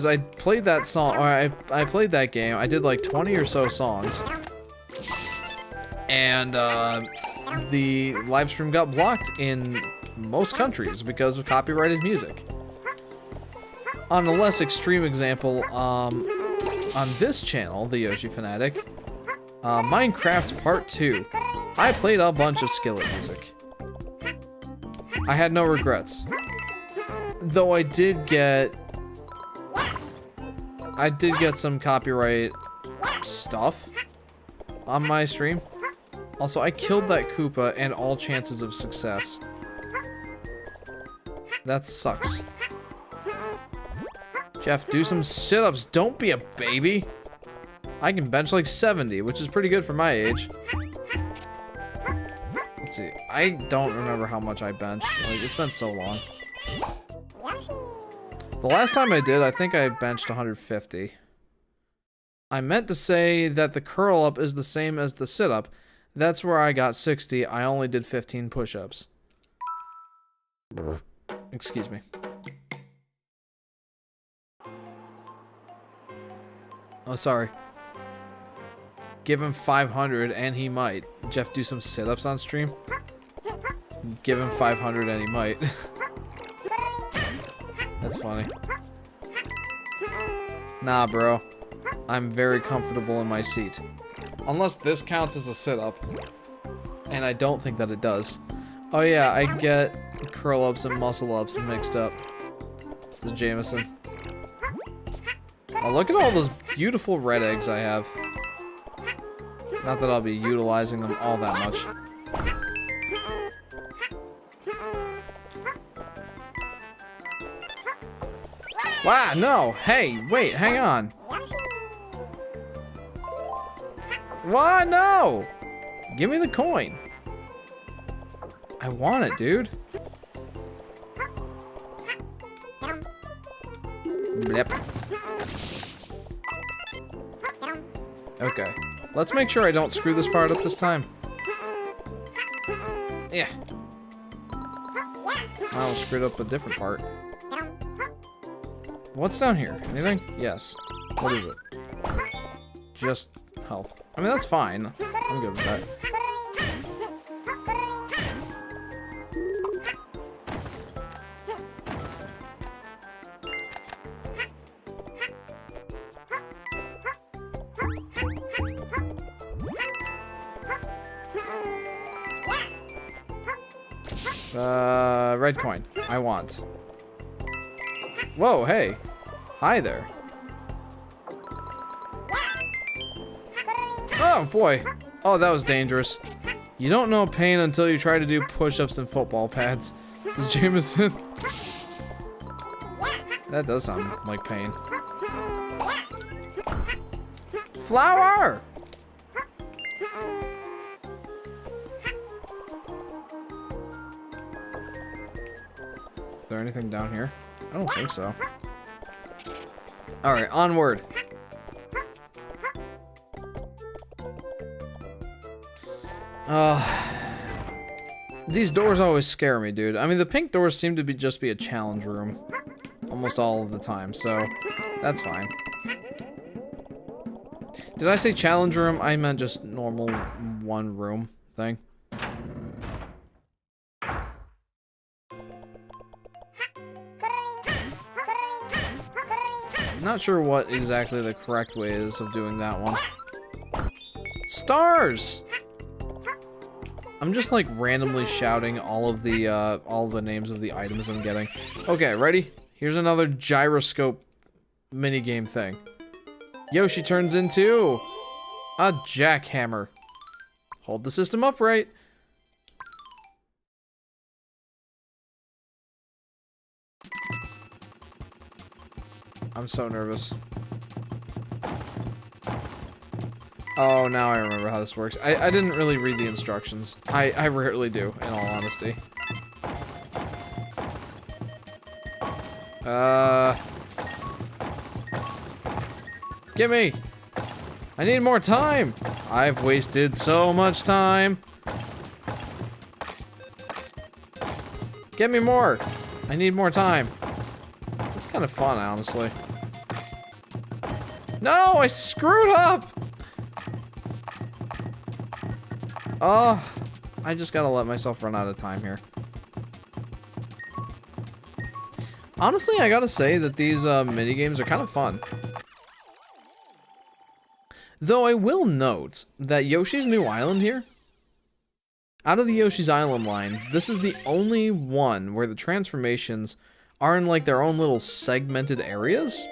I played that song, or I played that game, I did like 20 or so songs, and, the live stream got blocked in most countries because of copyrighted music. On a less extreme example, on this channel, the Yoshi Fanatic, Minecraft Part 2, I played a bunch of Skillet music. I had no regrets. Though I did get some copyright stuff on my stream. Also, I killed that Koopa and all chances of success. That sucks. Jeff, do some sit-ups. Don't be a baby. I can bench like 70, which is pretty good for my age. Let's see. I don't remember how much I bench. Like, it's been so long. The last time I did, I think I benched 150. I meant to say that the curl-up is the same as the sit-up. That's where I got 60. I only did 15 push-ups. Excuse me. Oh, sorry. Give him 500 and he might. Jeff, do some sit-ups on stream? Give him 500 and he might. That's funny. Nah, bro. I'm very comfortable in my seat. Unless this counts as a sit-up. And I don't think that it does. Oh yeah, I get curl-ups and muscle-ups mixed up. This is Jameson. Oh, look at all those beautiful red eggs I have. Not that I'll be utilizing them all that much. Wow, no! Hey, wait, hang on. What? No! Give me the coin. I want it, dude. Blip. Okay. Let's make sure I don't screw this part up this time. Yeah. I'll screw up a different part. What's down here? Anything? Yes. What is it? Just health. I mean, that's fine. I'm good with that. Red coin. I want. Whoa, hey. Hi there. Oh, boy. Oh, that was dangerous. You don't know pain until you try to do push-ups and football pads. This is Jameson. That does sound like pain. Flower! Is there anything down here? I don't think so. Alright, onward. These doors always scare me, dude. I mean, the pink doors seem to just be a challenge room. Almost all of the time, so that's fine. Did I say challenge room? I meant just normal one room thing. Not sure what exactly the correct way is of doing that one. Stars! I'm just like randomly shouting all the names of the items I'm getting. Okay, ready? Here's another gyroscope minigame thing. Yoshi turns into a jackhammer. Hold the system upright. I'm so nervous. Oh, now I remember how this works. I didn't really read the instructions. I rarely do, in all honesty. Gimme! I need more time! I've wasted so much time! Get me more! I need more time. It's kind of fun, honestly. No! I screwed up! Oh, I just gotta let myself run out of time here. Honestly, I gotta say that these minigames are kind of fun. Though I will note that Yoshi's New Island here, out of the Yoshi's Island line, this is the only one where the transformations are in like their own little segmented areas,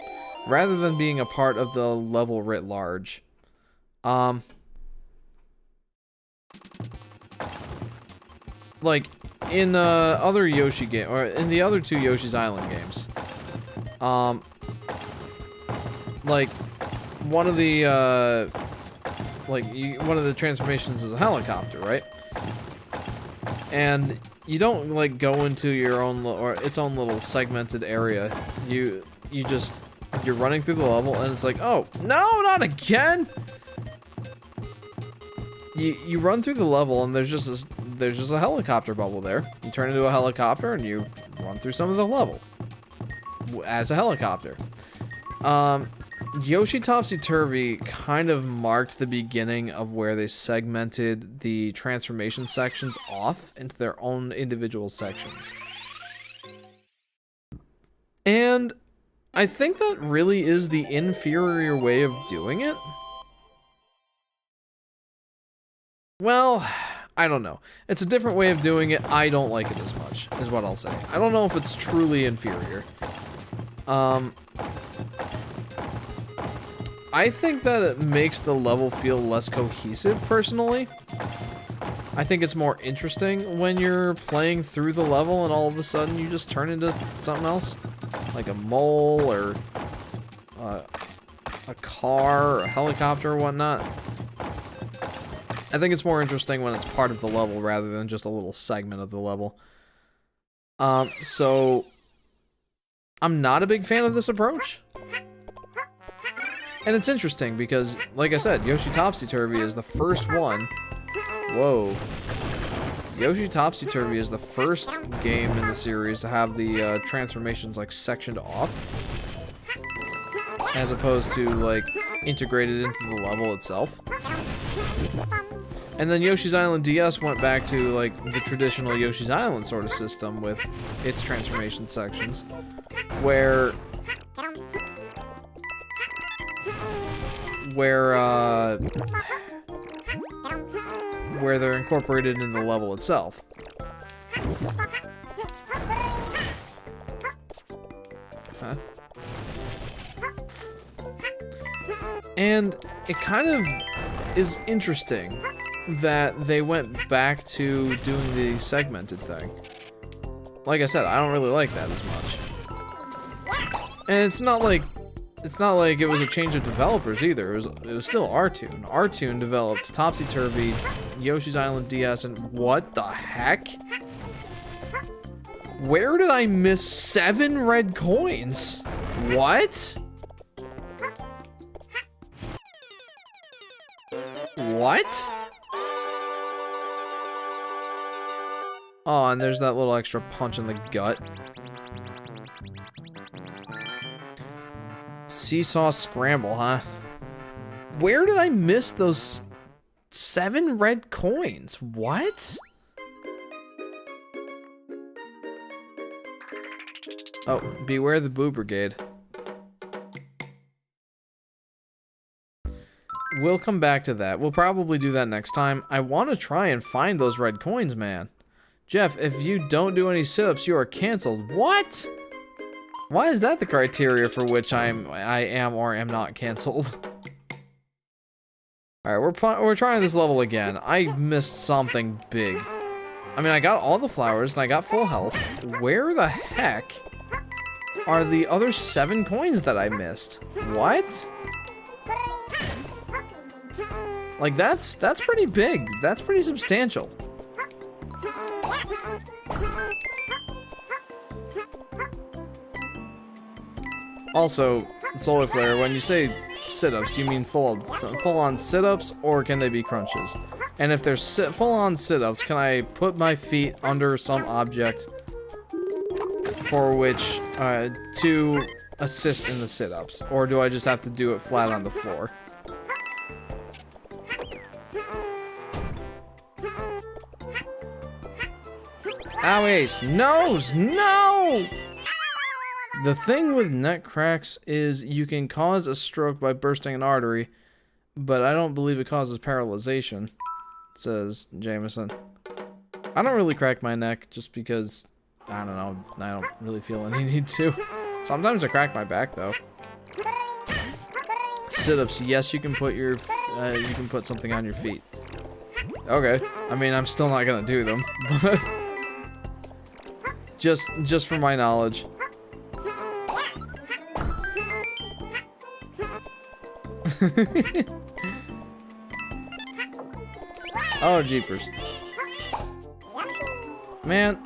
rather than being a part of the level writ large. Like in other Yoshi game, or in the other two Yoshi's Island games, like one of the one of the transformations is a helicopter, right? And you don't like go into your own or its own little segmented area. You're running through the level and it's like, oh no, not again. You run through the level and there's just a helicopter bubble there. You turn into a helicopter and you run through some of the level as a helicopter. Yoshi Topsy-Turvy kind of marked the beginning of where they segmented the transformation sections off into their own individual sections. And I think that really is the inferior way of doing it. Well, I don't know. It's a different way of doing it. I don't like it as much, is what I'll say. I don't know if it's truly inferior. I think that it makes the level feel less cohesive, personally. I think it's more interesting when you're playing through the level and all of a sudden you just turn into something else. Like a mole or a car or a helicopter or whatnot. I think it's more interesting when it's part of the level rather than just a little segment of the level. So I'm not a big fan of this approach. And it's interesting because, like I said, Yoshi Topsy-Turvy is the first one. Whoa. Yoshi Topsy-Turvy is the first game in the series to have the transformations like sectioned off, as opposed to like integrated into the level itself. And then Yoshi's Island DS went back to like the traditional Yoshi's Island sort of system with its transformation sections, where they're incorporated in the level itself. Huh? And it kind of is interesting that they went back to doing the segmented thing. Like I said, I don't really like that as much. And it's not like it was a change of developers either. It was still R-Tune. R-Tune developed Topsy-Turvy, Yoshi's Island DS, and what the heck? Where did I miss 7 red coins? What? What? Oh, and there's that little extra punch in the gut. Seesaw scramble, huh? Where did I miss those 7 red coins? What? Oh, beware the Boo Brigade. We'll come back to that. We'll probably do that next time. I want to try and find those red coins, man. Jeff, if you don't do any sit-ups, you are canceled. What? Why is that the criteria for which I am or am not canceled? Alright, we're trying this level again. I missed something big. I mean, I got all the flowers and I got full health. Where the heck are the other 7 coins that I missed? What? Like, that's pretty big. That's pretty substantial. Also, Solar Flare, when you say sit-ups, you mean full-on sit-ups, or can they be crunches? And if they're full-on sit-ups, can I put my feet under some object for which to assist in the sit-ups, or do I just have to do it flat on the floor? Owie, nose, no! The thing with neck cracks is you can cause a stroke by bursting an artery, but I don't believe it causes paralyzation, says Jameson. I don't really crack my neck just because, I don't know, I don't really feel any need to. Sometimes I crack my back though. Sit-ups, yes, you can put your, you can put something on your feet. Okay, I mean, I'm still not gonna do them, but just for my knowledge. Oh, jeepers. Man,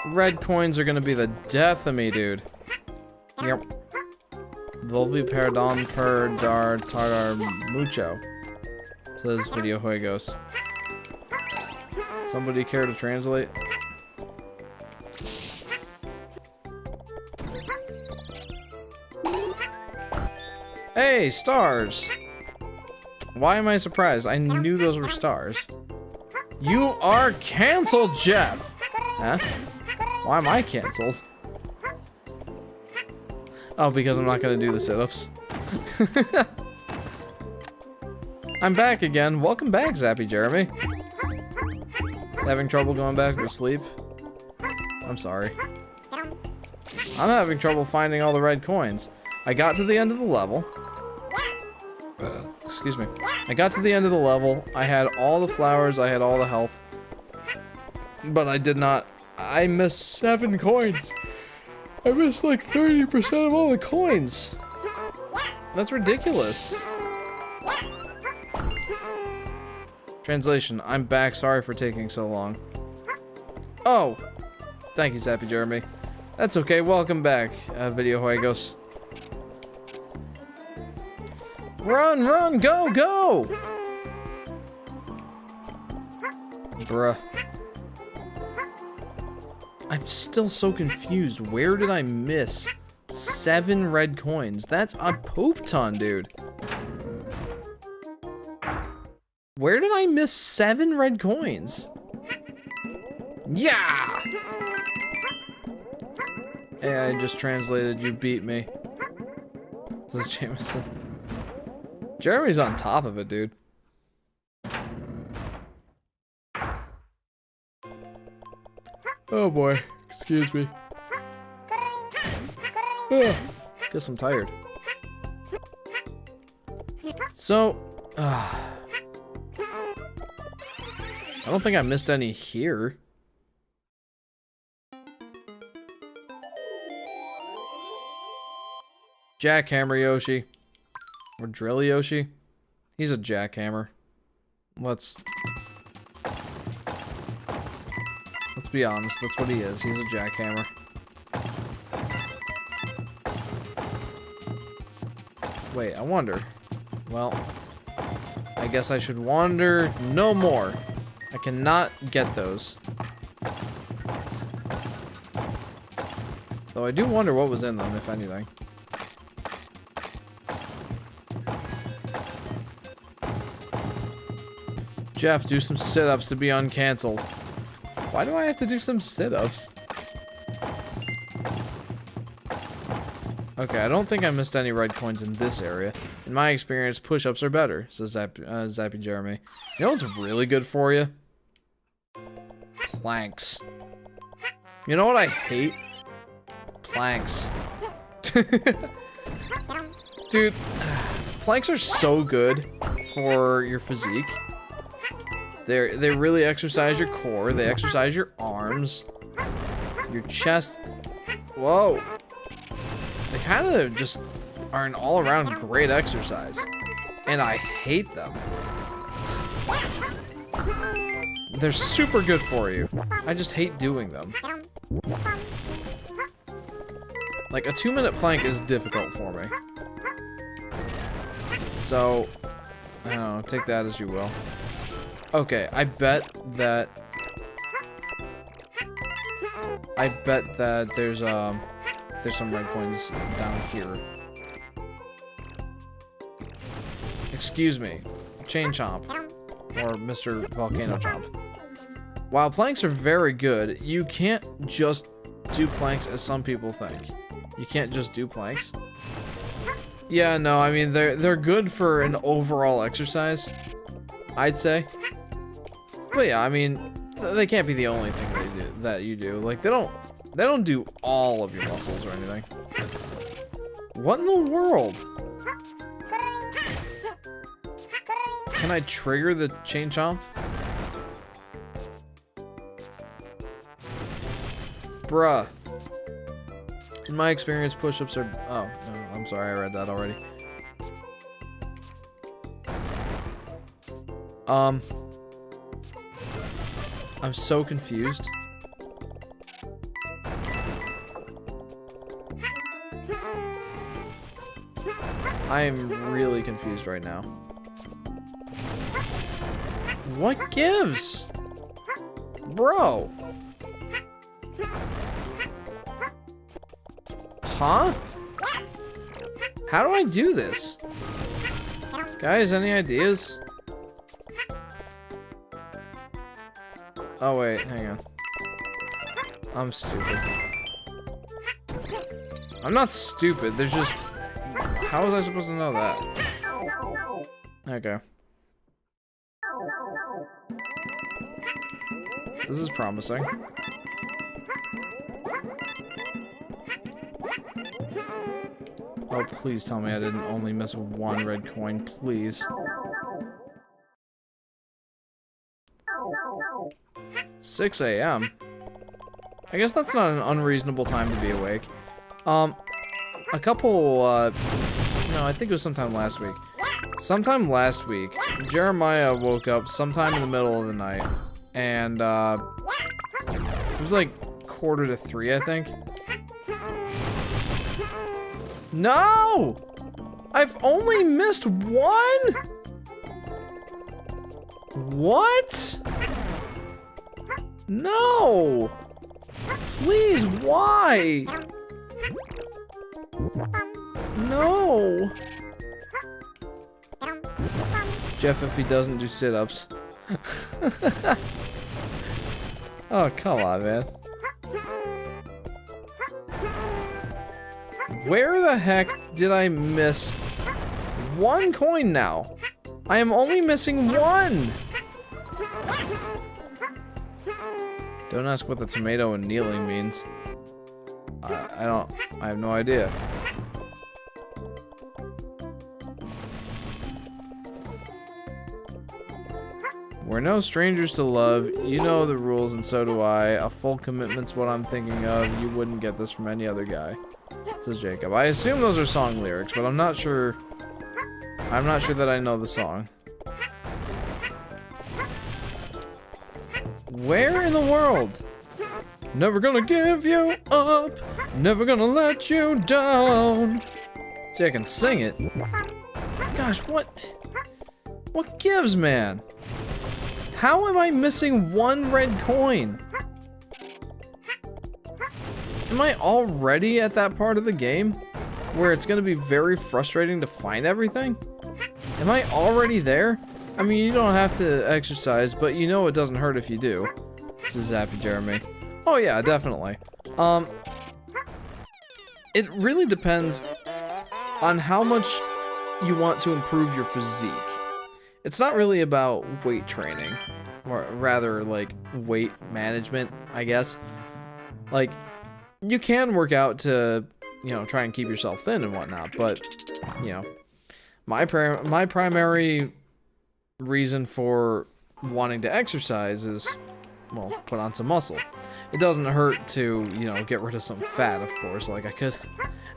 red coins are gonna be the death of me, dude. Yep. Volvi perdon per dar tardar mucho, says Video Juegos. Somebody care to translate? Hey, stars! Why am I surprised? I knew those were stars. You are canceled, Jeff! Huh? Why am I canceled? Oh, because I'm not gonna do the sit-ups. I'm back again. Welcome back, Zappy Jeremy. Having trouble going back to sleep? I'm sorry. I'm having trouble finding all the red coins. I got to the end of the level. Excuse me. I got to the end of the level. I had all the flowers. I had all the health. But I did not. I missed 7 coins. I missed like 30% of all the coins. That's ridiculous. Translation. I'm back. Sorry for taking so long. Oh. Thank you, Zappy Jeremy. That's okay. Welcome back, Video Juegos. Run, run, go, go! Bruh. I'm still so confused. Where did I miss 7 red coins? That's a poop ton, dude. Where did I miss 7 red coins? Yeah! Yeah, I just translated, you beat me. Says Jameson. Jeremy's on top of it, dude. Oh boy, excuse me. Guess I'm tired. So, I don't think I missed any here. Jackhammer Yoshi. Or Drill Yoshi. He's a jackhammer. Let's be honest, that's what he is. He's a jackhammer. Wait, I wonder. Well, I guess I should wander no more. I cannot get those. Though I do wonder what was in them, if anything. Jeff, do some sit-ups to be uncancelled. Why do I have to do some sit-ups? Okay, I don't think I missed any red coins in this area. In my experience, push-ups are better, says Zappy Jeremy. You know what's really good for you? Planks. You know what I hate? Planks. Dude, planks are so good for your physique. They really exercise your core. They exercise your arms, your chest. Whoa. They kind of just are an all-around great exercise. And I hate them. They're super good for you. I just hate doing them. Like, a 2-minute plank is difficult for me. So, I don't know, take that as you will. Okay, I bet that there's some red coins down here. Excuse me, Chain Chomp, or Mr. Volcano Chomp. While planks are very good, you can't just do planks as some people think. You can't just do planks. Yeah, no, I mean they're good for an overall exercise, I'd say. But yeah, I mean they can't be the only thing that you do. Like they don't do all of your muscles or anything. What in the world? Can I trigger the Chain Chomp? Bruh. In my experience, push-ups are... Oh, no, I'm sorry, I read that already. I'm so confused. I am really confused right now. What gives? Bro. Huh? How do I do this? Guys, any ideas? Oh wait, hang on. I'm stupid. I'm not stupid, there's just... How was I supposed to know that? Okay. This is promising. Oh, please tell me I didn't only miss one red coin, please. 6 a.m. I guess that's not an unreasonable time to be awake. A couple, no, I think it was sometime last week. Sometime last week, Jeremiah woke up sometime in the middle of the night, and, it was like 2:45, I think. No! I've only missed one? What? No! Please, why? No! Jeff, if he doesn't do sit-ups. Oh, come on, man. Where the heck did I miss one coin now? I am only missing one! Don't ask what the tomato and kneeling means. I have no idea. We're no strangers to love. You know the rules and so do I. A full commitment's what I'm thinking of. You wouldn't get this from any other guy. Says Jacob. I assume those are song lyrics, but I'm not sure. I'm not sure that I know the song. Where in the world? Never gonna give you up. Never gonna let you down. See, I can sing it. Gosh, what gives, man? How am I missing one red coin? Am I already at that part of the game where it's gonna be very frustrating to find everything? Am I already there? I mean, you don't have to exercise, but you know it doesn't hurt if you do. This is Zappy Jeremy. Oh yeah, definitely. It really depends on how much you want to improve your physique. It's not really about weight training, or rather like weight management, I guess. Like, you can work out to, you know, try and keep yourself thin and whatnot, but, you know, my primary reason for wanting to exercise is, well, put on some muscle. It doesn't hurt to, you know, get rid of some fat, of course. Like, I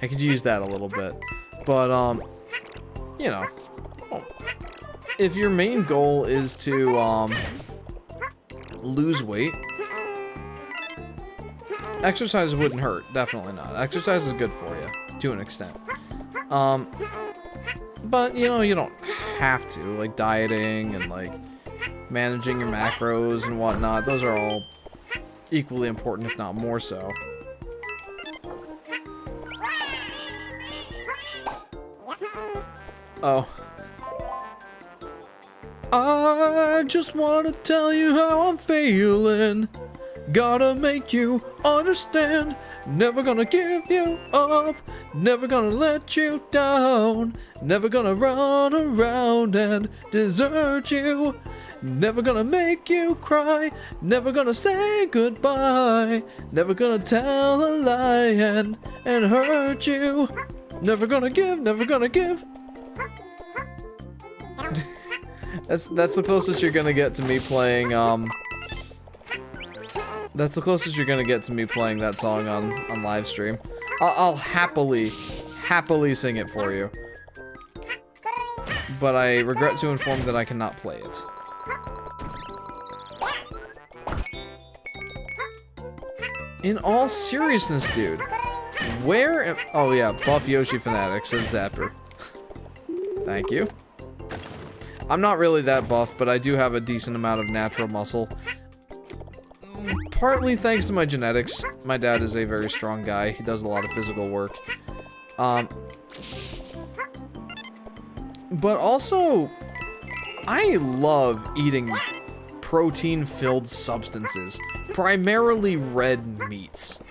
could use that a little bit, but, you know, if your main goal is to, lose weight. Exercise wouldn't hurt, definitely not. Exercise is good for you, to an extent. But, you know, you don't have to. Like, dieting and, like, managing your macros and whatnot. Those are all equally important, if not more so. Oh. I just want to tell you how I'm feeling. Gotta make you understand. Never gonna give you up. Never gonna let you down. Never gonna run around and desert you. Never gonna make you cry. Never gonna say goodbye. Never gonna tell a lie and hurt you. Never gonna give, never gonna give. That's the closest you're gonna get to me playing, that's the closest you're gonna get to me playing that song on Livestream. I'll happily sing it for you. But I regret to inform that I cannot play it. In all seriousness, dude. Where am— oh yeah, buff Yoshi Fanatic, says Zapper. Thank you. I'm not really that buff, but I do have a decent amount of natural muscle. Partly thanks to my genetics. My dad is a very strong guy. He does a lot of physical work. But also, I love eating protein-filled substances. Primarily red meats.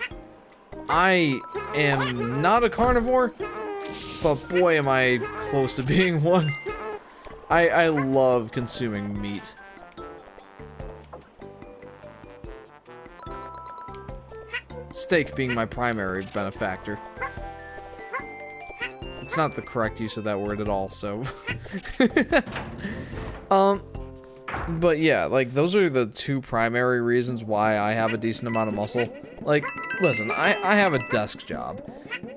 I am not a carnivore, but boy am I close to being one. I love consuming meat. Steak being my primary benefactor. It's not the correct use of that word at all, so. But yeah, like, those are the two primary reasons why I have a decent amount of muscle. Like, listen, I have a desk job.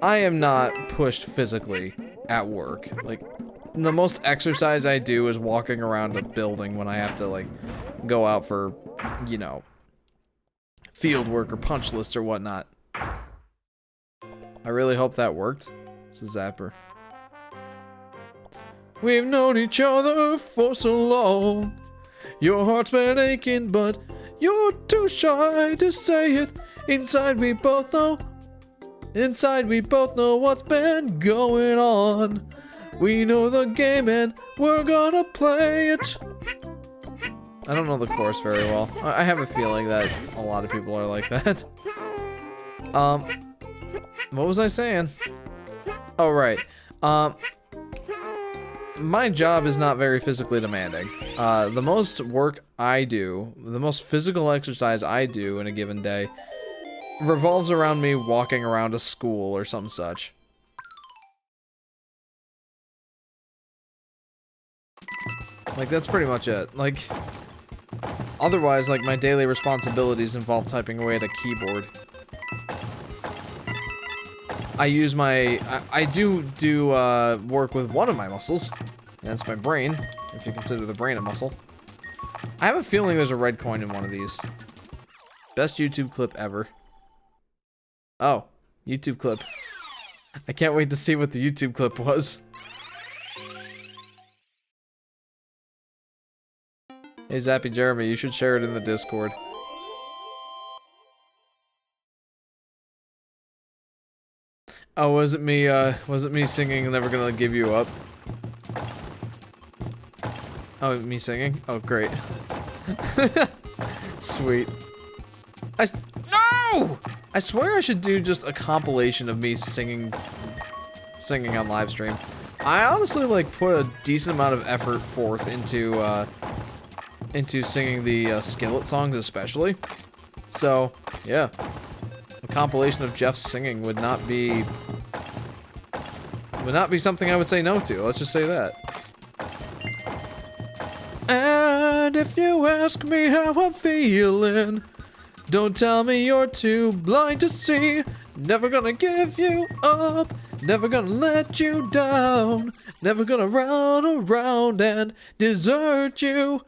I am not pushed physically at work. Like, the most exercise I do is walking around a building when I have to, like, go out for, you know, field work or punch lists or whatnot. I really hope that worked. It's a Zapper. We've known each other for so long. Your heart's been aching, but you're too shy to say it. Inside we both know. Inside we both know what's been going on. We know the game and we're gonna play it. I don't know the chorus very well. I have a feeling that a lot of people are like that. What was I saying? Oh, right. My job is not very physically demanding. The most work I do, the most physical exercise I do in a given day revolves around me walking around a school or some such. Like, that's pretty much it. Like, otherwise, like, my daily responsibilities involve typing away at a keyboard. I use my... I do work with one of my muscles. And that's my brain, if you consider the brain a muscle. I have a feeling there's a red coin in one of these. Best YouTube clip ever. Oh, YouTube clip. I can't wait to see what the YouTube clip was. Hey Zappy Jeremy, you should share it in the Discord. Oh, was it me singing Never Gonna Give You Up? Oh, me singing? Oh, great. Sweet. No! I swear I should do just a compilation of me singing on Livestream. I honestly, like, put a decent amount of effort forth into singing the Skillet songs especially. So, yeah. A compilation of Jeff's singing would not be something I would say no to. Let's just say that. And if you ask me how I'm feeling, don't tell me you're too blind to see. Never gonna give you up. Never gonna let you down. Never gonna run around and desert you.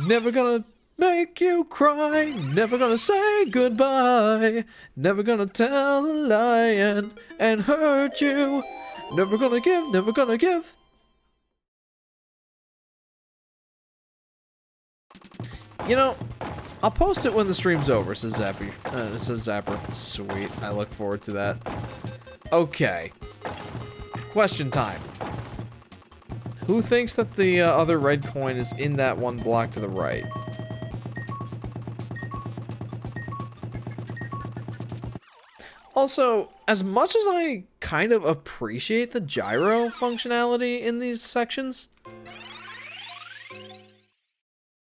Never gonna make you cry. Never gonna say goodbye. Never gonna tell a lie and hurt you. Never gonna give, never gonna give. You know, I'll post it when the stream's over, says Zapper. Sweet, I look forward to that. Okay. Question time. Who thinks that the other red coin is in that one block to the right? Also, as much as I kind of appreciate the gyro functionality in these sections,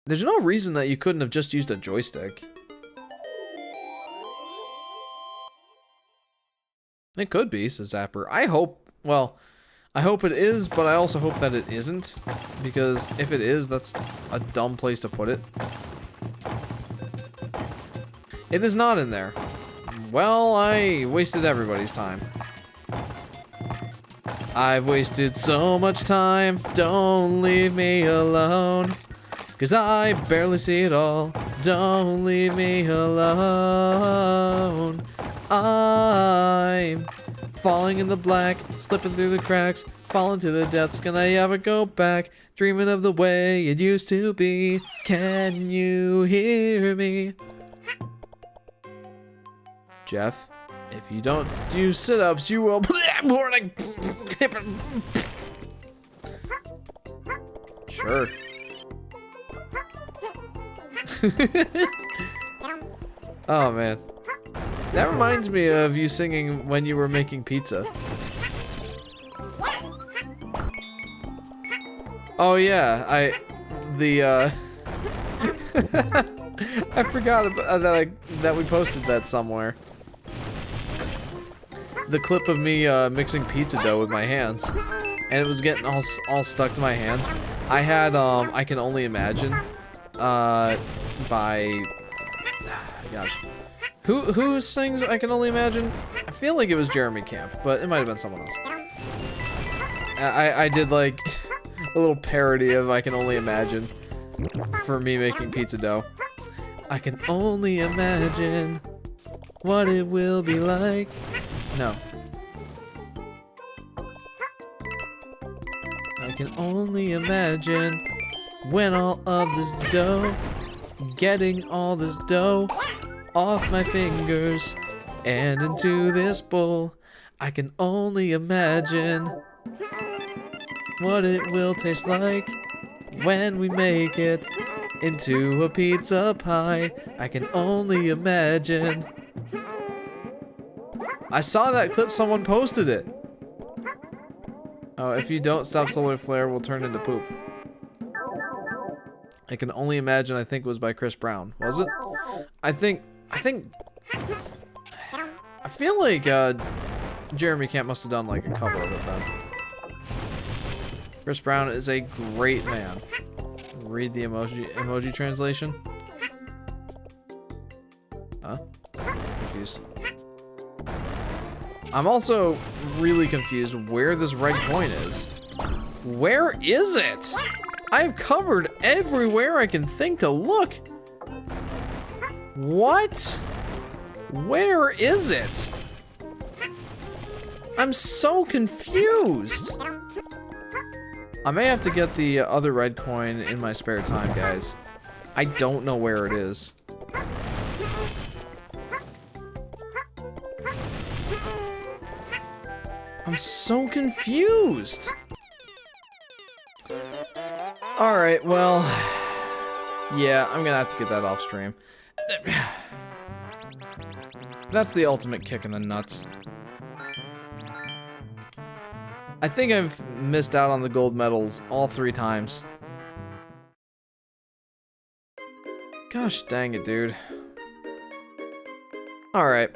there's no reason that you couldn't have just used a joystick. It could be, says Zapper. I hope it is, but I also hope that it isn't. Because if it is, that's a dumb place to put it. It is not in there. Well, I wasted everybody's time. I've wasted so much time. Don't leave me alone. 'Cause I barely see it all. Don't leave me alone. I'm falling in the black, slipping through the cracks, falling to the depths. Can I ever go back? Dreaming of the way it used to be. Can you hear me? Jeff, if you don't do sit-ups, you will. Sure. Oh man, that reminds me of you singing when you were making pizza. Oh yeah, I forgot about that we posted that somewhere. The clip of me mixing pizza dough with my hands, and it was getting all stuck to my hands. I had I Can Only Imagine by gosh, who sings I Can Only Imagine? I feel like it was Jeremy Camp, but it might have been someone else. I did like a little parody of I Can Only Imagine for me making pizza dough. I can only imagine what it will be like. No. I can only imagine when all of this dough, getting all this dough off my fingers and into this bowl. I can only imagine what it will taste like when we make it into a pizza pie. I can only imagine. I saw that clip, someone posted it. Oh, if you don't stop solar flare, we'll turn into poop. I Can Only Imagine, I think was by Chris Brown. Was it? I feel like Jeremy Camp must have done like a cover of it then. Chris Brown is a great man. Read the emoji translation. Huh? Confused. I'm also really confused where this red coin is. Where is it? I've covered everywhere I can think to look. What? Where is it? I'm so confused. I may have to get the other red coin in my spare time, guys. I don't know where it is. I'm so confused. Alright, well, yeah, I'm gonna have to get that off stream. That's the ultimate kick in the nuts. I think I've missed out on the gold medals all 3 times. Gosh dang it, dude. Alright.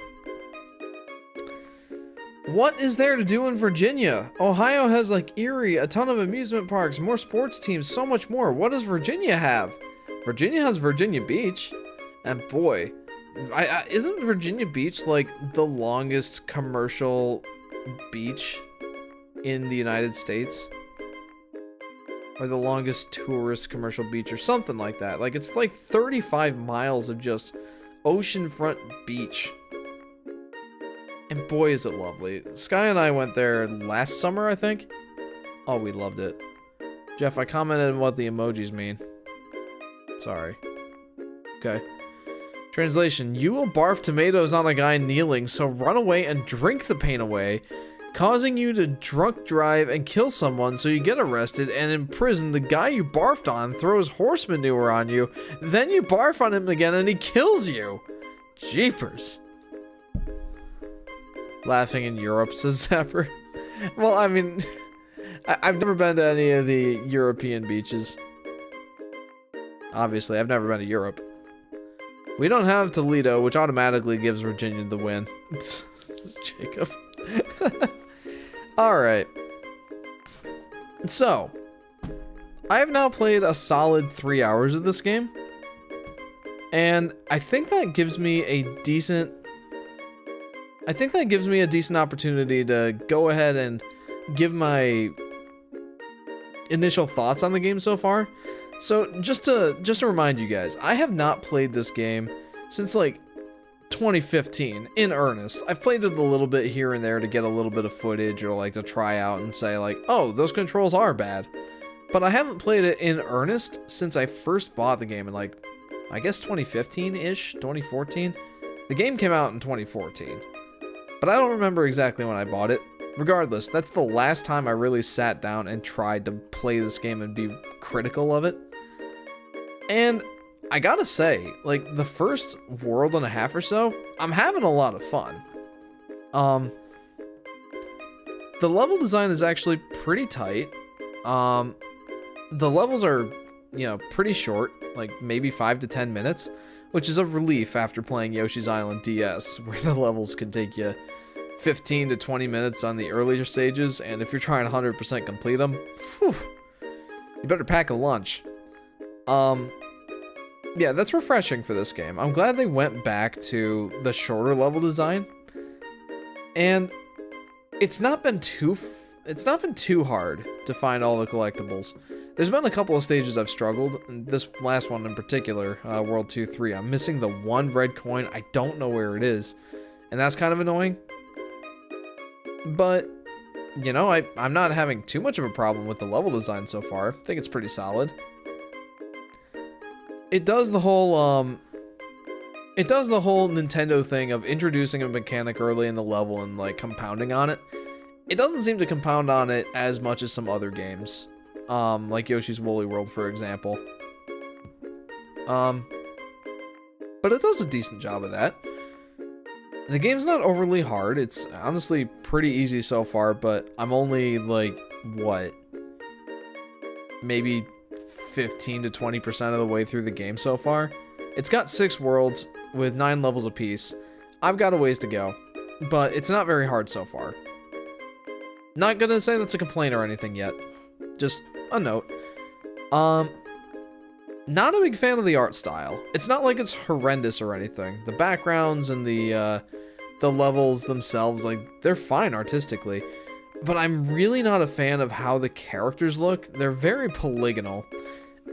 What is there to do in Virginia? Ohio has like Erie, a ton of amusement parks, more sports teams, so much more. What does Virginia have? Virginia has Virginia Beach. And boy, isn't Virginia Beach like the longest commercial beach in the United States? Or the longest tourist commercial beach or something like that. Like, it's like 35 miles of just oceanfront beach. And boy, is it lovely. Sky and I went there last summer, I think. Oh, we loved it. Jeff, I commented on what the emojis mean. Sorry. Okay. Translation: you will barf tomatoes on a guy kneeling, so run away and drink the pain away, causing you to drunk drive and kill someone, so you get arrested, and in prison the guy you barfed on throws horse manure on you, then you barf on him again and he kills you. Jeepers. Laughing in Europe, says Zapper. Well, I mean, I've never been to any of the European beaches. Obviously, I've never been to Europe. We don't have Toledo, which automatically gives Virginia the win. This is Jacob. Alright. So, I have now played a solid 3 hours of this game. And I think that gives me a decent opportunity to go ahead and give my initial thoughts on the game so far. So just to remind you guys, I have not played this game since like 2015 in earnest. I've played it a little bit here and there to get a little bit of footage or like to try out and say like, oh, those controls are bad. But I haven't played it in earnest since I first bought the game in like, I guess 2015-ish, 2014. The game came out in 2014. But I don't remember exactly when I bought it. Regardless, that's the last time I really sat down and tried to play this game and be critical of it. And I gotta say, like, the first world and a half or so, I'm having a lot of fun. The level design is actually pretty tight. The levels are, you know, pretty short, like maybe 5 to 10 minutes, which is a relief after playing Yoshi's Island DS, where the levels can take you 15 to 20 minutes on the earlier stages, and if you're trying to 100% complete them, phew, you better pack a lunch. Yeah, that's refreshing for this game. I'm glad they went back to the shorter level design, and it's not been too hard to find all the collectibles. There's been a couple of stages I've struggled, and this last one in particular, World 2-3, I'm missing the one red coin. I don't know where it is, and that's kind of annoying. But, you know, I'm not having too much of a problem with the level design so far. I think it's pretty solid. It does the whole Nintendo thing of introducing a mechanic early in the level and, like, compounding on it. It doesn't seem to compound on it as much as some other games. Like Yoshi's Woolly World, for example. But it does a decent job of that. The game's not overly hard. It's honestly pretty easy so far, but I'm only, like, what? Maybe 15 to 20% of the way through the game so far. It's got 6 worlds with 9 levels apiece. I've got a ways to go, but it's not very hard so far. Not gonna say that's a complaint or anything yet. Just a note. Not a big fan of the art style. It's not like it's horrendous or anything. The backgrounds and the levels themselves, like, they're fine artistically. But I'm really not a fan of how the characters look. They're very polygonal.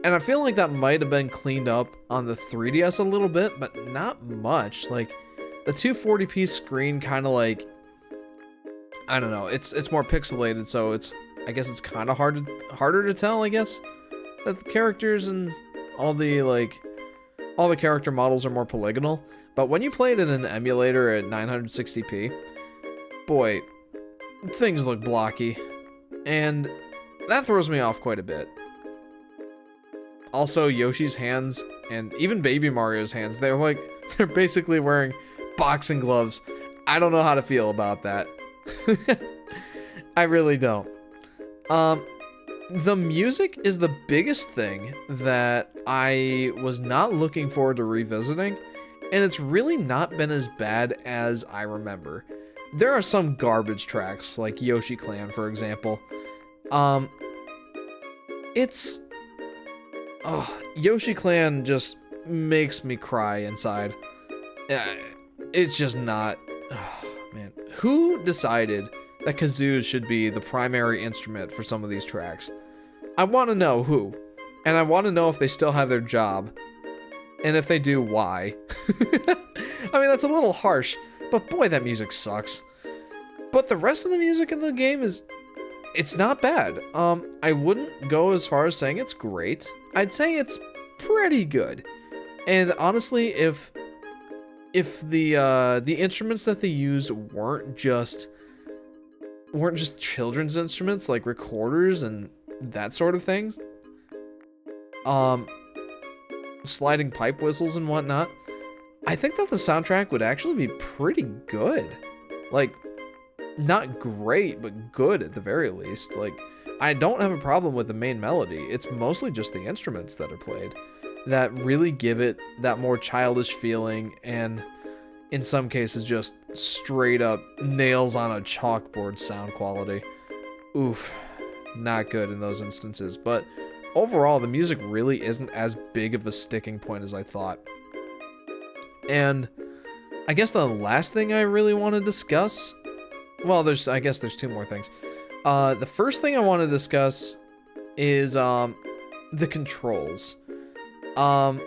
And I feel like that might have been cleaned up on the 3DS a little bit, but not much. Like, the 240p screen kind of like, I don't know, it's more pixelated, so I guess it's kind of harder to tell, I guess, that the characters and all the character models are more polygonal. But when you play it in an emulator at 960p, boy, things look blocky, and that throws me off quite a bit. Also, Yoshi's hands, and even Baby Mario's hands, they're basically wearing boxing gloves. I don't know how to feel about that. I really don't. The music is the biggest thing that I was not looking forward to revisiting, and it's really not been as bad as I remember. There are some garbage tracks, like Yoshi Clan, for example. Yoshi Clan just makes me cry inside. It's just not... Oh, man. Who decided that kazoos should be the primary instrument for some of these tracks? I want to know who. And I want to know if they still have their job. And if they do, why? I mean, that's a little harsh, but boy, that music sucks. But the rest of the music in the game it's not bad. I wouldn't go as far as saying it's great. I'd say it's pretty good. And honestly, if the instruments that they used weren't just children's instruments like recorders and that sort of things, sliding pipe whistles and whatnot, I think that the soundtrack would actually be pretty good. Like, not great, but good at the very least. Like, I don't have a problem with the main melody. It's mostly just the instruments that are played that really give it that more childish feeling, and in some cases just straight up nails on a chalkboard sound quality. Oof, not good in those instances. But overall, the music really isn't as big of a sticking point as I thought. And I guess the last thing I really want to discuss, well, I guess there's two more things. The first thing I want to discuss is the controls. Not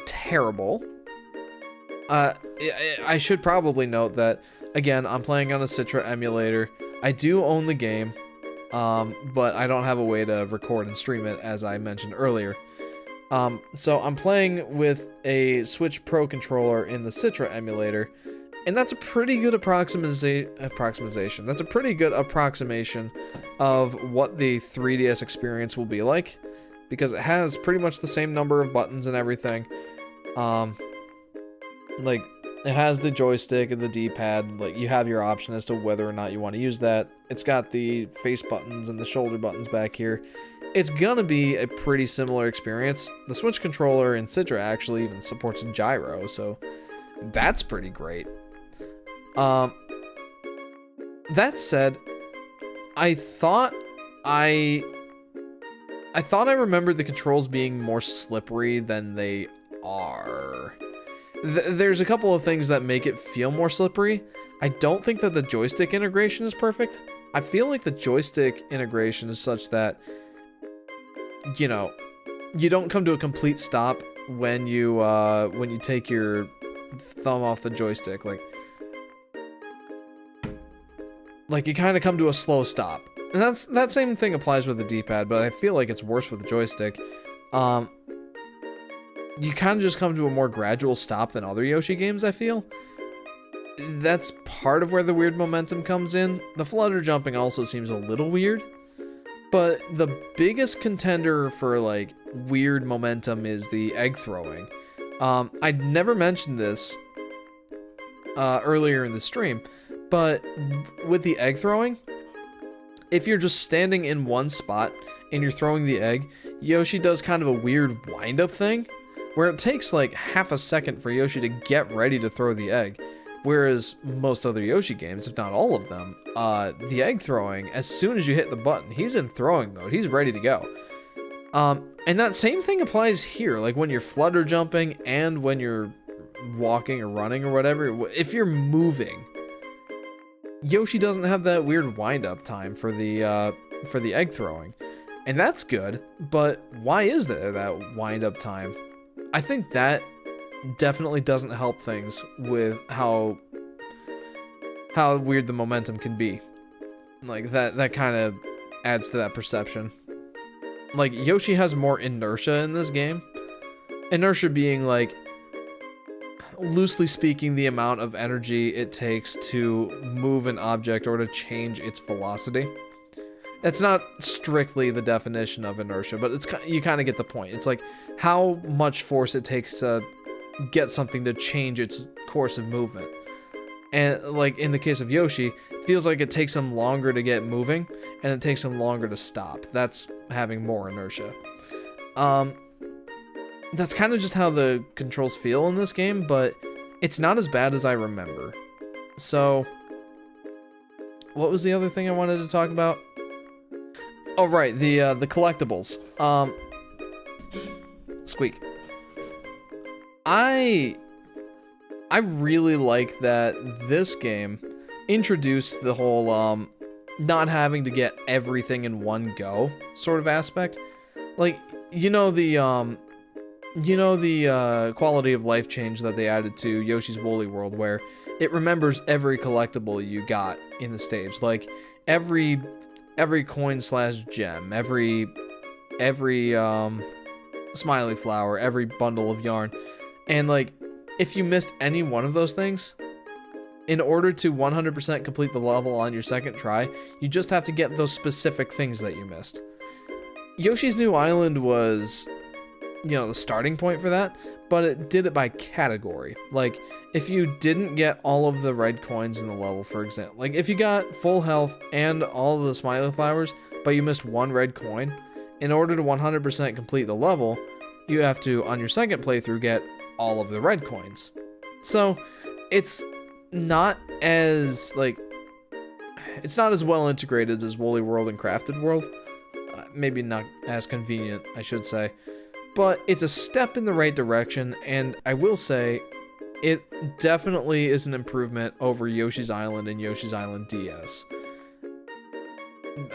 terrible. I should probably note that, again, I'm playing on a Citra emulator. I do own the game, but I don't have a way to record and stream it, as I mentioned earlier. So I'm playing with a Switch Pro controller in the Citra emulator, and that's a pretty good approximation. That's a pretty good approximation of what the 3DS experience will be like, because it has pretty much the same number of buttons and everything. Like, it has the joystick and the D-pad. Like, you have your option as to whether or not you want to use that. It's got the face buttons and the shoulder buttons back here. It's gonna be a pretty similar experience. The Switch controller in Citra actually even supports gyro, so that's pretty great. That said, I thought I remembered the controls being more slippery than they are. There's a couple of things that make it feel more slippery. I don't think that the joystick integration is perfect. I feel like the joystick integration is such that, you know, you don't come to a complete stop when you take your thumb off the joystick. Like you kind of come to a slow stop. And that same thing applies with the D-pad, but I feel like it's worse with the joystick. You kind of just come to a more gradual stop than other Yoshi games, I feel. That's part of where the weird momentum comes in. The flutter jumping also seems a little weird. But the biggest contender for, like, weird momentum is the egg throwing. I'd never mentioned this earlier in the stream, but with the egg throwing, if you're just standing in one spot and you're throwing the egg, Yoshi does kind of a weird wind-up thing, where it takes like half a second for Yoshi to get ready to throw the egg. Whereas most other Yoshi games, if not all of them, the egg throwing, as soon as you hit the button, he's in throwing mode. He's ready to go. And that same thing applies here. Like when you're flutter jumping and when you're walking or running or whatever, if you're moving, Yoshi doesn't have that weird wind-up time for the egg throwing. And that's good, but why is there that wind-up time? I think that definitely doesn't help things with how weird the momentum can be. Like, that kind of adds to that perception. Like, Yoshi has more inertia in this game. Inertia being, like, loosely speaking, the amount of energy it takes to move an object or to change its velocity. It's not strictly the definition of inertia, but you kind of get the point. It's like how much force it takes to get something to change its course of movement. And like in the case of Yoshi, it feels like it takes him longer to get moving, and it takes him longer to stop. That's having more inertia. That's kind of just how the controls feel in this game, but it's not as bad as I remember. So, what was the other thing I wanted to talk about? Oh, right, the collectibles. Squeak. I really like that this game introduced the whole not having to get everything in one go sort of aspect. Like, you know the quality of life change that they added to Yoshi's Woolly World, where it remembers every collectible you got in the stage, like every coin slash gem, every smiley flower, every bundle of yarn. And like, if you missed any one of those things, in order to 100% complete the level on your second try, you just have to get those specific things that you missed. Yoshi's New Island was, you know, the starting point for that, but it did it by category. Like, if you didn't get all of the red coins in the level, for example, like if you got full health and all of the smiley flowers, but you missed one red coin, in order to 100% complete the level, you have to, on your second playthrough, get all of the red coins. So, it's not as, like, it's not as well integrated as Woolly World and Crafted World. Maybe not as convenient, I should say. But it's a step in the right direction, and I will say, it definitely is an improvement over Yoshi's Island and Yoshi's Island DS.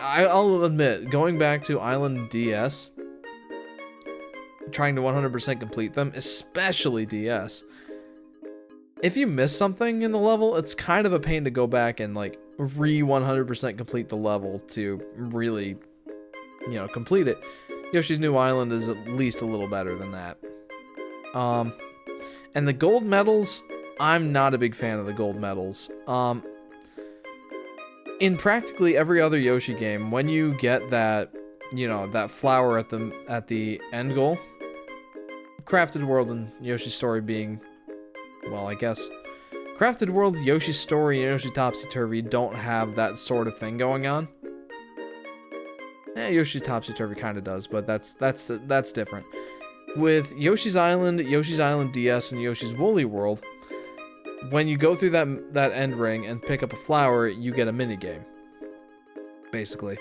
I'll admit, going back to Island DS, trying to 100% complete them, especially DS, if you miss something in the level, it's kind of a pain to go back and like re-100% complete the level to really, you know, complete it. Yoshi's New Island is at least a little better than that. And the gold medals, I'm not a big fan of the gold medals. In practically every other Yoshi game, when you get that, you know, that flower at the end goal, Crafted World and Yoshi's Story being, well, I guess, Crafted World, Yoshi's Story, and Yoshi Topsy-Turvy don't have that sort of thing going on. Yoshi Topsy-Turvy kind of does, but that's different. With Yoshi's Island DS, and Yoshi's Woolly World, when you go through that end ring and pick up a flower, you get a minigame, basically.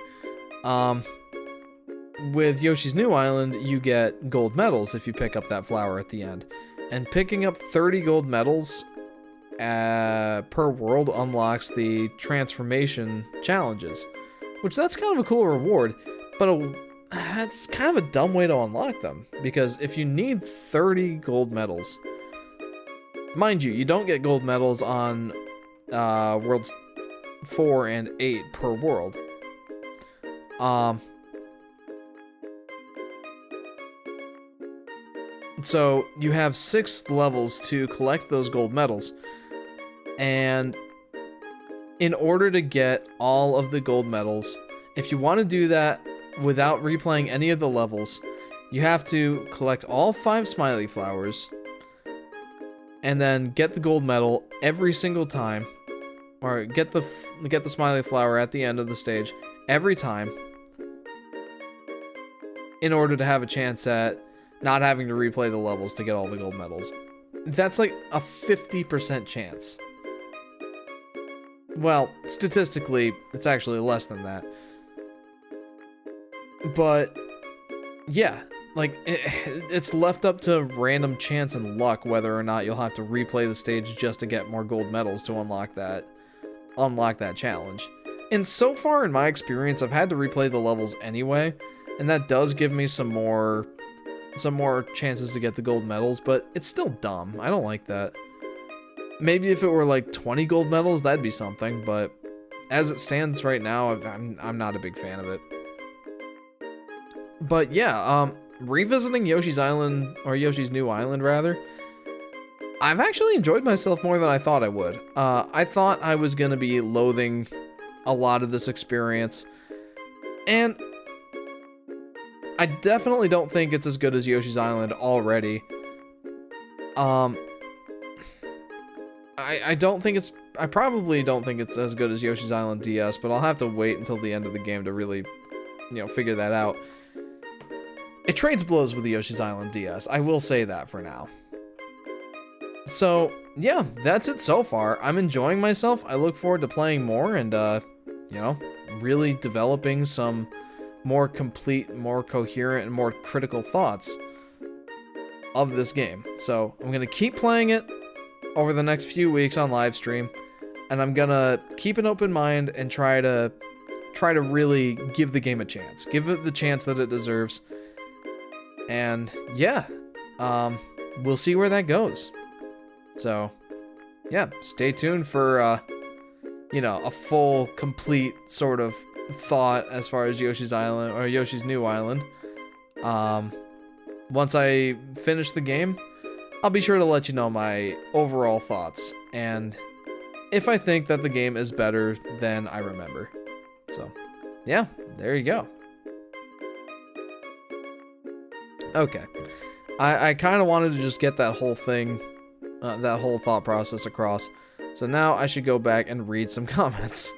With Yoshi's New Island, you get gold medals if you pick up that flower at the end. And picking up 30 gold medals per world unlocks the transformation challenges, which that's kind of a cool reward, but that's kind of a dumb way to unlock them, because if you need 30 gold medals, mind you, you don't get gold medals on worlds 4 and 8 per world. So you have 6 levels to collect those gold medals, and in order to get all of the gold medals, if you want to do that without replaying any of the levels, you have to collect all 5 smiley flowers and then get the gold medal every single time, or get the smiley flower at the end of the stage every time, in order to have a chance at not having to replay the levels to get all the gold medals. That's like a 50% chance. Well, statistically, it's actually less than that. But yeah, like it's left up to random chance and luck whether or not you'll have to replay the stage just to get more gold medals to unlock that challenge. And so far in my experience, I've had to replay the levels anyway, and that does give me some more chances to get the gold medals, but it's still dumb. I don't like that. Maybe if it were like 20 gold medals, that'd be something, but as it stands right now, I'm not a big fan of it. But yeah, revisiting Yoshi's Island, or Yoshi's New Island rather, I've actually enjoyed myself more than I thought I would. I thought I was gonna be loathing a lot of this experience, and I definitely don't think it's as good as Yoshi's Island already. I probably don't think it's as good as Yoshi's Island DS, but I'll have to wait until the end of the game to really, you know, figure that out. It trades blows with the Yoshi's Island DS, I will say that for now. So, yeah, that's it so far. I'm enjoying myself. I look forward to playing more and, you know, really developing some more complete, more coherent, and more critical thoughts of this game. So, I'm going to keep playing it over the next few weeks on Livestream, and I'm going to keep an open mind and try to try to really give the game a chance. Give it the chance that it deserves. And yeah, we'll see where that goes. So yeah, stay tuned for, you know, a full, complete sort of thought as far as Yoshi's Island, or Yoshi's New Island. Once I finish the game, I'll be sure to let you know my overall thoughts, and if I think that the game is better than I remember. So, yeah, there you go. Okay. I kind of wanted to just get that whole thing, that whole thought process across. So now I should go back and read some comments.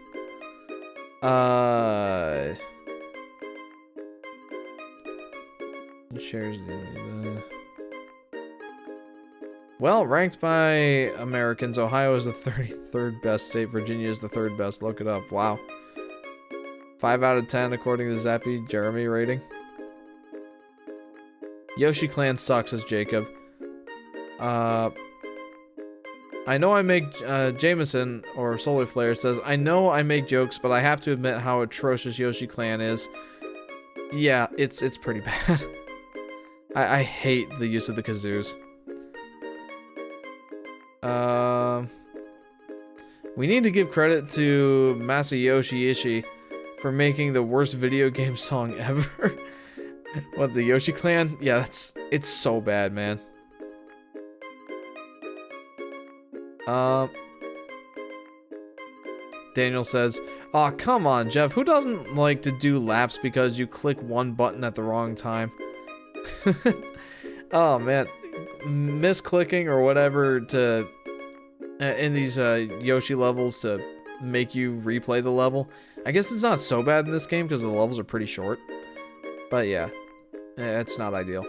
Shares. Well, ranked by Americans, Ohio is the 33rd best state. Virginia is the 3rd best. Look it up. Wow. 5 out of 10 according to Zappy Jeremy rating. Yoshi Clan sucks, says Jacob. I know I make, Jameson, or Solar Flare says, I know I make jokes, but I have to admit how atrocious Yoshi Clan is. Yeah, it's pretty bad. I hate the use of the kazoos. We need to give credit to Masayoshi Ishii for making the worst video game song ever. What, the Yoshi Clan? Yeah, it's so bad, man. Daniel says, "Aw, come on, Jeff. Who doesn't like to do laps because you click one button at the wrong time?" Oh, man. Misclicking or whatever to in these Yoshi levels to make you replay the level. I guess it's not so bad in this game because the levels are pretty short. But yeah, it's not ideal.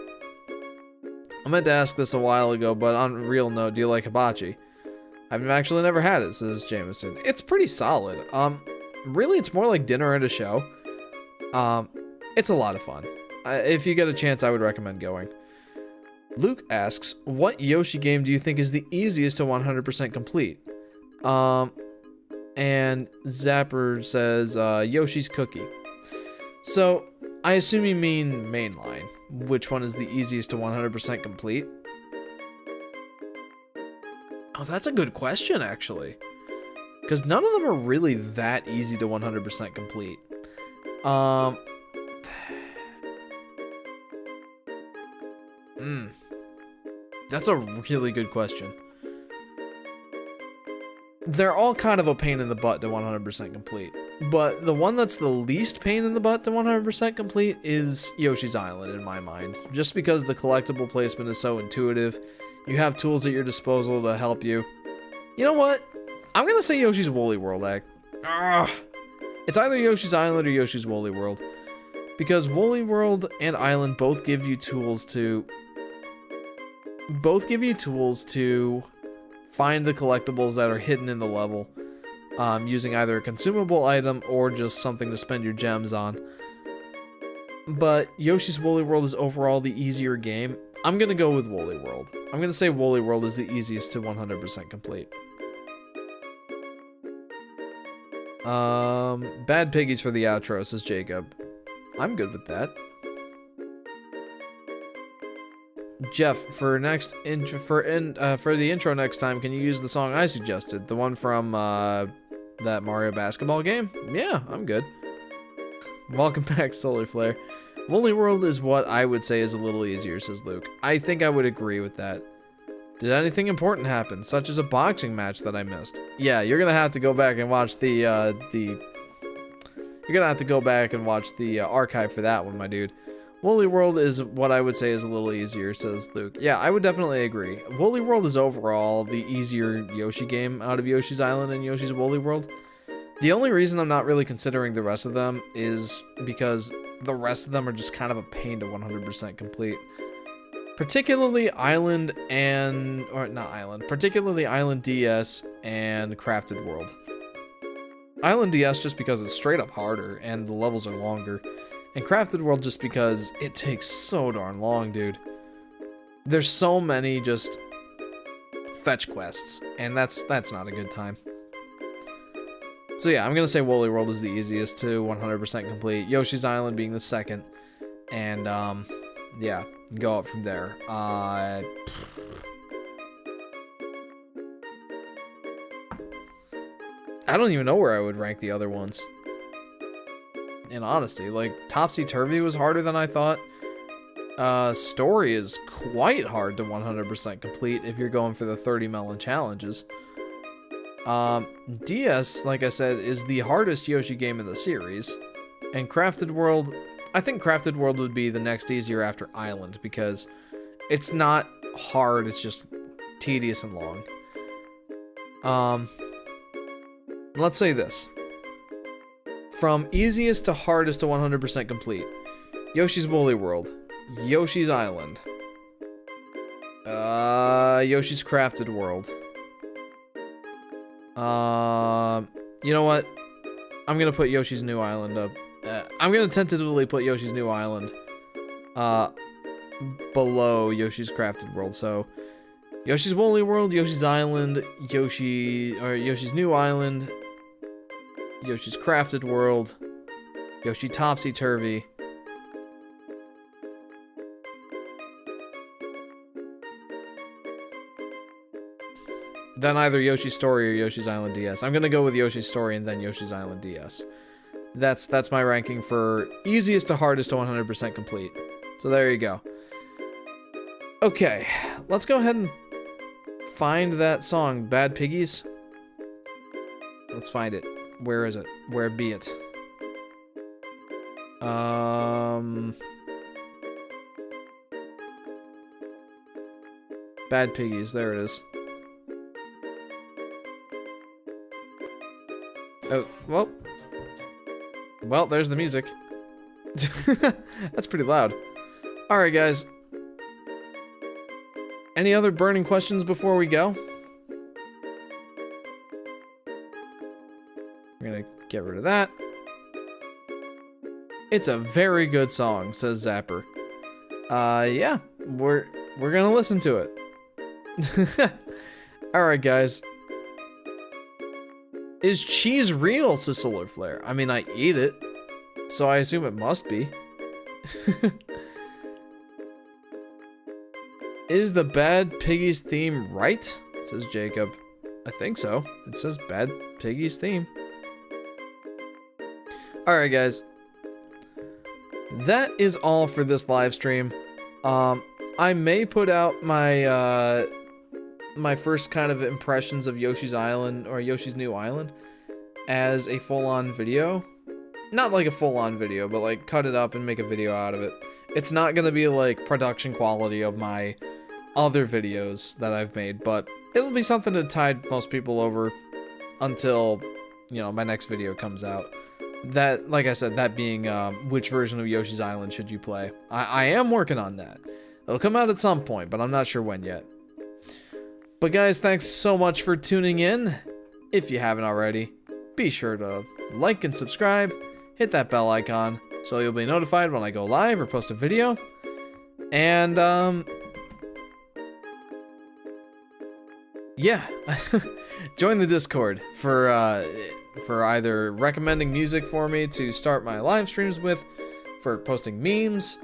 I meant to ask this a while ago, but on a real note, do you like hibachi? I've actually never had it, says Jameson. It's pretty solid. Really, it's more like dinner at a show. It's a lot of fun. If you get a chance, I would recommend going. Luke asks, what Yoshi game do you think is the easiest to 100% complete? And Zapper says, Yoshi's Cookie. So, I assume you mean mainline. Which one is the easiest to 100% complete? Oh, that's a good question, actually. Because none of them are really that easy to 100% complete. That's a really good question. They're all kind of a pain in the butt to 100% complete. But the one that's the least pain in the butt to 100% complete is Yoshi's Island, in my mind. Just because the collectible placement is so intuitive. You have tools at your disposal to help you. You know what? I'm gonna say Yoshi's Woolly World. It's either Yoshi's Island or Yoshi's Woolly World. Because Woolly World and Island both give you tools to find the collectibles that are hidden in the level, using either a consumable item or just something to spend your gems on. But Yoshi's Woolly World is overall the easier game. I'm gonna go with Woolly World. I'm gonna say Woolly World is the easiest to 100% complete. Bad Piggies for the outro, says Jacob. I'm good with that. Jeff, for the intro next time, can you use the song I suggested? The one from that Mario basketball game? Yeah, I'm good. Welcome back, Solar Flare. Woolly World is what I would say is a little easier, says Luke. I think I would agree with that. Did anything important happen, such as a boxing match that I missed? Yeah, you're gonna have to go back and watch the archive for that one, my dude. Woolly World is what I would say is a little easier, says Luke. Yeah, I would definitely agree. Woolly World is overall the easier Yoshi game out of Yoshi's Island and Yoshi's Woolly World. The only reason I'm not really considering the rest of them is because the rest of them are just kind of a pain to 100% complete. Particularly Island DS and Crafted World. Island DS just because it's straight up harder and the levels are longer. And Crafted World just because it takes so darn long, dude. There's so many just fetch quests, and that's not a good time. So yeah, I'm gonna say Woolly World is the easiest to 100% complete. Yoshi's Island being the second, and yeah, go up from there. I don't even know where I would rank the other ones. In honesty, like Topsy Turvy was harder than I thought. Story is quite hard to 100% complete if you're going for the 30 melon challenges. DS, like I said, is the hardest Yoshi game in the series. And Crafted World, I think Crafted World would be the next easier after Island, because it's not hard, it's just tedious and long. Let's say this. From easiest to hardest to 100% complete. Yoshi's Woolly World. Yoshi's Island. Yoshi's Crafted World. You know what? I'm gonna put Yoshi's New Island up. I'm gonna tentatively put Yoshi's New Island below Yoshi's Crafted World. So Yoshi's Woolly World, Yoshi's Island, Yoshi's New Island, Yoshi's Crafted World, Yoshi Topsy Turvy. Then either Yoshi's Story or Yoshi's Island DS. I'm gonna go with Yoshi's Story and then Yoshi's Island DS. That's my ranking for easiest to hardest to 100% complete. So there you go. Okay, let's go ahead and find that song, Bad Piggies. Let's find it. Where is it? Where be it? Bad Piggies, there it is. Oh, well, there's the music. That's pretty loud. Alright, guys. Any other burning questions before we go? I'm gonna get rid of that. It's a very good song, says Zapper. Yeah, we're gonna listen to it. Alright, guys. Is cheese real, says Solar Flare? I mean, I eat it, so I assume it must be. Is the Bad Piggies theme right? Says Jacob. I think so. It says Bad Piggies theme. Alright, guys. That is all for this live stream. I may put out my my first kind of impressions of Yoshi's Island or Yoshi's New Island as a full-on video. Not like a full-on video, but like cut it up and make a video out of it. It's not gonna be like production quality of my other videos that I've made, but it'll be something to tide most people over until, you know, my next video comes out. That, like I said, that being which version of Yoshi's Island should you play. I am working on that. It'll come out at some point, but I'm not sure when yet. But guys, thanks so much for tuning in. If you haven't already, be sure to like and subscribe, hit that bell icon so you'll be notified when I go live or post a video. And yeah, join the Discord for either recommending music for me to start my live streams with, for posting memes,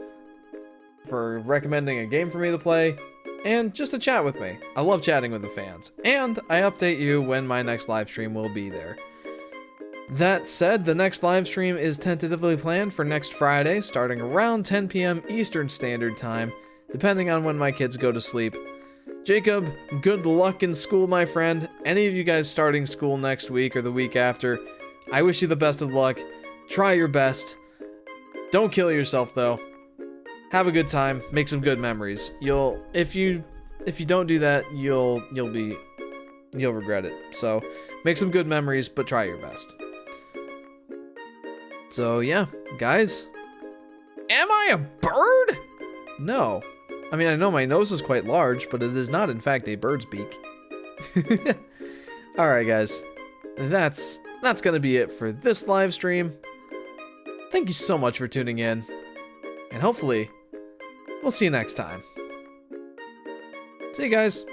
for recommending a game for me to play, and just to chat with me. I love chatting with the fans, and I update you when my next live stream will be there. That said, the next live stream is tentatively planned for next Friday, starting around 10 p.m. Eastern Standard Time, depending on when my kids go to sleep. Jacob, good luck in school, my friend. Any of you guys starting school next week or the week after, I wish you the best of luck. Try your best. Don't kill yourself, though. Have a good time. Make some good memories. If you don't do that, you'll regret it. So, make some good memories, but try your best. So, yeah, guys. Am I a bird? No. I mean, I know my nose is quite large, but it is not, in fact, a bird's beak. Alright, guys. That's gonna be it for this live stream. Thank you so much for tuning in. And hopefully, we'll see you next time. See you guys.